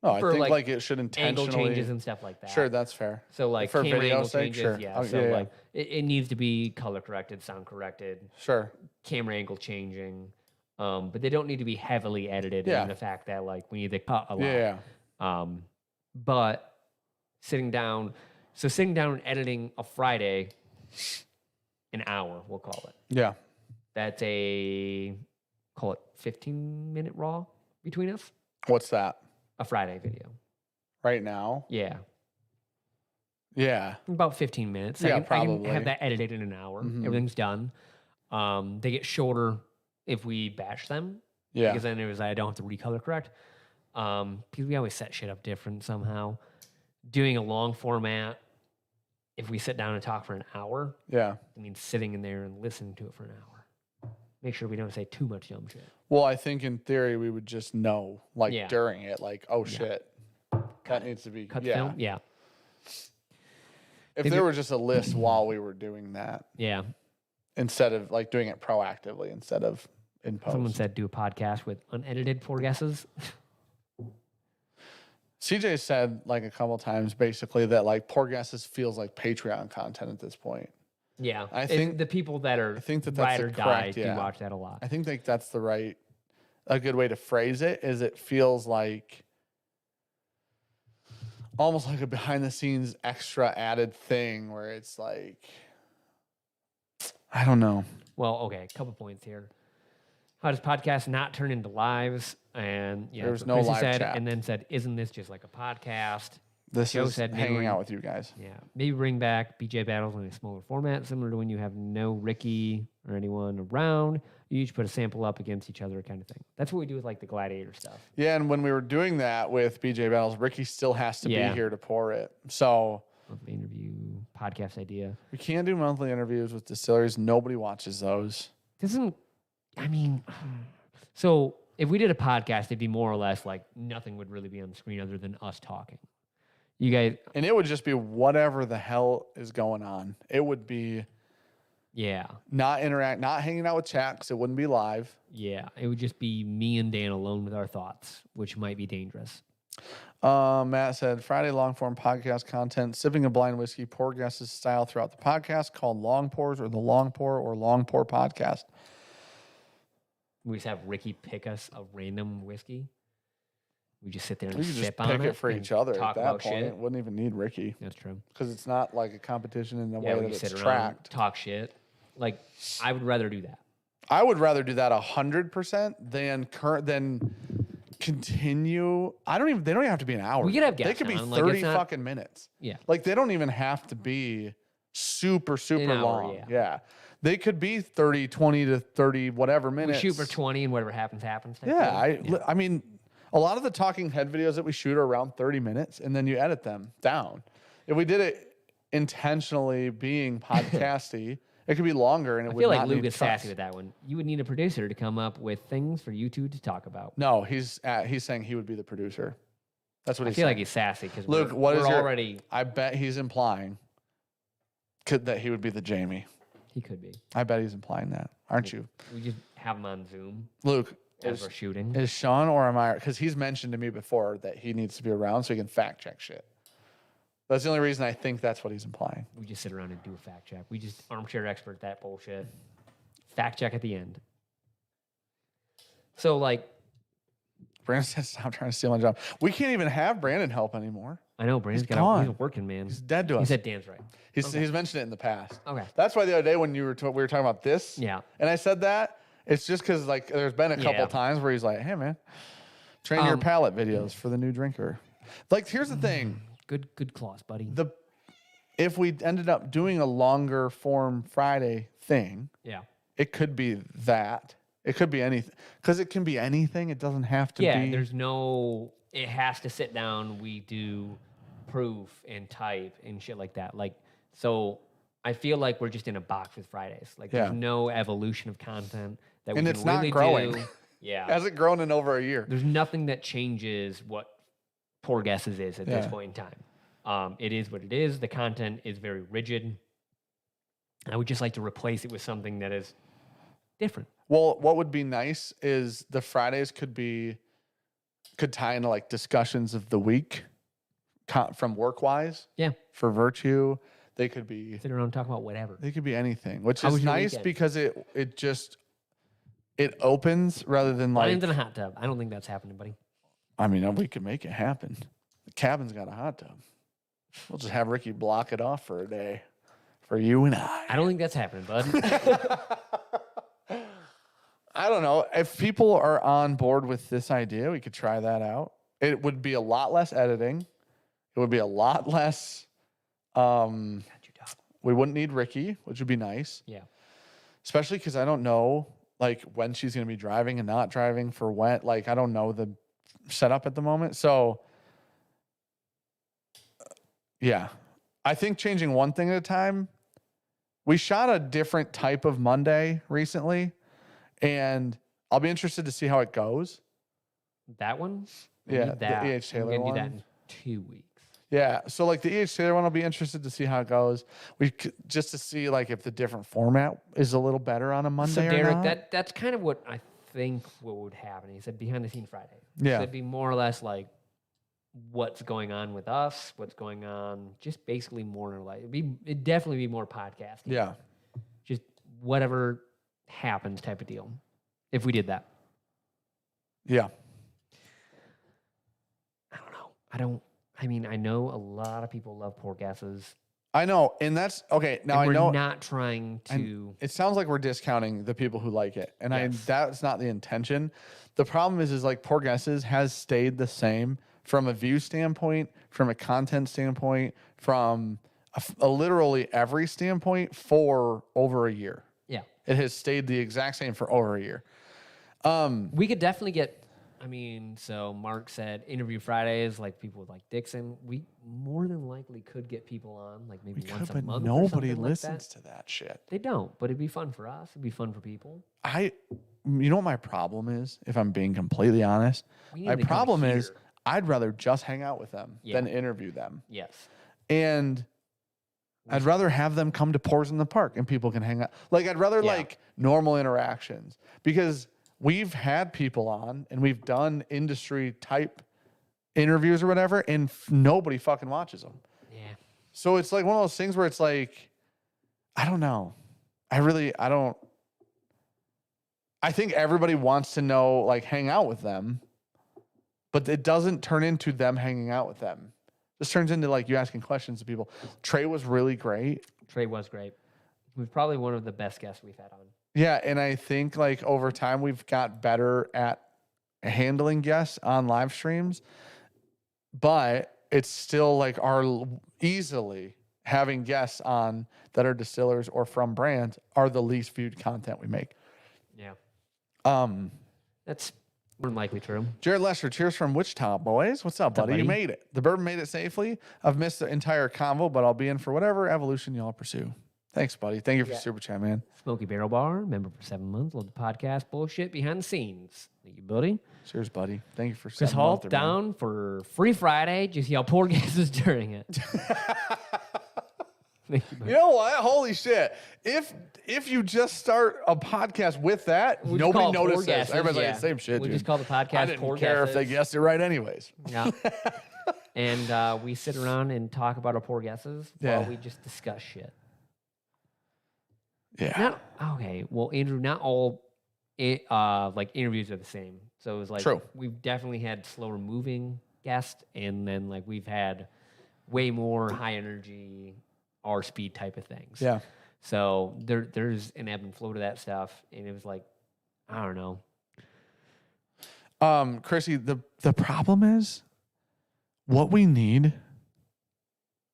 No, I For, think like, like it should Angle intentionally. changes and stuff like that. Sure, that's fair. So like For camera video angle sake, changes, sure. yeah. Oh, So yeah, yeah. like it needs to be color corrected, sound corrected, Sure. camera angle changing. But they don't need to be heavily edited Yeah. in the fact that like we need to cut a lot. Yeah. But sitting down and editing a Friday, an hour, we'll call it. Yeah. That's call it 15-minute raw between us. What's that? A Friday video. Right now? Yeah. Yeah. About 15 minutes. Yeah, I can probably. have that edited in an hour. Mhm. Everything's done. They get shorter if we batch them. Yeah. Because then I don't have to recolor correct. Because we always set shit up different somehow. Doing a long format, if we sit down and talk for an hour, Yeah. I mean sitting in there and listening to it for an hour. Make sure we don't say too much dumb shit. Well, I think in theory we would just know, like Yeah. during it, like, oh Yeah. shit. That needs to be Cut the yeah. film? Yeah. If Think there it- were just a list while we were doing that, Yeah. instead of like doing it proactively instead of in post. Someone said do a podcast with unedited poor guesses. CJ said like a couple times basically that like poor guesses feels like Patreon content at this point. Yeah. I think- the people that are I think that that's ride the or die correct, do yeah. watch that a lot. I think like that's a good way to phrase it is it feels like almost like a behind the scenes extra added thing where it's like I don't know. Well, okay, a couple points here. How does podcast not turn into lives? And yeah, There's that's no what Chrissy live said, chat. and then said, "Isn't this just like a podcast?" This Joe is said maybe hanging we're- out with you guys. Yeah, maybe bring back BJ battles in a smaller format, similar to when you have no Ricky or anyone around. You each put a sample up against each other, kind of thing. That's what we do with like the Gladiator stuff. Yeah, and when we were doing that with BJ Battles, Ricky still has to Yeah. be here to pour it. So Monthly interview podcast idea. we can't do monthly interviews with distilleries. Nobody watches those. Doesn't I mean? So if we did a podcast, it'd be more or less like nothing would really be on the screen other than us talking. You guys, And it would just be whatever the hell is going on. It would be yeah, not hanging out with chat because it wouldn't be live. yeah. It would just be me and Dan alone with our thoughts, which might be dangerous. Matt said Friday long form podcast content, sipping a blind whiskey, pour guesses style throughout the podcast called Long Pours or the Long Pour or Long Pour podcast. We just have Ricky pick us a random whiskey. We just sit there and We could just sip on pick it it for and each other Talk at that about point. shit. Wouldn't even need Ricky That's true. because it's not like a competition in the Yeah, way we that just it's sit around, tracked. talk shit. Like I would rather do that. I would rather do that 100% than continue. They don't even have to be an hour. We could have They guests could be on, like, 30 it's not- fucking minutes. Yeah. Like they don't even have to be super An hour, long. yeah. They could be 20 to 30 whatever We minutes. shoot for 20 and whatever happens, happens. type Yeah, thing. I mean, a lot of the talking head videos that we shoot are around 30 minutes and then you edit them down. If we did it intentionally being podcasty, It could be longer, and it I would feel like not Luke need is cuts. sassy with that one. You would need a producer to come up with things for you two to talk about. No, he's saying he would be the producer. That's what I he's feel saying. like he's sassy because Luke, we're, what is we're your? already. I bet he's implying that he would be the Jamie. He could be. I bet he's implying that, aren't you, We just have him on Zoom Luke? as we're shooting. Is Sean or am I? Because he's mentioned to me before that he needs to be around so he can fact check shit. That's the only reason I think that's what he's implying. We just sit around and do a fact check. We just armchair expert that bullshit. Fact check at the end. So like, Brandon said, "Stop trying to steal my job." We can't even have Brandon help anymore. I know Brandon's He's got. He's gone. a working man. He's dead to He us. said Dan's right. He's mentioned it in the past. Okay. That's why the other day when we were talking about this, Yeah. and I said that, it's just because like there's been a couple Yeah. times where he's like, "Hey man, train your palate videos for the new drinker." Like here's the thing: Good claws, buddy. if we ended up doing a longer form Friday thing, Yeah. it could be that. It could be anything because it can be anything. It doesn't have to Yeah. be. There's no. It has to sit down. We do proof and type and shit like that. Like so. I feel like we're just in a box with Fridays. Like Yeah. there's no evolution of content that we And can it's not really growing. do. Yeah. Hasn't grown in over a year. There's nothing that changes what Poor Guesses is at this Yeah. point in time. It is what it is. The content is very rigid. I would just like to replace it with something that is different. Well, what would be nice is the Fridays could tie into like discussions of the week from work wise. Yeah. For Virtue, they could be Sit around and talk about whatever. they could be anything, which How is was your nice weekend? because it opens rather than like. Lions in a hot tub. I don't think that's happening, buddy. I mean, we could make it happen. The cabin's got a hot tub. We'll just have Ricky block it off for a day, for you and I. I don't think that's happening, bud. I don't know. If people are on board with this idea, we could try that out. It would be a lot less editing. It would be a lot less. We wouldn't need Ricky, which would be nice. Yeah. Especially because I don't know like when she's going to be driving and not driving for when. Like I don't know the setup at the moment. So yeah, I think changing one thing at a time. We shot a different type of Monday recently, and I'll be interested to see how it goes. That one? Yeah, Need the that. E.H. Taylor I'm gonna one. do that in 2 weeks. Yeah, so like the E.H. Taylor one, I'll be interested to see how it goes. Just to see like if the different format is a little better on a Monday So or Derek, not. that's kind of what I think what would happen. He said behind the scenes Friday. Yeah. So it'd be more or less like what's going on with us, what's going on, just basically more or less. It'd definitely be more podcasting. Yeah. Just whatever happens type of deal. If we did that. Yeah. I don't know. I mean, I know a lot of people love Poor Guesses. I know, and that's okay. Now and I know we're not trying to. it sounds like we're discounting the people who like it, and Yes. that's not the intention. The problem is like Poor Guesses has stayed the same from a view standpoint, from a content standpoint, from a literally every standpoint for over a year. Yeah. It has stayed the exact same for over a year. We could definitely get. I mean, so Mark said interview Fridays, like people with like Dixon. We more than likely could get people on, like maybe once a but month. or nobody something like listens that. to that shit. They don't, but it'd be fun for us. It'd be fun for people. You know what my problem is, if I'm being completely honest? We need My them to come problem is here. I'd rather just hang out with them Yeah. than interview them. Yes. And I'd rather have them come to Pours in the Park and people can hang out. Like I'd rather Yeah. like normal interactions because we've had people on and we've done industry type interviews or whatever and nobody fucking watches them. Yeah. So it's like one of those things where it's like, I don't know. I think everybody wants to know, like hang out with them, but it doesn't turn into them hanging out with them. This turns into like you asking questions to people. Trey was really great. Trey was great. He was probably one of the best guests we've had on. Yeah, and I think like over time we've got better at handling guests on live streams, but it's still like easily having guests on that are distillers or from brands are the least viewed content we make. Yeah. That's more than likely true. Jared Lester, cheers from Wichita, boys. What's up, buddy? You buddy? made it. The bourbon made it safely. I've missed the entire convo, but I'll be in for whatever evolution y'all pursue. Thanks, buddy. Thank you for super chat, man. Smoky Barrel Bar, member for 7 months. Love the podcast bullshit behind the scenes. Thank you, buddy. Cheers, buddy. Thank you for Chris 7 Hall months. down for Free Friday. Just yell poor guesses during it. Thank you, buddy. You know what? Holy shit. If you just start a podcast with that, We'll just call nobody it Poor notices. Guesses, Everybody's like yeah. the same shit, We dude. just call the podcast I didn't Poor care if they Guesses. guessed it right anyways. Yeah. And we sit around and talk about our poor guesses while we just discuss shit. Yeah. Okay. Well, Andrew, not all like interviews are the same. So it was like True. we've definitely had slower moving guests, and then like we've had way more high energy R speed type of things. Yeah. So there's an ebb and flow to that stuff, and it was like, I don't know. Chrissy, the problem is what we need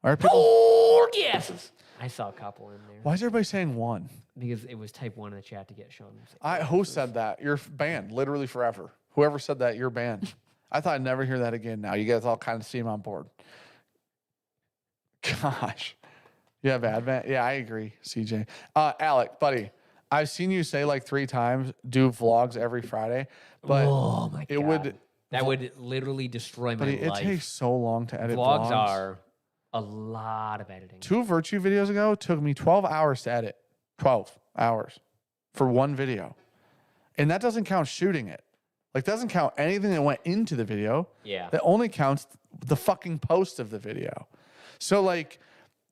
are people. Poor guesses. I saw a couple in there Why is everybody saying one? because it was type 1 in the chat to get shown. Who said that? You're banned literally forever. Whoever said that, you're banned. I thought I'd never hear that again. Now you guys all kind of seem on board. Gosh, you have advent. Yeah, I agree, CJ. Alec, buddy, I've seen you say like 3 times do vlogs every Friday, but Oh my it God. would. That would literally destroy my But it life. takes so long to edit Vlogs vlogs. are a lot of editing. 2 Virtue videos ago took me 12 hours to edit. 12 hours for one video. And that doesn't count shooting it. Like, doesn't count anything that went into the video. Yeah. That only counts the fucking post of the video. So, like,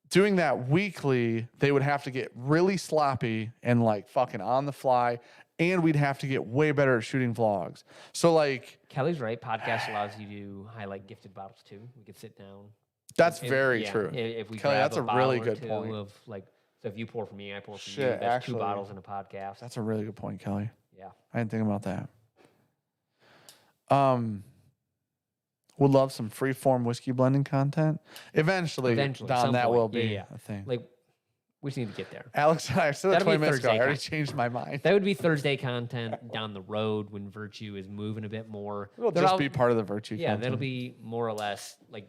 doing that weekly, they would have to get really sloppy and, like, fucking on the fly. And we'd have to get way better at shooting vlogs. So, like... Kelly's right. Podcast allows you to highlight gifted bottles, too. We could sit down. That's very true. If we Kelly, grab that's a a really bottle or good two point. Of, like, so if you pour for me, I pour for you. Shit, That's actually, 2 bottles in a podcast. That's a really good point, Kelly. Yeah. I didn't think about that. Would love some free-form whiskey blending content. Eventually at Don, some that point. will be Yeah. a thing. Like, we just need to get there. Alex, I said that That'll be 20 minutes ago. I Thursday already night. changed my mind. That would be Thursday content down the road when Virtue is moving a bit more. It'll They're just all- be part of the Virtue Yeah, content. that'll be more or less like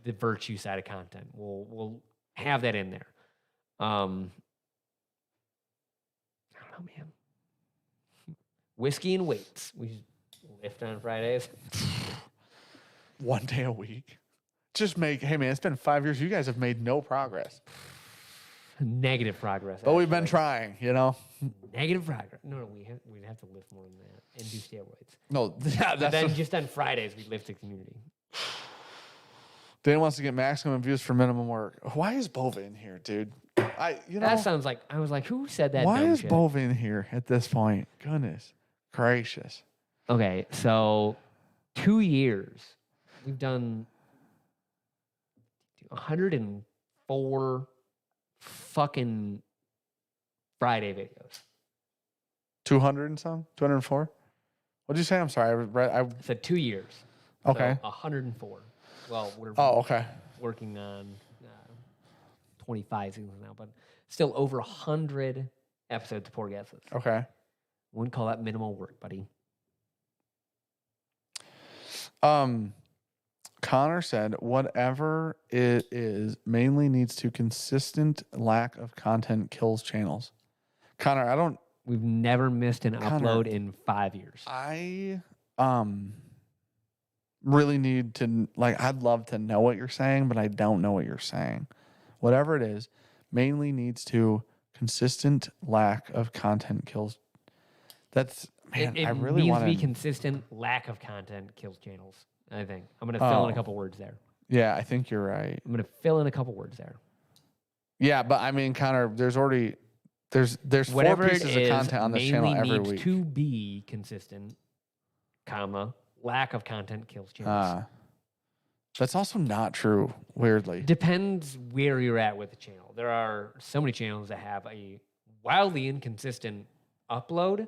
the Virtue side of content. We'll have that in there. I don't know, man. Whiskey and weights. We should lift on Fridays. one day a week. Just hey, man, it's been 5 years. You guys have made no progress. Negative progress. But we've been actually. trying, you know? Negative progress. No, we'd have to lift more than that and do steroids. No, yeah, And that's then just on Fridays, we lift the community. Dan wants to get maximum views for minimum work. Why is Bova in here, dude? That sounds like, I was like, who said that? Why dumb is shit? Bova in here at this point? Goodness gracious. Okay, so 2 years. We've done 104 fucking Friday videos. 200 and some? 204? What'd you say? I'm sorry. I said 2 years. Okay. So 104. Well, we're Okay. working on 25 seasons now, but still over 100 episodes of Poor Guesses. Okay. Wouldn't call that minimal work, buddy. Connor said, whatever it is, mainly needs to consistent lack of content kills channels. Connor, We've never missed an Connor, upload in 5 years. I really need to, I'd love to know what you're saying, but I don't know what you're saying. Whatever it is, mainly needs to consistent lack of content kills. That's, man, It I really needs want to be consistent. Lack of content kills channels. I think I'm going to fill in a couple words there. Yeah, I think you're right. I'm going to fill in a couple words there. Yeah, but I mean, Connor, there's 4 Whatever pieces it is, of content on this channel mainly every needs week. to be consistent, comma, lack of content kills channels. That's also not true, weirdly. Depends where you're at with the channel. There are so many channels that have a wildly inconsistent upload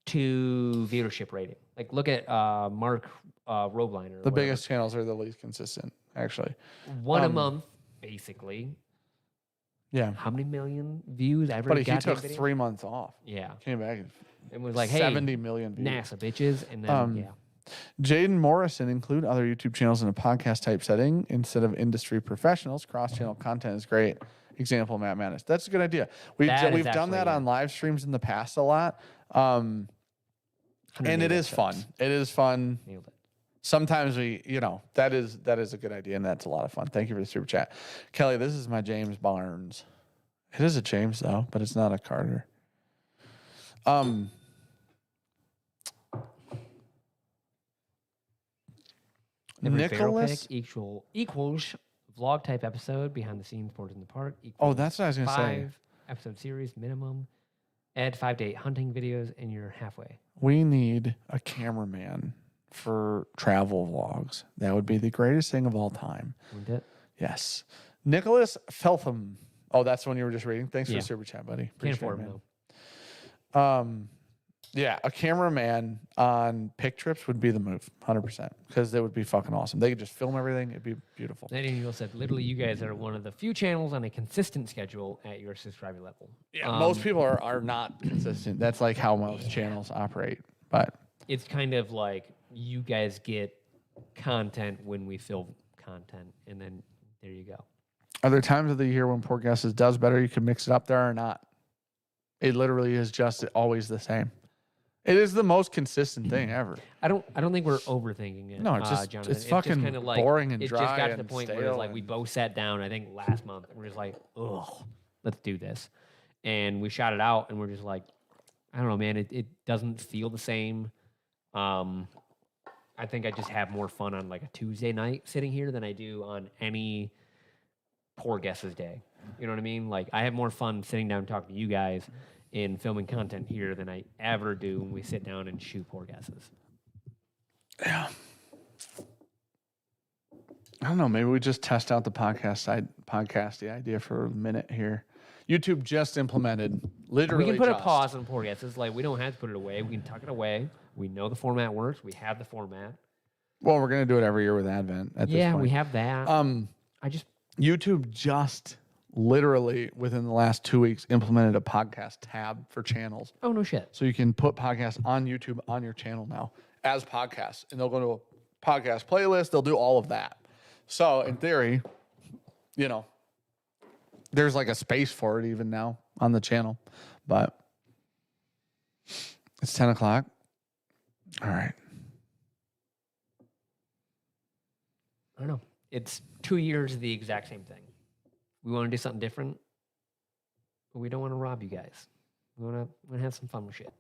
to viewership rating. Like, look at Mark Robliner. The biggest channels are the least consistent, actually. One a month, basically. Yeah. How many million views every But he goddamn took video? 3 months off. Yeah. Came back and It was like, hey, 70 million views. NASA bitches. And then, yeah. Jaden Morrison, include other YouTube channels in a podcast type setting instead of industry professionals. Cross channel content is great. example of Matt Madness. That's a good idea. We've That is done actually, that yeah. on live streams in the past a lot. And it is fun. It is fun. Nailed it. Sometimes that is a good idea, and that's a lot of fun. Thank you for the super chat. Kelly, this is my James Barnes. It is a James, though, but it's not a Carter. Every barrel Nicholas. pick equals vlog type episode, behind the scenes, boards in the park. Oh, that's what I was going to say. 5 episode series minimum. Add 5 to 8 hunting videos, and you're halfway. We need a cameraman for travel vlogs. That would be the greatest thing of all time. Wouldn't it? Yes. Nicholas Feltham. Oh, that's the one you were just reading. Thanks for the super chat, buddy. Can't Appreciate afford it, him, man. Yeah, a cameraman on pick trips would be the move, 100%, because they would be fucking awesome. They could just film everything. It'd be beautiful. Eddie Neal said, literally, you guys are one of the few channels on a consistent schedule at your subscriber level. Yeah, most people are not consistent. That's like how most channels operate. But it's kind of like you guys get content when we film content, and then there you go. Are there times of the year when Poor Guesses does better? You can mix it up. There are not. It literally is just always the same. It is the most consistent thing ever. I don't think we're overthinking it. No, it's just Jonathan. it's fucking just kinda like, boring and it dry. It just got to and the point stale where it's like we both sat down. I think last month we're just like, ugh, let's do this, and we shot it out, and we're just like, I don't know, man. It doesn't feel the same. I think I just have more fun on like a Tuesday night sitting here than I do on any Poor Guesses day. You know what I mean? Like I have more fun sitting down and talking to you guys in filming content here than I ever do when we sit down and shoot Poor Guesses. Yeah. I don't know. Maybe we just test out the the idea for a minute here. YouTube just implemented literally. We can put a pause on Poor Guesses. Like we don't have to put it away. We can tuck it away. We know the format works. We have the format. Well, we're gonna do it every year with Advent. At this point. We have that. YouTube just literally within the last 2 weeks implemented a podcast tab for channels. Oh, no shit. So you can put podcasts on YouTube on your channel now as podcasts, and they'll go to a podcast playlist. They'll do all of that. So in theory, there's like a space for it even now on the channel, but it's 10 o'clock. All right. I don't know. It's 2 years of the exact same thing. We want to do something different, but we don't want to rob you guys. We want to have some fun with shit.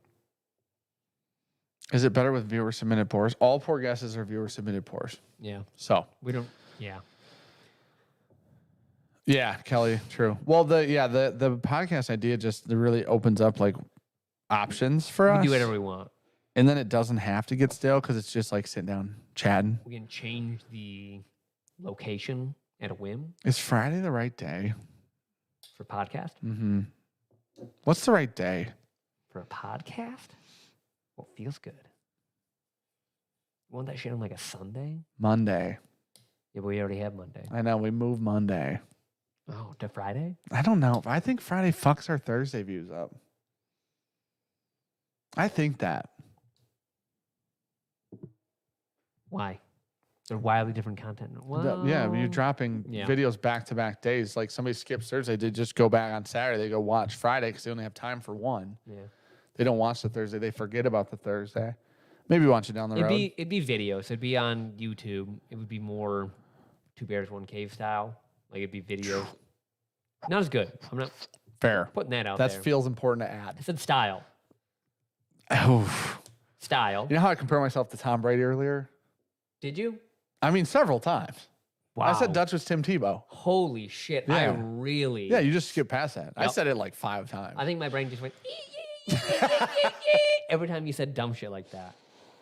Is it better with viewer submitted pours? All Poor Guesses are viewer submitted pours. Yeah. So we don't. Yeah. Yeah, Kelly. True. Well, the podcast idea just really opens up like options for us. We do whatever we want, and then it doesn't have to get stale because it's just like sitting down chatting. We can change the location at a whim. Is Friday the right day for podcast? Mm-hmm. What's the right day for a podcast? What feels good? You want that shit on like a Sunday? Monday. Yeah, but we already have Monday. I know. We moved Monday. Oh, to Friday? I don't know. I think Friday fucks our Thursday views up. I think that. Why? They're wildly different content. Well, yeah, you're dropping videos back-to-back days. Like somebody skips Thursday, they just go back on Saturday. They go watch Friday because they only have time for one. Yeah. They don't watch the Thursday. They forget about the Thursday. Maybe watch it down the road. It'd be videos. It'd be on YouTube. It would be more Two Bears, One Cave style. Like it'd be videos. Not as good. I'm not fair putting that out there. That feels important to add. I said style. Oh. Style. You know how I compared myself to Tom Brady earlier? Did you? I mean, several times. Wow. I said Dutch was Tim Tebow. Holy shit. Yeah. I really... Yeah, you just skipped past that. Yep. I said it like 5 times. I think my brain just went... every time you said dumb shit like that.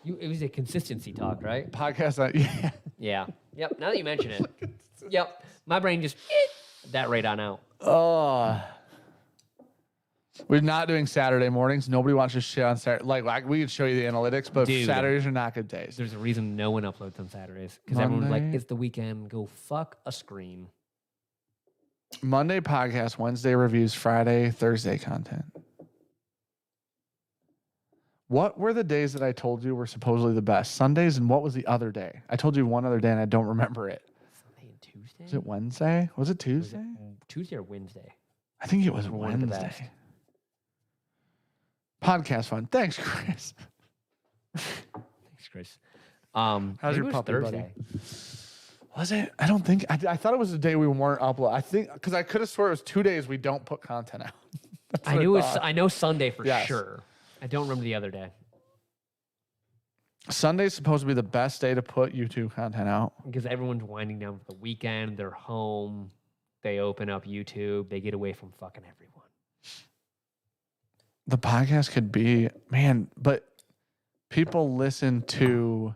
It was a consistency talk, right? Podcast. Yeah. Yeah. Yep. Now that you mention it. Yep. My brain just... that right on out. Oh... We're not doing Saturday mornings. Nobody watches shit on Saturday. Like we could show you the analytics, but dude, Saturdays are not good days. There's a reason no one uploads on Saturdays because everyone's like, it's the weekend. Go fuck a screen. Monday podcast, Wednesday reviews, Friday, Thursday content. What were the days that I told you were supposedly the best? Sundays, and what was the other day? I told you one other day, and I don't remember it. Sunday and Tuesday? Was it Wednesday? Was it Tuesday? Tuesday or Wednesday? I think it was One of the best. Wednesday. Podcast fun. Thanks, Chris. Thanks, Chris. How's maybe your it was puppy, Thursday. buddy? Was it? I don't think. I thought it was the day we weren't uploading. I think because I could have swore it was 2 days we don't put content out. That's I what knew it was. thought. I know Sunday for Yes. sure. I don't remember the other day Sunday's supposed to be the best day to put YouTube content out. because everyone's winding down for the weekend. They're home. They open up YouTube. They get away from fucking everyone. The podcast could be, man, but people listen to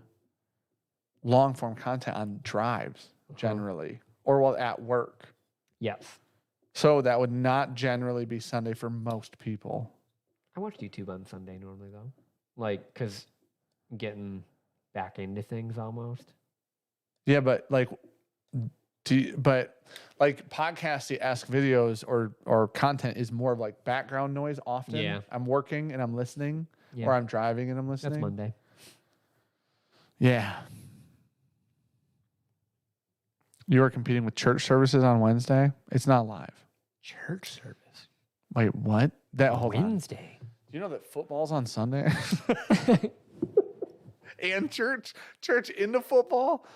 long form content on drives generally or while at work. Yes. So that would not generally be Sunday for most people. I watch YouTube on Sunday normally though, like because I'm getting back into things almost. Yeah, but like, like podcasty-esque videos or content is more of like background noise often. Yeah. I'm working and I'm listening, Yeah. or I'm driving and I'm listening. That's Monday. Yeah. You are competing with church services on Wednesday. It's not live. Church service. Wait, what? Hold on. Wednesday. Do you know that football's on Sunday? And church into football?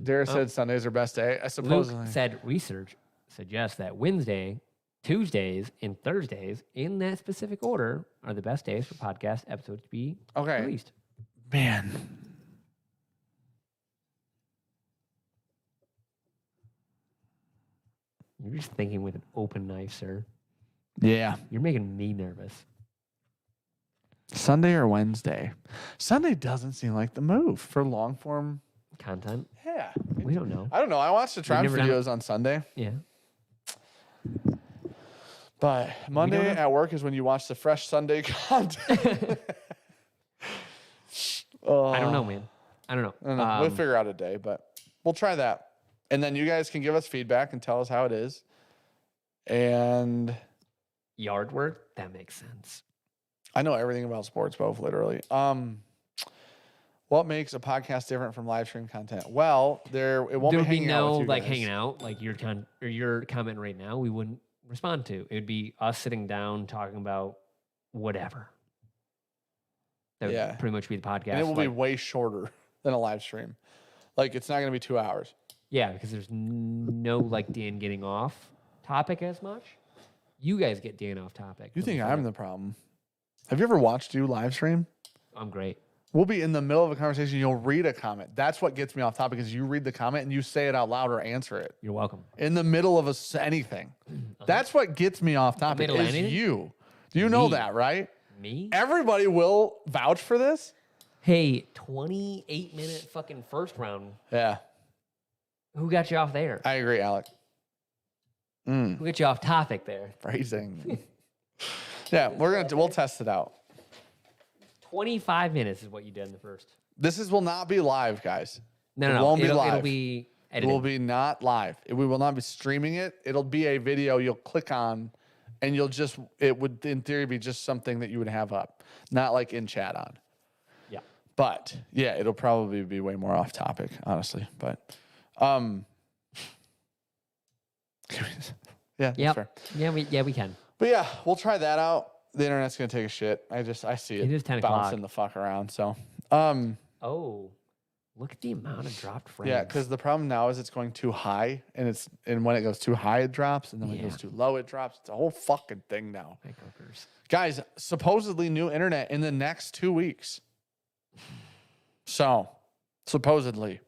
Dara said Sundays are best day. I suppose. Luke said research suggests that Wednesday, Tuesdays, and Thursdays, in that specific order, are the best days for podcast episodes to be released. Man. You're just thinking with an open knife, sir. Yeah. You're making me nervous. Sunday or Wednesday? Sunday doesn't seem like the move for long form Content? Yeah. We don't know. I don't know. I watched the tribe never done videos on Sunday, Yeah. but Monday at work is when you watch the fresh Sunday content. I don't know, man. I don't know. I don't know. We'll figure out a day, but we'll try that. And then you guys can give us feedback and tell us how it is. And Yard work? That makes sense. I know everything about sports, both literally. What makes a podcast different from live stream content? Well, it won't There be would be hanging out no with you like guys. hanging out like your comment right now. We wouldn't respond to. It would be us sitting down talking about whatever. That would Yeah. pretty much be the podcast. And it will be like- way shorter than a live stream. Like it's not going to be 2 hours. Yeah, because there's no like Dan getting off topic as much. You guys get Dan off topic. You So think it's I'm like, the problem? Have you ever watched you live stream? I'm great. We'll be in the middle of a conversation. You'll read a comment. That's what gets me off topic is you read the comment and you say it out loud or answer it You're welcome. in the middle of anything. That's what gets me off topic middle of is anything? you. Do you know Me? that, right? Me? Everybody will vouch for this. Hey, 28-minute fucking first round. Yeah, Who got you off there? I agree, Alec. Who got you off topic there? Phrasing. Yeah, we'll test it out. 25 minutes is what you did in the first. This will not be live, guys. No, It no, won't be it'll live. be It edited. will be not live. We will not be streaming it. It'll be a video you'll click on and it would in theory be just something that you would have up, not like in chat on. Yeah. But yeah, it'll probably be way more off topic, honestly. But yeah, that's fair. Yeah, we can. But yeah, we'll try that out. The internet's gonna take a shit. I see it. It is 10 o'clock. bouncing the fuck around. So Oh, look at the amount of dropped frames. yeah, because the problem now is it's going too high, and when it goes too high, it drops, and then when it goes too low, it drops. It's a whole fucking thing now. Guys, supposedly new internet in the next 2 weeks. So, supposedly.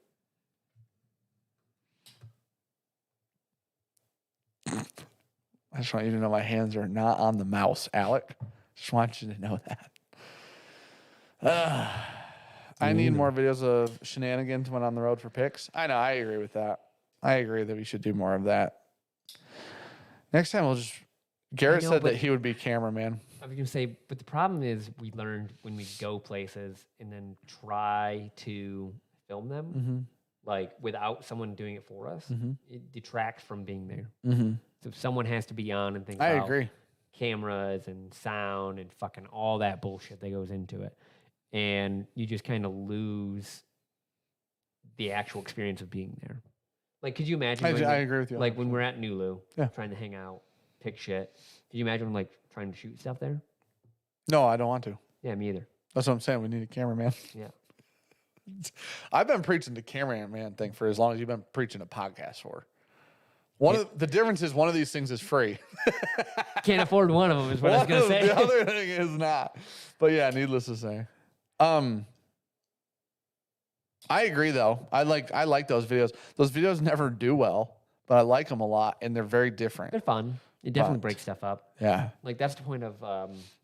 I just want you to know my hands are not on the mouse, Alec. Just want you to know that. I need more videos of shenanigans when on the road for picks. I know, I agree with that. I agree that we should do more of that. Next time Garrett said that he would be cameraman. I was going to say, but the problem is we learned when we go places and then try to film them, like without someone doing it for us, it detracts from being there. So someone has to be on and think I about agree. cameras and sound and fucking all that bullshit that goes into it. And you just kind of lose the actual experience of being there. Like, could you imagine? I agree with you. Like when we're at Nulu, Yeah. trying to hang out, pick shit. Could you imagine like trying to shoot stuff there? No, I don't want to. Yeah, me either. That's what I'm saying. We need a cameraman. Yeah. I've been preaching the cameraman thing for as long as you've been preaching a podcast for. The difference is one of these things is free. Can't afford one of them is what I was going to say. The other thing is not. But yeah, needless to say. I agree though. I like those videos. Those videos never do well, but I like them a lot and they're very different. They're fun. It definitely breaks stuff up. Yeah. Like that's the point of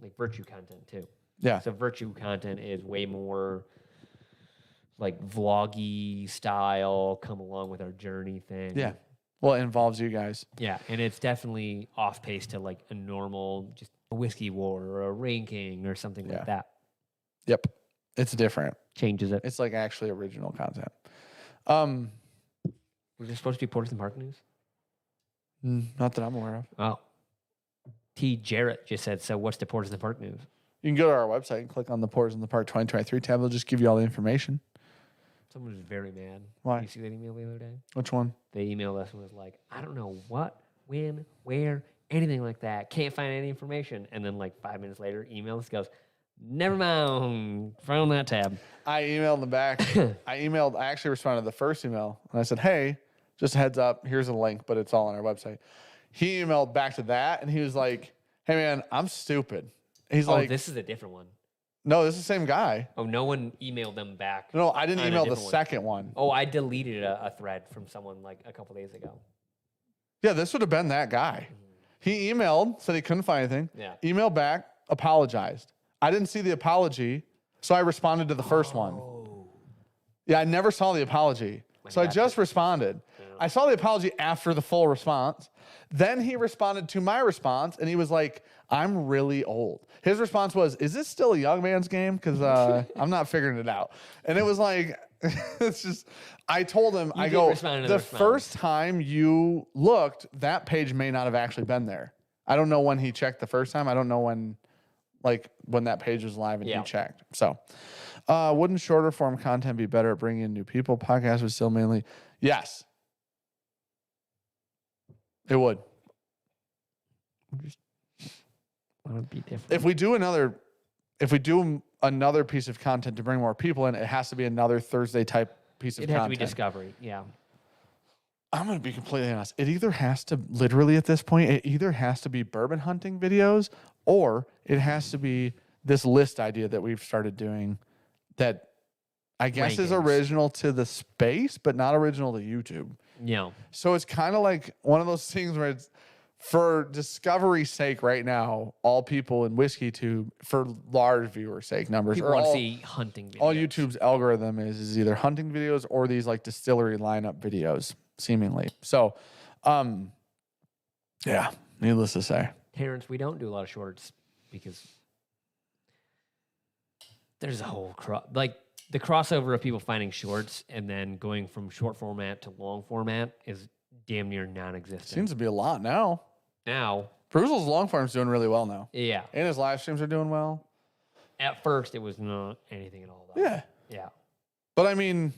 like virtue content too. Yeah. So virtue content is way more like vloggy style, come along with our journey thing. Yeah. Well, it involves you guys. Yeah, and it's definitely off pace to like a normal, just a whiskey war or a ranking or something like that. Yep. It's different. Changes it. It's like actually original content. Was there supposed to be Porters in the Park news? Not that I'm aware of. Oh. T. Jarrett just said, so what's the Porters in the Park news? You can go to our website and click on the Porters in the Park 2023 tab. It'll just give you all the information. Someone was very mad. Why? Did you see that email the other day? Which one? They emailed us and was like, I don't know what, when, where, anything like that. Can't find any information. And then like 5 minutes later, email us goes, never mind. Found that tab. I emailed them back. I actually responded to the first email and I said, hey, just a heads up, here's a link, but it's all on our website. He emailed back to that and he was like, hey man, I'm stupid. He's like, this is a different one. No, this is the same guy. Oh, no one emailed them back. No, I didn't email the second one. Oh, I deleted a thread from someone like a couple days ago. Yeah, this would have been that guy. He emailed, said he couldn't find anything. Yeah. Emailed back, apologized. I didn't see the apology, so I responded to the first one. Yeah, I never saw the apology. So I just responded. Yeah. I saw the apology after the full response. Then he responded to my response, and he was like, I'm really old. His response was, is this still a young man's game? Because I'm not figuring it out. And it was like, it's just, I told him, I go, the first time you looked, that page may not have actually been there. I don't know when he checked the first time. I don't know when that page was live and he checked. So wouldn't shorter form content be better at bringing in new people? Podcasts would still mainly, yes. It would. Would be different. If we do another piece of content to bring more people in, it has to be another Thursday type piece of content. It has to be discovery, yeah. I'm going to be completely honest. It either has to, literally at this point, it either has to be bourbon hunting videos or it has to be this list idea that we've started doing that I guess is original to the space, but not original to YouTube. Yeah. So it's kind of like one of those things where it's, for discovery's sake right now, all people in Whiskey Tube, for large viewer sake numbers, people want to see hunting videos. All YouTube's algorithm is either hunting videos or these like distillery lineup videos, seemingly. So, yeah, needless to say. Terrence, we don't do a lot of shorts because there's a whole the crossover of people finding shorts and then going from short format to long format is damn near non-existent. Seems to be a lot now. Now, Bruzel's long form's doing really well now. Yeah. And his live streams are doing well. At first, it was not anything at all, though. Yeah. Yeah. But I mean,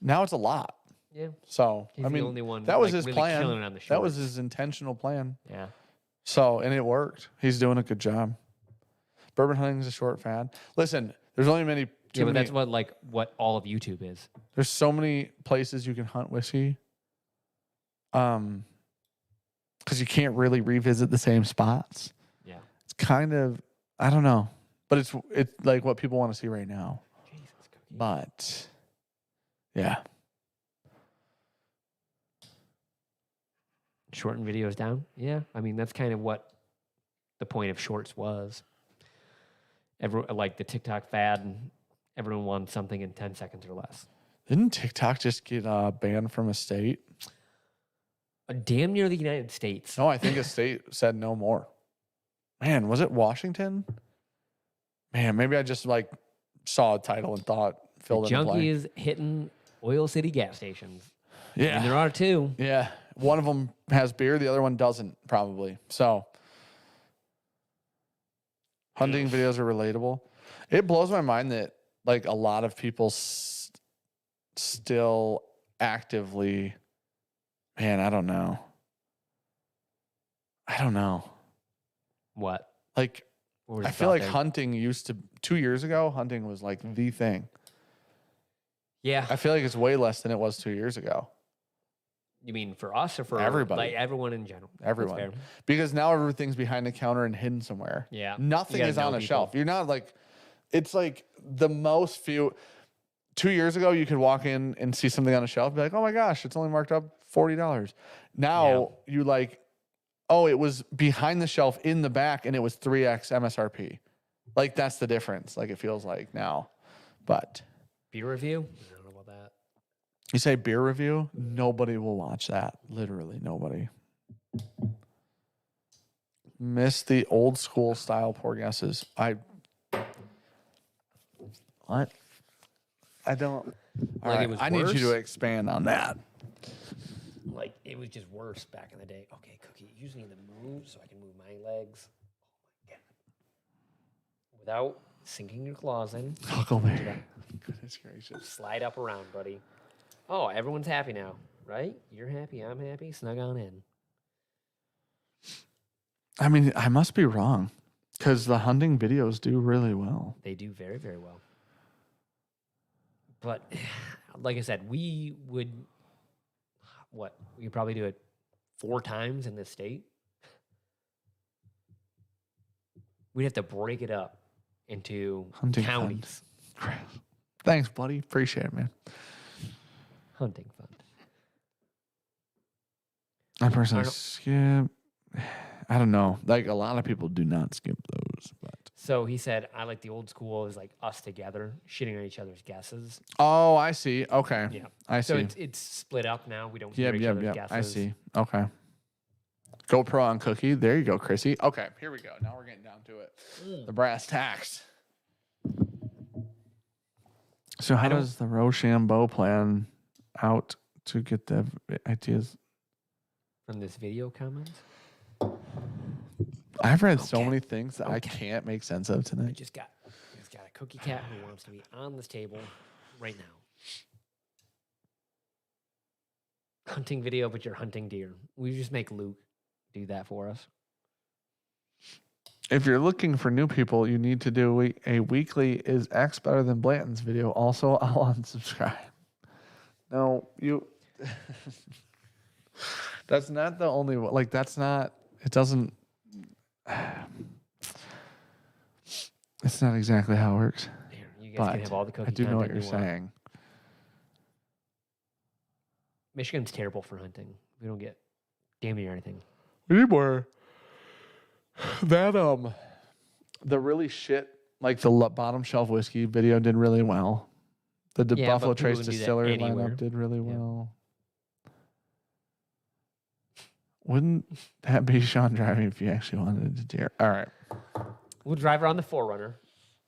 now it's a lot. Yeah. So, He's the only one that was his really plan. killing it on the That was shorts. his intentional plan. Yeah. So, and it worked. He's doing a good job. Bourbon hunting is a short fad. Listen, there's only many. Yeah, but that's what all of YouTube is. There's so many places you can hunt whiskey. Because you can't really revisit the same spots. Yeah. It's kind of, I don't know, but it's like what people want to see right now. Jesus, cookie. But yeah. Shorten videos down? Yeah. I mean, that's kind of what the point of shorts was. Like the TikTok fad, and everyone wants something in 10 seconds or less. Didn't TikTok just get banned from a state? Damn near the United States. No, I think a state said no more. Man, was it Washington? Man, maybe I just saw a title and thought filled in the blank. Junkies hitting Oil City gas stations. Yeah. And there are two. Yeah. One of them has beer, the other one doesn't, probably. So, hunting videos are relatable. It blows my mind that a lot of people still actively, man, I don't know. What? Like, What was I the feel thought like there? hunting used to, 2 years ago, hunting was like the thing. Yeah. I feel like it's way less than it was 2 years ago. You mean for us or for Everybody. Like everyone in general? That's Everyone. fair. Because now everything's behind the counter and hidden somewhere. Yeah. Nothing You gotta is on know a people. shelf. You're not like, it's like the most few. 2 years ago, you could walk in and see something on a shelf and be like, oh my gosh, it's only marked up $40. Now you like, oh, it was behind the shelf in the back and it was 3x MSRP. Like, that's the difference. Like, it feels like now. But Beer review? I don't know about that. you say beer review, nobody will watch that. Literally nobody. Miss the old school style pour guesses. What? I don't. All Like, right, it was I need you to worse? expand on that. Like, it was just worse back in the day. Okay, Cookie, you usually need to move so I can move my legs. Oh, my God. Without sinking your claws in. Huckleberry. Goodness gracious. Slide up around, buddy. Oh, everyone's happy now, right? You're happy, I'm happy. Snug on in. I mean, I must be wrong because the hunting videos do really well. They do very, very well. But like I said, we would, we could probably do it 4 times in this state. We'd have to break it up into Hunting counties. fund. Thanks, buddy. Appreciate it, man. Hunting fund. I personally I don't- skip. I don't know. Like, a lot of people do not skip those, but. So he said, I like the old school is like us together, shitting on each other's guesses. Oh, I see. Okay. Yeah. I see. So it's split up now. We don't hear each other's guesses. I see. Okay. GoPro on Cookie. There you go, Chrissy. Okay, here we go. Now we're getting down to it. The brass tacks. So how does the Rochambeau plan out to get the ideas? From this video comment? I've read so Okay. many things that I Okay. can't make sense of I tonight. just got a cookie cat who wants to be on this table right now. Hunting video, but you're hunting deer. We just make Luke do that for us. If you're looking for new people, you need to do a weekly "Is X better than Blanton's" video. Also, I'll unsubscribe. No, you. That's not the only one. Like, that's not. It doesn't. It's not exactly how it works. Here, you guys But can have all the cookie I do know what content you're you want. saying. Michigan's terrible for hunting. We don't get damn near anything. We need more. That the really shit, like the bottom shelf whiskey video did really well. The Yeah, Buffalo but people Trace can do that Distillery anywhere. lineup did really Yeah. well. Wouldn't that be Sean driving if you actually wanted to deer? All right. We'll drive around the Forerunner.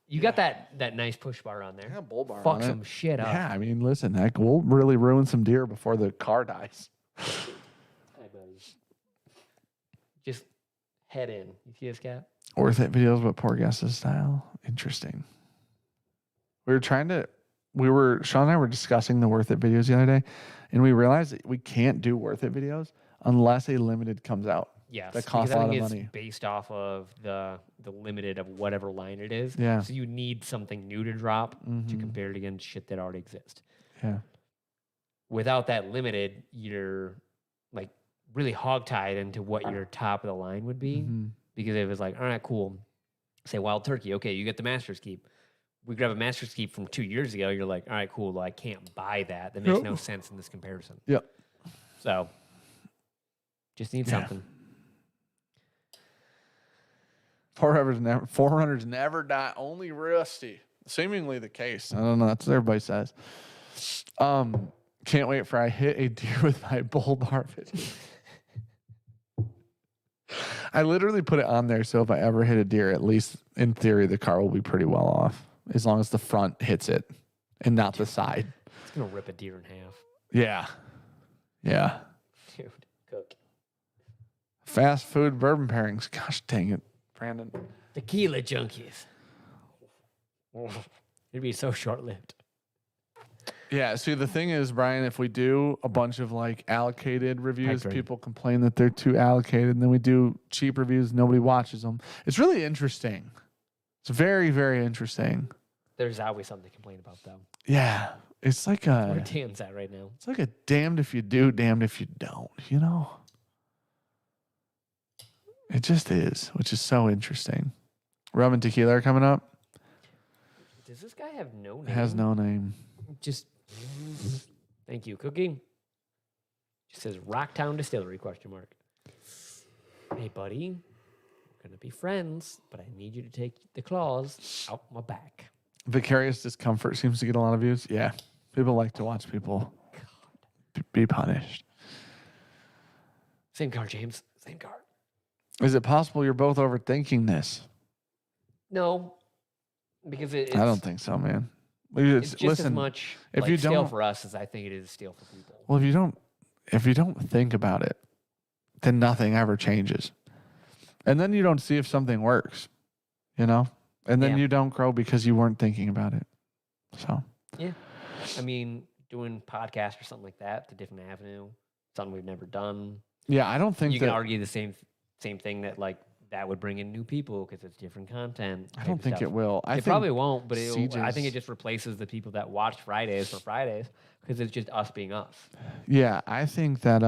You got that nice push bar on there. Yeah, bull bar Fuck on it. some shit up. Yeah, I mean, listen, heck, we'll really ruin some deer before the car dies. Hi, buddy. Just head in. You see this cat? Worth it videos, but poor guesses style. Interesting. Sean and I were discussing the Worth It videos the other day, and we realized that we can't do Worth It videos unless a limited comes out. Yes. That costs a lot of because money. it's based off of the limited of whatever line it is. Yeah. So you need something new to drop to Mhm. compare it against shit that already exists. Yeah. Without that limited, you're like really hogtied into what your top of the line would be. Mhm. Because it was like, all right, cool. Say Wild Turkey. Okay, you get the Master's Keep. We grab a Master's Keep from 2 years ago. You're like, all right, cool. Well, I can't buy that. That makes no sense in this comparison. Yep. So just need something. 400s never die, only rusty. Seemingly the case. I don't know. That's what everybody says. Can't wait for I hit a deer with my bull bar video. I literally put it on there so if I ever hit a deer, at least in theory, the car will be pretty well off as long as the front hits it and not the side. It's going to rip a deer in half. Yeah. Yeah. Dude, cook. Fast food bourbon pairings. Gosh dang it, Brandon. Tequila junkies. It'd be so short lived. Yeah, see, the thing is, Brian, if we do a bunch of like allocated reviews, Hype train. people complain that they're too allocated, and then we do cheap reviews, nobody watches them. It's really interesting. It's very, very interesting. There's always something to complain about, though. Yeah, it's like Where a Dan's at right now. it's like a damned if you do, damned if you don't. You know, it just is, which is so interesting. Rum and tequila are coming up. Does this guy have no name? It has no name. Just thank you, Cookie. Just says Rocktown Distillery ? Hey, buddy, we're gonna be friends, but I need you to take the claws out my back. Vicarious discomfort seems to get a lot of views. Yeah, people like to watch people be punished. Same card, James. Same card. Is it possible you're both overthinking this? No, because it's, I don't think so, man. it's just Listen, as much if like you stale don't- for us as I think it is stale for people. well, if you don't think about it, then nothing ever changes. And then you don't see if something works, you know? And then Yeah. you don't grow because you weren't thinking about it. So, Yeah, I mean, doing podcasts or something like that, the different avenue, something we've never done. yeah, I don't think You that can argue the same thing that like that would bring in new people because it's different content. I don't think it will. I It think probably won't, but I think CJ's it just replaces the people that watch Fridays for Fridays because it's just us being us. Yeah, I think that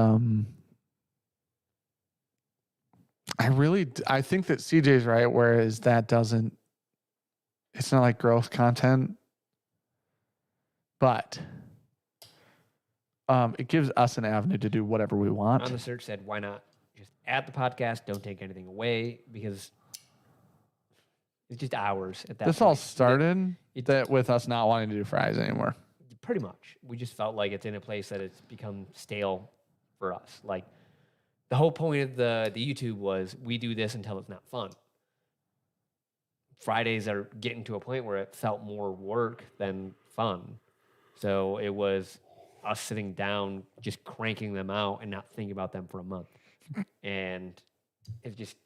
I think that CJ's right, whereas that doesn't, it's not like growth content, but it gives us an avenue to do whatever we want. On the search said, why not just add the podcast? Don't take anything away because it's just hours at that This point. all started it- that with us not wanting to do Fridays anymore. Pretty much. We just felt like it's in a place that it's become stale for us. Like the whole point of the YouTube was we do this until it's not fun. Fridays are getting to a point where it felt more work than fun. So it was us sitting down, just cranking them out and not thinking about them for a month. And it's just,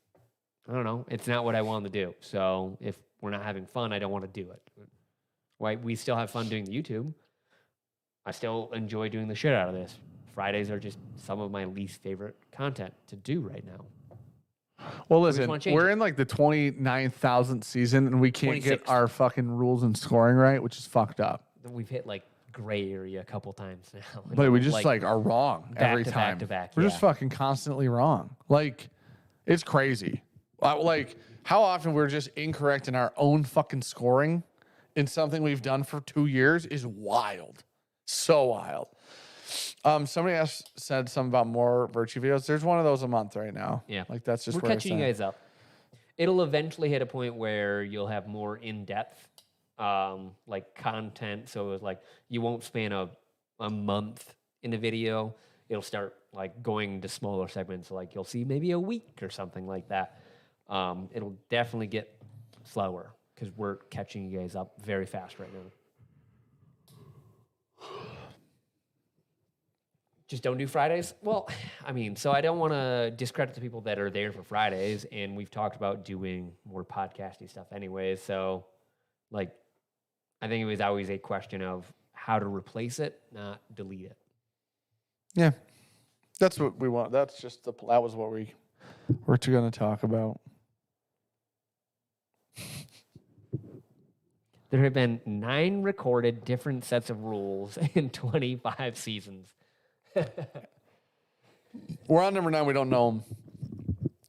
I don't know, it's not what I wanted to do. So if we're not having fun, I don't want to do it. Right? We still have fun doing the YouTube. I still enjoy doing the shit out of this. Fridays are just some of my least favorite content to do right now. Well, We just listen, wanna change we're it. in like the 29,000th season and we can't get 26th. our fucking rules and scoring right, which is fucked up. We've hit like gray area a couple times now. But we just like are wrong back every to time. back to back, We're yeah. just fucking constantly wrong. Like, it's crazy. Like, how often we're just incorrect in our own fucking scoring in something we've done for 2 years is wild. So wild. Somebody said something about more virtue videos. There's one of those a month right now. Yeah. Like, that's just We're where it's catching you at. guys up. It'll eventually hit a point where you'll have more in-depth like content. So it was like you won't span a month in a video. It'll start like going to smaller segments. Like you'll see maybe a week or something like that. It'll definitely get slower because we're catching you guys up very fast right now. Just don't do Fridays? Well, I mean, so I don't want to discredit the people that are there for Fridays, and we've talked about doing more podcasty stuff anyways. So, like, I think it was always a question of how to replace it, not delete it. Yeah. That's what we want. That's just that was what we're going to talk about. There have been 9 recorded different sets of rules in 25 seasons. We're on number 9. We don't know them.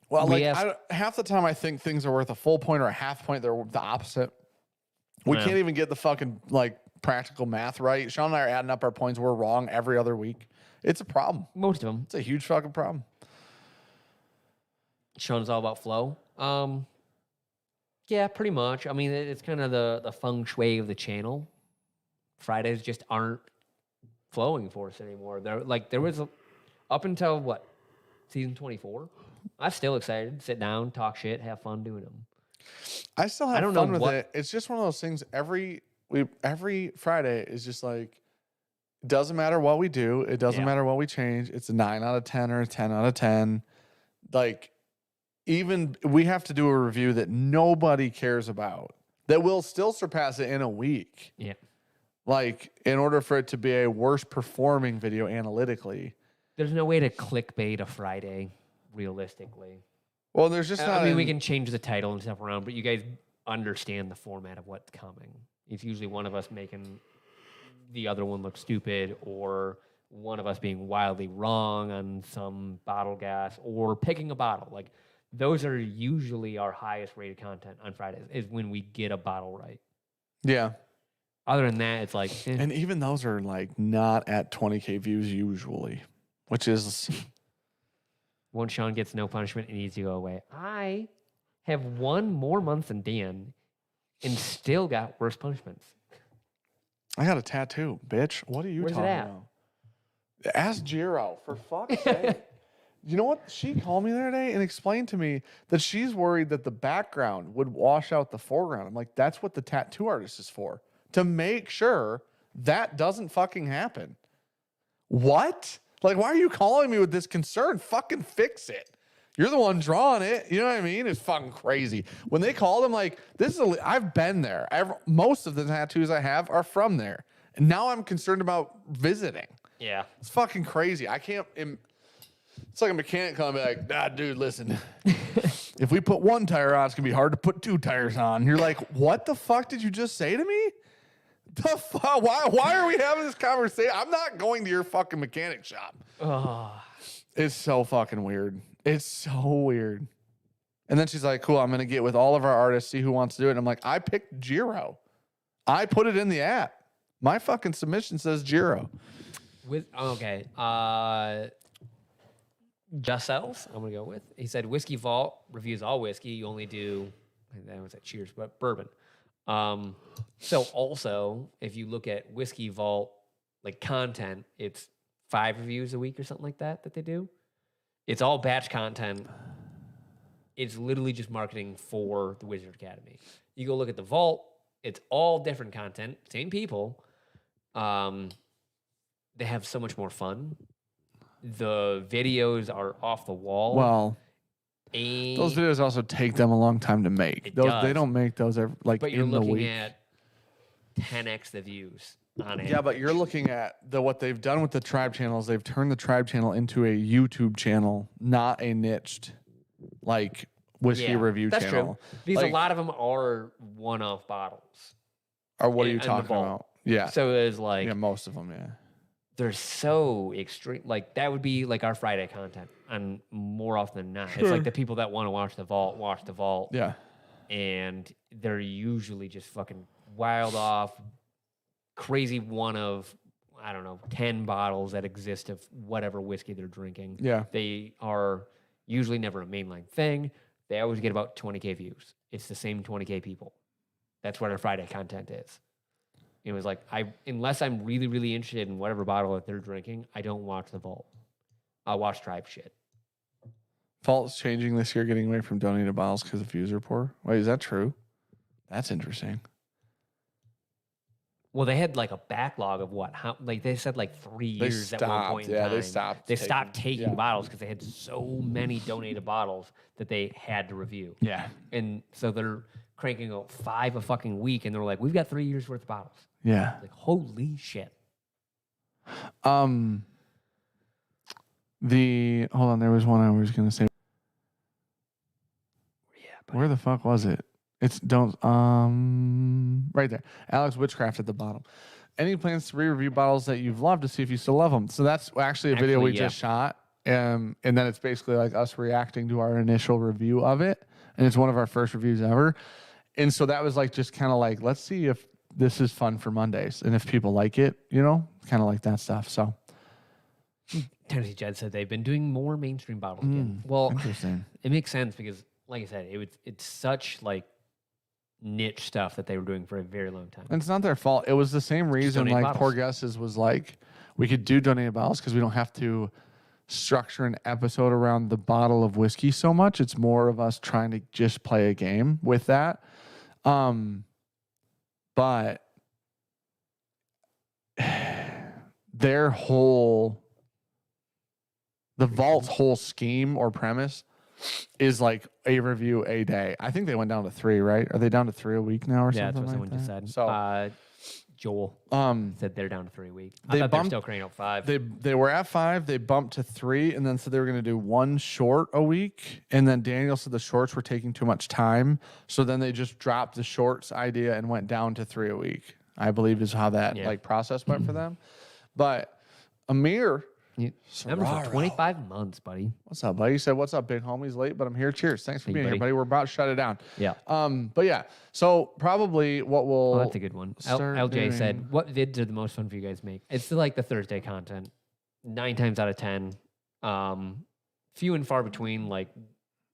Well, We like half the time I think things are worth a full point or a half point. They're the opposite. We Yeah. can't even get the fucking like practical math right. Sean and I are adding up our points. We're wrong every other week. It's a problem. Most of them. It's a huge fucking problem. Sean's all about flow. Yeah, pretty much. I mean, it's kind of the feng shui of the channel. Fridays just aren't flowing for us anymore. There was up until what, season 24. I'm still excited. Sit down, talk shit, have fun doing them. I still have don't fun know with what- it. It's just one of those things. Every Friday is just like, it doesn't matter what we do. It doesn't Yeah. matter what we change. It's a 9 out of 10 or a 10 out of 10. Like, even we have to do a review that nobody cares about that will still surpass it in a week. Yeah. Like, in order for it to be a worse performing video analytically. There's no way to clickbait a Friday, realistically. Well, there's just not. I mean, we can change the title and stuff around, but you guys understand the format of what's coming. It's usually one of us making the other one look stupid, or one of us being wildly wrong on some bottle gas, or picking a bottle. Like, those are usually our highest rated content on Fridays, is when we get a bottle right. Yeah. Other than that, it's like... And even those are like not at 20K views usually, which is... Once Sean gets no punishment, it needs to go away. I have 1 more month than Dan and still got worse punishments. I got a tattoo, bitch. What are you Where's it talking at? about? Ask Jiro, for fuck's sake. You know what? She called me the other day and explained to me that she's worried that the background would wash out the foreground. I'm like, that's what the tattoo artist is for. To make sure that doesn't fucking happen. What? Like, why are you calling me with this concern? Fucking fix it. You're the one drawing it. You know what I mean? It's fucking crazy. When they called, I'm like, I've been there. Most of the tattoos I have are from there. And now I'm concerned about visiting. Yeah. It's fucking crazy. I can't. It's like a mechanic coming like, nah, dude, listen. If we put 1 tire on, it's going to be hard to put 2 tires on. And you're like, what the fuck did you just say to me? The fuck? Why are we having this conversation? I'm not going to your fucking mechanic shop. Oh. It's so fucking weird. It's so weird. And then she's like, cool, I'm going to get with all of our artists, see who wants to do it. And I'm like, I picked Jiro. I put it in the app. My fucking submission says Jiro. Okay. Just Settles, I'm going to go with. He said, Whiskey Vault reviews all whiskey. You only do, that was at Cheers, but bourbon. So also, if you look at Whiskey Vault, like content, it's 5 reviews a week or something like that they do. It's all batch content. It's literally just marketing for the Wizard Academy. You go look at the Vault, it's all different content, same people. They have so much more fun. The videos are off the wall. Well, those videos also take them a long time to make. They don't make those in the week. But you're looking at 10x the views on it. Yeah, but you're looking at what they've done with the tribe channels. They've turned the tribe channel into a YouTube channel, not a niched like whiskey review that's channel. True. Because like, a lot of them are one-off bottles. Or what are you talking about? Yeah. So it's like most of them. Yeah. They're so extreme. Like that would be like our Friday content, and more often than not, it's like the people that want to watch the vault. Yeah. And they're usually just fucking wild off, crazy one of, I don't know, 10 bottles that exist of whatever whiskey they're drinking. Yeah. They are usually never a mainline thing. They always get about 20K views. It's the same 20K people. That's what our Friday content is. It was like, unless I'm really, really interested in whatever bottle that they're drinking, I don't watch the Vault. I'll watch tribe shit. Vault's changing this year, getting away from donated bottles because the views are poor. Wait, is that true? That's interesting. Well, they had like a backlog of what? How? Like they said, like 3 years at one point in time. They stopped. They stopped taking bottles because they had so many donated bottles that they had to review. Yeah, and so they're cranking out 5 a fucking week, and they're like, "We've got 3 years worth of bottles." Yeah. Like holy shit. Hold on. There was one I was gonna say. Yeah. Where the fuck was it? It's right there. Alex Witchcraft at the bottom. Any plans to re-review bottles that you've loved to see if you still love them? So that's actually a video we just shot. And then it's basically like us reacting to our initial review of it. And it's one of our first reviews ever. And so that was like, just kind of like, let's see if this is fun for Mondays. And if people like it, kind of like that stuff. So Tennessee Jed said they've been doing more mainstream bottles again. Well, interesting. It makes sense because, like I said, it's such like niche stuff that they were doing for a very long time. And it's not their fault. It was the same reason like bottles. Poor Guesses was like, we could do donated bottles because we don't have to structure an episode around the bottle of whiskey so much. It's more of us trying to just play a game with that. But the Vault's whole scheme or premise is like a review a day. I think they went down to 3, right? Are they down to 3 a week now or something? Yeah, that's what like someone that? just said. So Joel said they're down to 3 a week. I They thought they were bumped- still cranking out 5. They were at 5. They bumped to 3, and then said they were going to do 1 short a week. And then Daniel said the shorts were taking too much time, so then they just dropped the shorts idea and went down to 3 a week. I believe is how that process went for them. But Amir, Remember for 25 months, buddy. what's up, buddy? You said, "What's up, big homie's late, but I'm here. Cheers, thanks for being here, buddy. buddy. We're about to shut it down." Yeah. But yeah. So probably what we'll Oh, that's a good one. start LJ doing- said, "What vids are the most fun for you guys to make?" It's like the Thursday content. 9 times out of 10. Few and far between. Like,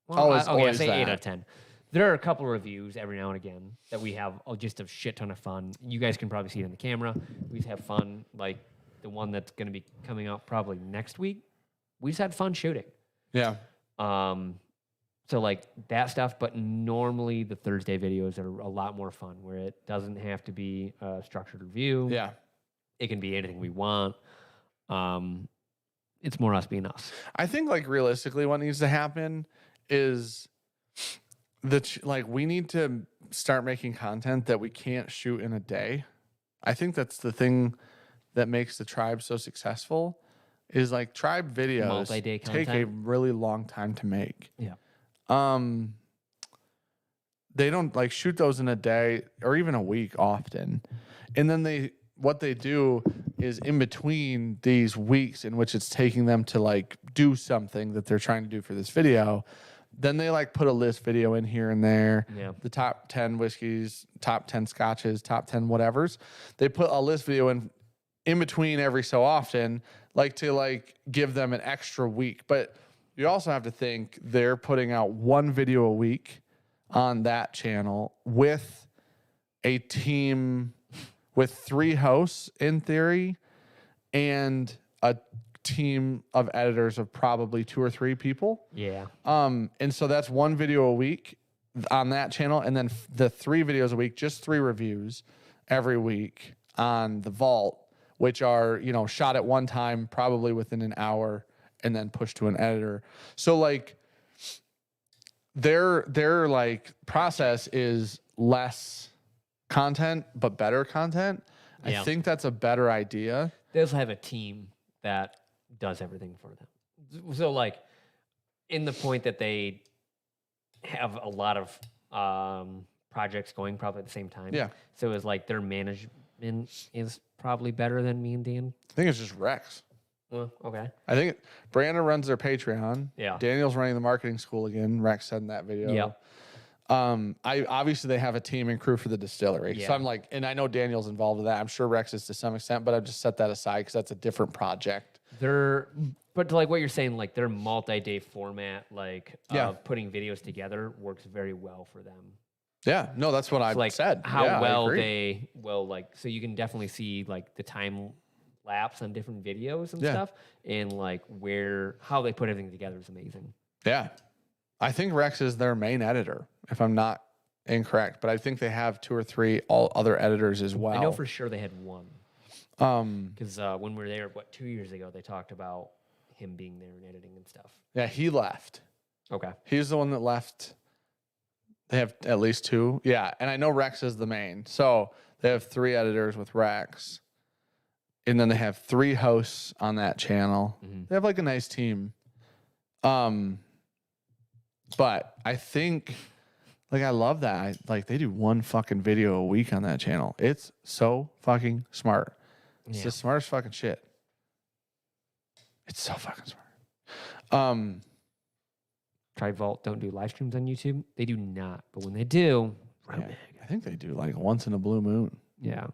Always say 8 that. out of 10. There are a couple of reviews every now and again that we have just a shit ton of fun. You guys can probably see it in the camera. We just have fun. Like the one that's going to be coming out probably next week. We just had fun shooting. Yeah. So like that stuff, but normally the Thursday videos are a lot more fun where it doesn't have to be a structured review. Yeah. It can be anything we want. It's more us being us. I think like realistically what needs to happen is we need to start making content that we can't shoot in a day. I think that's the thing that makes the tribe so successful is like tribe videos Multi-day take a content. really long time to make. Yeah. They don't like shoot those in a day or even a week often. And then what they do is in between these weeks in which it's taking them to like do something that they're trying to do for this video, then they like put a list video in here and there. Yeah. The top 10 whiskeys, top 10 scotches, top 10 whatevers. They put a list video in between every so often, like to like give them an extra week. But you also have to think they're putting out 1 video a week on that channel with a team with 3 hosts in theory and a team of editors of probably 2 or 3 people. Yeah. And so that's 1 video a week on that channel. And then the 3 videos a week, just 3 reviews every week on the vault, which are, shot at one time, probably within an hour and then pushed to an editor. So like their like process is less content, but better content. Yeah. I think that's a better idea. They also have a team that does everything for them. So like in the point that they have a lot of projects going probably at the same time. Yeah. So it's like their management is probably better than me and Dan. I think it's just Rex. Well, okay. I think Brandon runs their Patreon. Yeah. Daniel's running the marketing school again. Rex said in that video. Yeah. I obviously they have a team and crew for the distillery. Yeah. So I'm like, and I know Daniel's involved with that. I'm sure Rex is to some extent, but I've just set that aside because that's a different project. But to like what you're saying, like their multi-day format, like Yeah. of putting videos together works very well for them. Yeah. No, that's what I Like said. how Yeah, I well agree. they will like, so you can definitely see like the time lapse on different videos and Yeah. stuff, and like how they put everything together is amazing. Yeah. I think Rex is their main editor, if I'm not incorrect, but I think they have 2 or 3 all other editors as well. I know for sure they had one because when we were there, 2 years ago, they talked about him being there and editing and stuff. Yeah, he left. Okay. He's the one that left. They have at least 2. Yeah, and I know Rex is the main. So they have 3 editors with Rex. And then they have 3 hosts on that channel. Mm-hmm. They have like a nice team. But I think like I love that. They do 1 fucking video a week on that channel. It's so fucking smart. It's the smartest fucking shit. It's so fucking smart. Tribe Vault don't do live streams on YouTube. They do not, but when they do, Yeah, I think they do like once in a blue moon. yeah.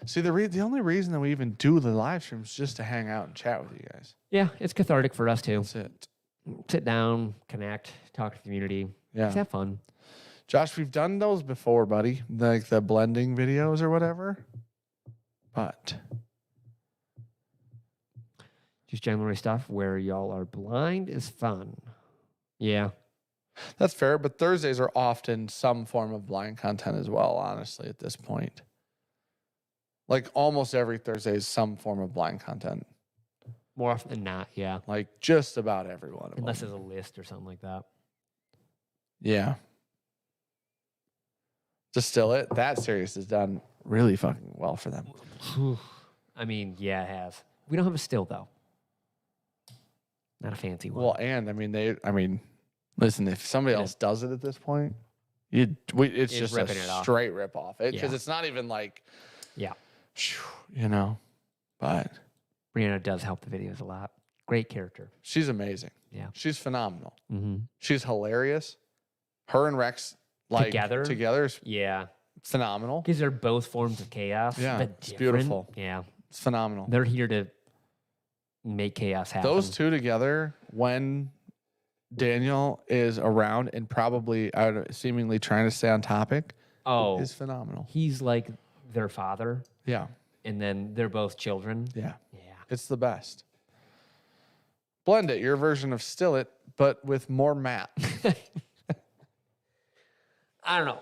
See, the only reason that we even do the live streams is just to hang out and chat with you guys. Yeah, it's cathartic for us too. That's it. Sit down, connect, talk to the community. Yeah. Just have fun. Josh, we've done those before, buddy. Like the blending videos or whatever. But Just January stuff where y'all are blind is fun. Yeah. that's fair. But Thursdays are often some form of blind content as well, honestly, at this point. Like almost every Thursday is some form of blind content. More often than not, yeah. Like just about every one of Unless them. there's a list or something like that. Yeah. Distill It. That series has done really fucking well for them. I mean, yeah, it has. We don't have a still though. Not a fancy one. Well, and I mean, listen, if somebody else does it at this point, it's just a ripping it off. straight rip off. Because Yeah. it's not even like, Yeah. you know, but Brianna does help the videos a lot. Great character. she's amazing. Yeah. She's phenomenal. Mm-hmm. She's hilarious. Her and Rex together is Yeah. phenomenal. Because they're both forms of chaos. Yeah, but it's different. beautiful. Yeah. It's phenomenal. They're here to make chaos happen. Those two together, when Daniel is around and probably seemingly trying to stay on topic, is phenomenal. He's like their father, Yeah. and then they're both children. Yeah. Yeah. It's the best. Blend it, your version of Still It, but with more Matt. I don't know.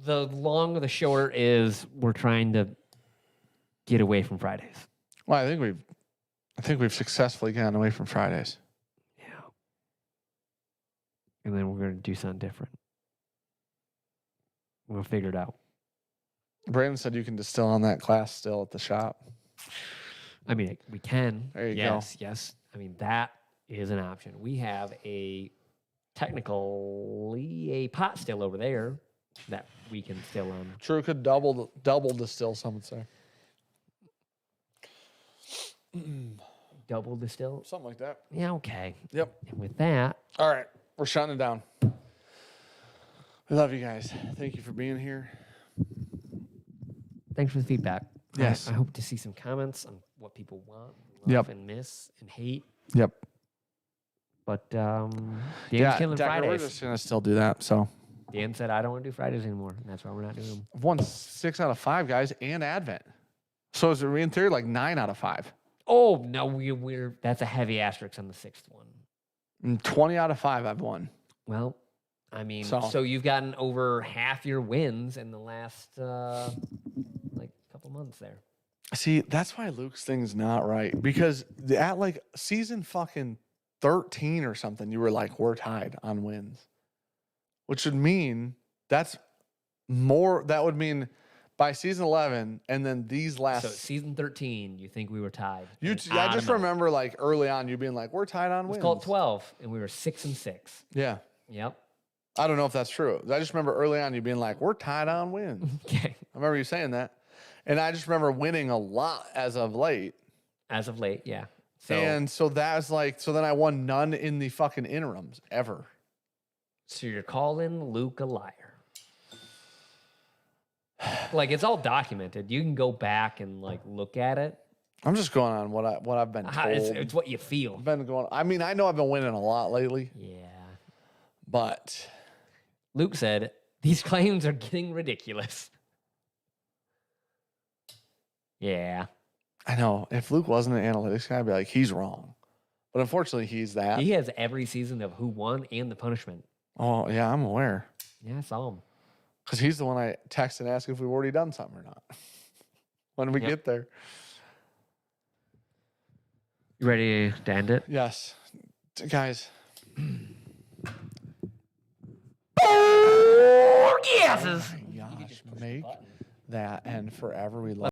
The long or the short is we're trying to get away from Fridays. Well, I think we've successfully gotten away from Fridays. Yeah. And then we're going to do something different. We'll figure it out. Brandon said you can distill on that class still at the shop. I mean, we can. There you go. Yes. I mean, that is an option. We have technically a pot still over there that we can still on. True, could double distill, some would say. Double distill? Something like that. Yeah, okay. Yep. And with that, All right, we're shutting it down. We love you guys. Thank you for being here. thanks for the feedback. Yes. I hope to see some comments on what people want, Yep. love, and miss, and hate. Yep. But Dan's Yeah, killing Decker, we're Fridays. just gonna still do that. So Dan said, I don't want to do Fridays anymore. And that's why we're not doing them. I've won 6 out of 5, guys, and Advent. So is it in theory like 9 out of 5? Oh, no, that's a heavy asterisk on the 6th one. And 20 out of 5 I've won. Well, I mean, So- so you've gotten over half your wins in the last couple months there. See, that's why Luke's thing's not right. Because at like season fucking 13 or something, you were like, we're tied on wins. Which would mean that would mean by season 11 and then these last. So season 13, you think we were tied? I just remember like early on you being like, we're tied on wins. Let's call it 12, and we were 6-6. Yeah. Yep. I don't know if that's true. I just remember early on you being like, we're tied on wins. Okay. I remember you saying that. And I just remember winning a lot as of late. As of late, yeah. So that's like, so then I won none in the fucking interims ever. So you're calling Luke a liar. Like, it's all documented. You can go back and like look at it. I'm just going on what I've been told. It's what you feel. I mean, I know I've been winning a lot lately, Yeah. but Luke said, these claims are getting ridiculous. Yeah. I know if Luke wasn't an analytics guy, I'd be like, he's wrong. But unfortunately, he's that. He has every season of who won and the punishment. Oh, yeah, I'm aware. Yeah, I saw him. Because he's the one I text and ask if we've already done something or not. When we get there. You ready to end it? Yes. Guys. Oh, yeses. Gosh, make that and forever we love